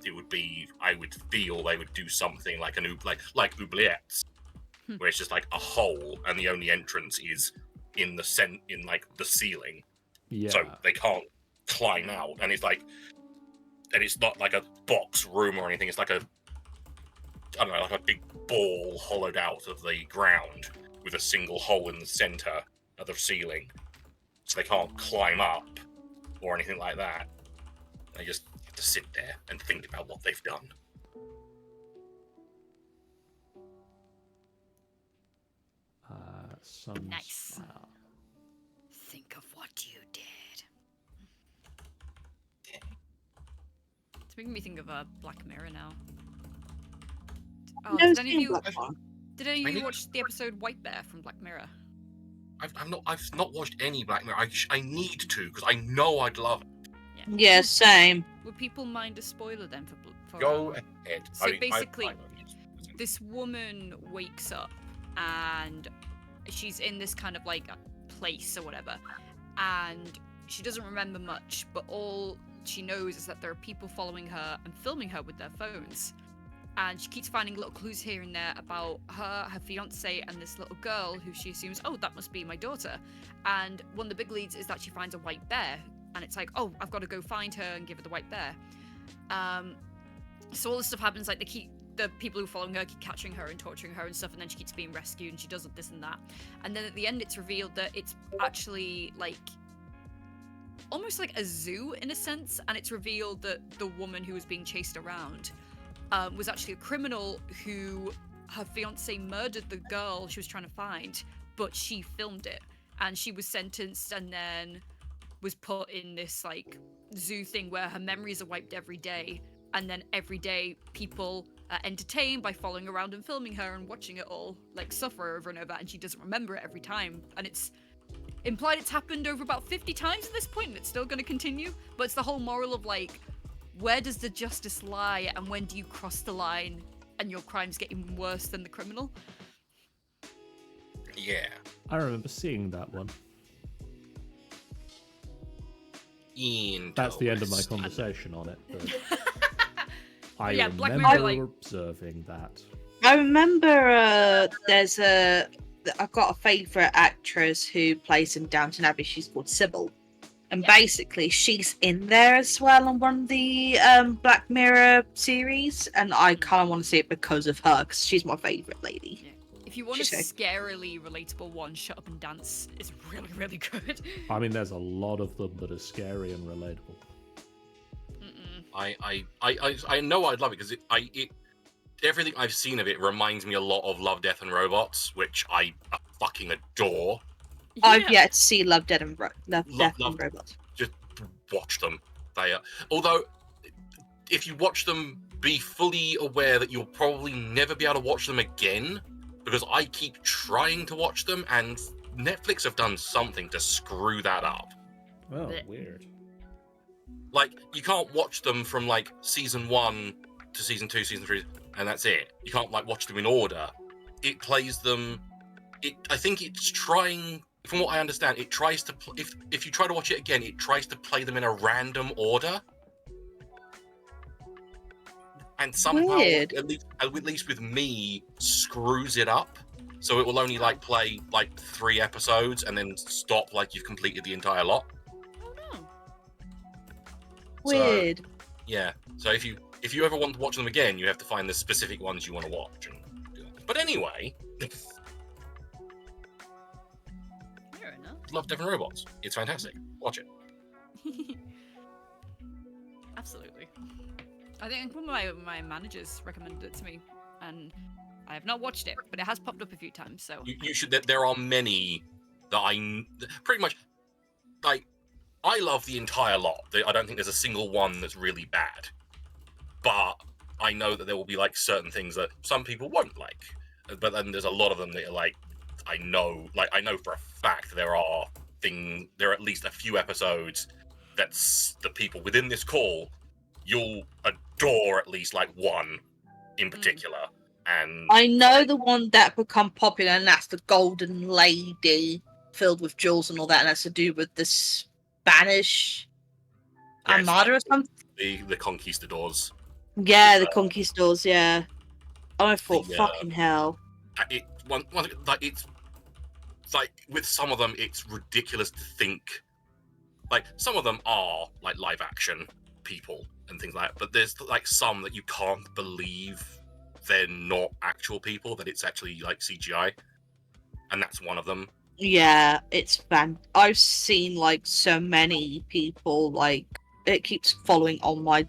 it would be, I would feel they would do something like like oubliettes, where it's just like a hole and the only entrance is in the ceiling. Yeah. So they can't climb out, and it's not like a box room or anything. It's like a big ball hollowed out of the ground with a single hole in the center of the ceiling. So they can't climb up or anything like that. They just have to sit there and think about what they've done. Nice. Think of what you did. It's making me think of Black Mirror now. Oh, did any of you watch the episode White Bear from Black Mirror? I've not watched any Black Mirror. I need to because I know I'd love it. Yeah, same. Would people mind a spoiler then for Go ahead. So basically, this woman wakes up and she's in this kind of like place or whatever, and she doesn't remember much, but all she knows is that there are people following her and filming her with their phones. And she keeps finding little clues here and there about her fiance, and this little girl who she assumes, oh, that must be my daughter. And one of the big leads is that she finds a white bear, and it's like, oh, I've got to go find her and give her the white bear. So all this stuff happens, like the people who are following her keep capturing her and torturing her and stuff, and then she keeps being rescued and she does this and that. And then at the end it's revealed that it's actually like almost like a zoo in a sense, and it's revealed that the woman who was being chased around was actually a criminal who her fiance murdered the girl she was trying to find, but she filmed it, and she was sentenced and then was put in this like zoo thing where her memories are wiped every day, and then every day people are entertained by following around and filming her and watching it all like suffer over and over, and she doesn't remember it every time. And it's implied it's happened over about 50 times at this point, and it's still going to continue. But it's the whole moral of like, where does the justice lie, and when do you cross the line and your crimes get even worse than the criminal? Yeah. I remember seeing that one. That's the end of my conversation on it. But I Yeah, Black remember Mirror, like- observing that. I remember I've got a favourite actress who plays in Downton Abbey. She's called Sybil. And basically, she's in there as well on one of the Black Mirror series. And I kind of want to see it because of her, because she's my favourite lady. Yeah. If you want a scarily relatable one, Shut Up and Dance is really, really good. I mean, there's a lot of them that are scary and relatable. I know I'd love it because everything I've seen of it reminds me a lot of Love, Death and Robots, which I fucking adore. Yeah. I've yet to see Love, Death and Robots. Just watch them. They are, although if you watch them, be fully aware that you'll probably never be able to watch them again, because I keep trying to watch them and Netflix have done something to screw that up. Oh, weird. Like, you can't watch them from like season 1 to season 2, season 3, and that's it. You can't like watch them in order. It plays them. I think it's trying. From what I understand, it tries to. If you try to watch it again, it tries to play them in a random order. And somehow, at least with me, screws it up. So it will only like play like 3 episodes and then stop like you've completed the entire lot. Oh no. Weird. So, yeah. So if you ever want to watch them again, you have to find the specific ones you want to watch. But anyway, Fair enough. Love, Death and Robots. It's fantastic. Watch it. Absolutely. I think one of my managers recommended it to me, and I have not watched it, but it has popped up a few times. So you should. There are many that I pretty much like. I love the entire lot. I don't think there's a single one that's really bad, but I know that there will be like certain things that some people won't like. But then there's a lot of them that are like, I know for a fact there are at least a few episodes that's the people within this call you'll adore at least like one in particular. And I know the one that become popular, and that's the Golden Lady filled with jewels and all that, and that's to do with the Spanish Armada or something. The conquistadors. Yeah, the conquistadors. Yeah, I thought, fucking hell. It's like with some of them, it's ridiculous to think. Like some of them are like live action people and things like that, but there's like some that you can't believe they're not actual people, that it's actually like CGI, and that's one of them. Yeah, it's fun. I've seen like so many people, like it keeps following on my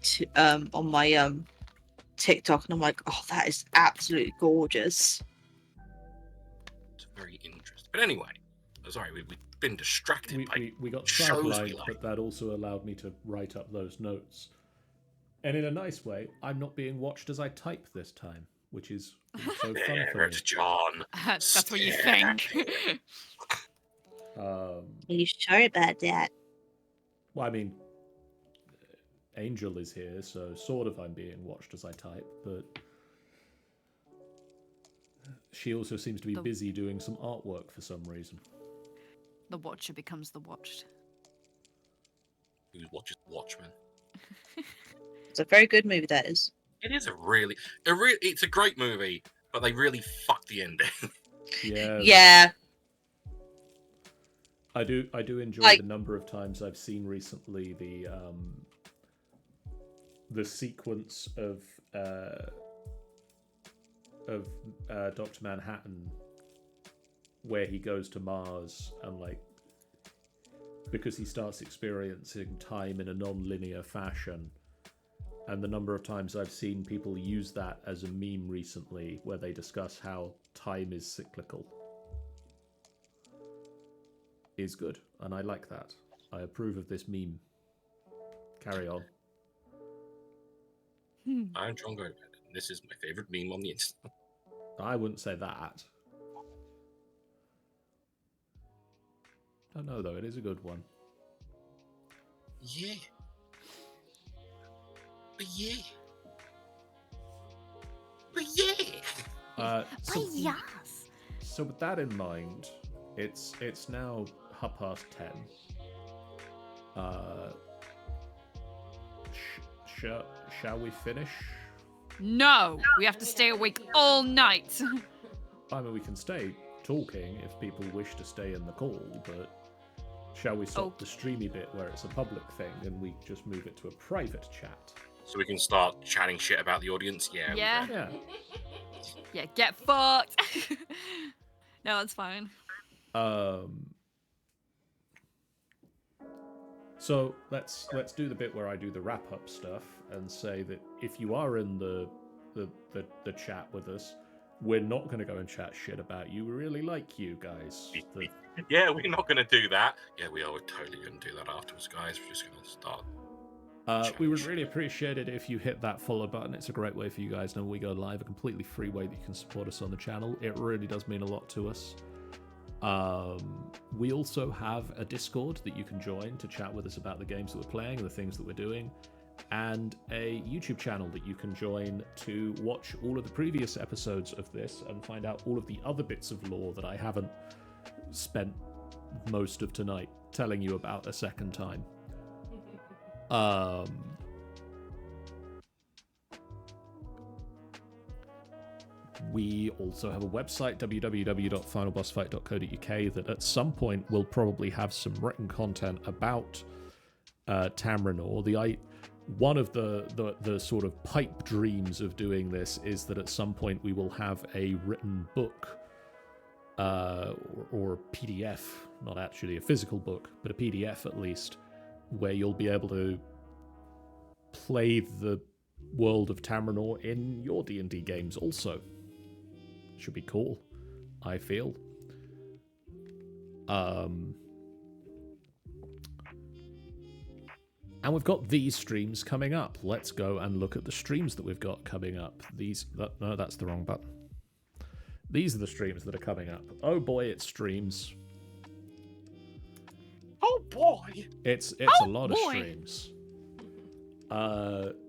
TikTok, and I'm like, oh, that is absolutely gorgeous. It's very interesting. But anyway, sorry, we've been distracted. We got sidelined, but that also allowed me to write up those notes. And in a nice way, I'm not being watched as I type this time, which is so fun for me. John. That's what you think. Are you sure about that? Well, I mean, Angel is here, so sort of I'm being watched as I type, but she also seems to be busy doing some artwork for some reason. The watcher becomes the watched. Who watches Watchmen? It's a very good movie, that is. It is it's a great movie, but they really fucked the ending. Yeah. Yeah. I do enjoy the number of times I've seen recently the sequence of Dr. Manhattan where he goes to Mars and because he starts experiencing time in a non-linear fashion, and the number of times I've seen people use that as a meme recently where they discuss how time is cyclical is good, and I like that. I approve of this meme. Carry on. I'm John Gomez. This is my favorite meme on the internet. I wouldn't say that. Don't know though, it is a good one. Yeah. But yeah. But yeah. So with that in mind, it's now 10:30. Shall we finish? No, we have to stay awake all night. I mean, we can stay talking if people wish to stay in the call, but shall we stop the streamy bit where it's a public thing and we just move it to a private chat? So we can start chatting shit about the audience? Yeah. Yeah. Yeah, get fucked. No, that's fine. So let's do the bit where I do the wrap up stuff and say that if you are in the chat with us, we're not going to go and chat shit about you. We really like you guys. Yeah, we're not going to do that. Yeah, we are. We're totally going to do that afterwards, guys. We're just going to start. We would really appreciate it if you hit that follow button. It's a great way for you guys to know when we go live, a completely free way that you can support us on the channel. It really does mean a lot to us. We also have a Discord that you can join to chat with us about the games that we're playing and the things that we're doing, and a YouTube channel that you can join to watch all of the previous episodes of this and find out all of the other bits of lore that I haven't spent most of tonight telling you about a second time. We also have a website, www.finalbossfight.co.uk, that at some point will probably have some written content about Tamrinor. One of the sort of pipe dreams of doing this is that at some point we will have a written book or a PDF, not actually a physical book, but a PDF at least, where you'll be able to play the world of Tamrinor in your D&D games also. Should be cool, I feel. And we've got these streams coming up. Let's go and look at the streams that we've got coming up. No, that's the wrong button. These are the streams that are coming up. Oh boy, it's streams. Oh boy! It's a lot of streams.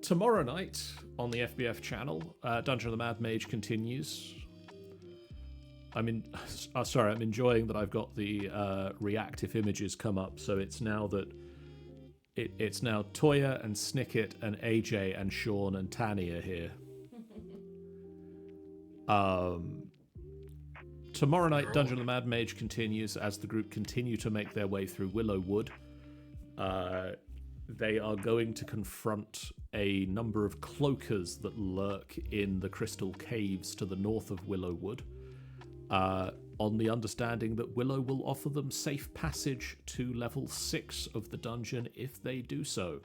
Tomorrow night on the FBF channel, Dungeon of the Mad Mage continues. I'm enjoying that I've got the reactive images come up, so it's now that it's now Toya and Snicket and AJ and Sean and Tannie are here. Tomorrow night, Dungeon of the Mad Mage continues as the group continue to make their way through Willow Wood. They are going to confront a number of cloakers that lurk in the crystal caves to the north of Willow Wood, on the understanding that Willow will offer them safe passage to level 6 of the dungeon if they do so.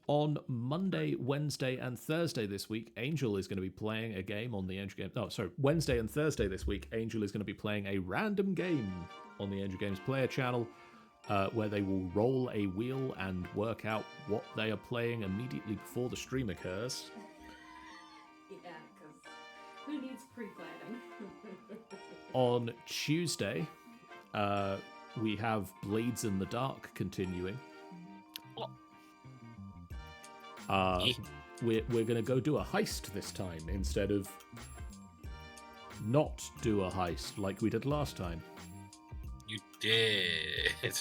On Monday, Wednesday, and Thursday this week, Angel is going to be playing a game on the Angel Games... Oh, sorry. Wednesday and Thursday this week, Angel is going to be playing a random game on the Angel Games player channel, where they will roll a wheel and work out what they are playing immediately before the stream occurs. Yeah, because who needs pre-planning? On Tuesday, we have Blades in the Dark continuing. We're going to go do a heist this time instead of not do a heist like we did last time. You did.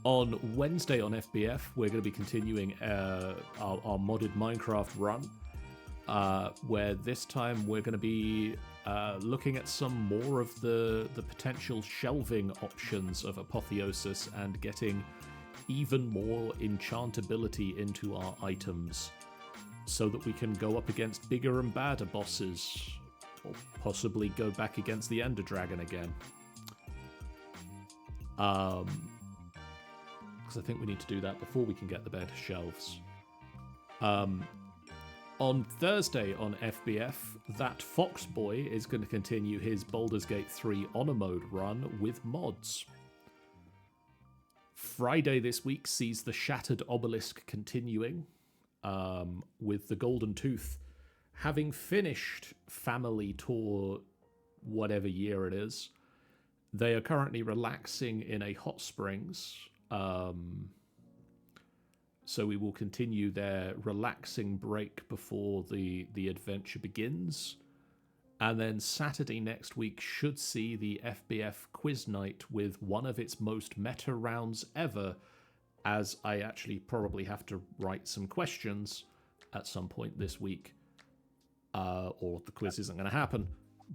On Wednesday on FBF, we're going to be continuing our modded Minecraft run, where this time we're going to be looking at some more of the potential shelving options of Apotheosis and getting even more enchantability into our items so that we can go up against bigger and badder bosses, or possibly go back against the Ender Dragon again. Because I think we need to do that before we can get the better shelves. On Thursday on FBF, that Fox Boy is going to continue his Baldur's Gate 3 Honor Mode run with mods. Friday this week sees the Shattered Obelisk continuing, with the Golden Tooth having finished Family Tour whatever year it is. They are currently relaxing in a hot springs, so we will continue their relaxing break before the adventure begins. And then Saturday next week should see the FBF quiz night with one of its most meta rounds ever, as I actually probably have to write some questions at some point this week, or the quiz isn't going to happen.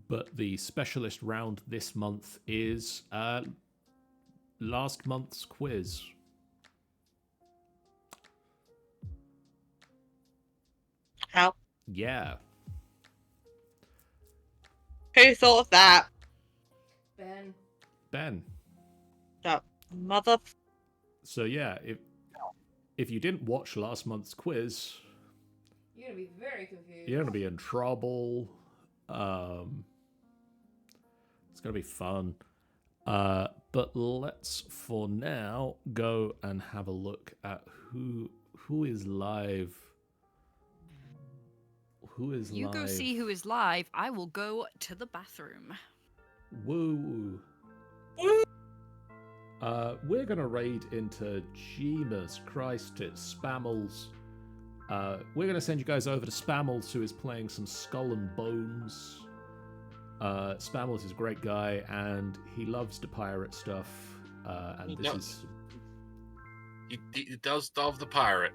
But the specialist round this month is last month's quiz. How? Yeah. Who thought of that? Ben. Oh, mother. So yeah, if you didn't watch last month's quiz, You're gonna be very confused. you're gonna be in trouble. It's gonna be fun. But let's for now go and have a look at who is live. Who is You live? go see who is live. I will go to the bathroom. Woo. We're gonna raid into Jesus Christ, it's Spammels. We're gonna send you guys over to Spammels, who is playing some Skull and Bones. Spammels is a great guy, and he loves the pirate stuff. And He does love the pirate.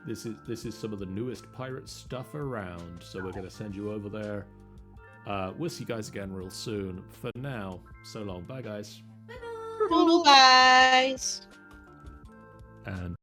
This is some of the newest pirate stuff around, so we're gonna send you over there. We'll see you guys again real soon. For now, so long. Bye, guys. Bye, guys. And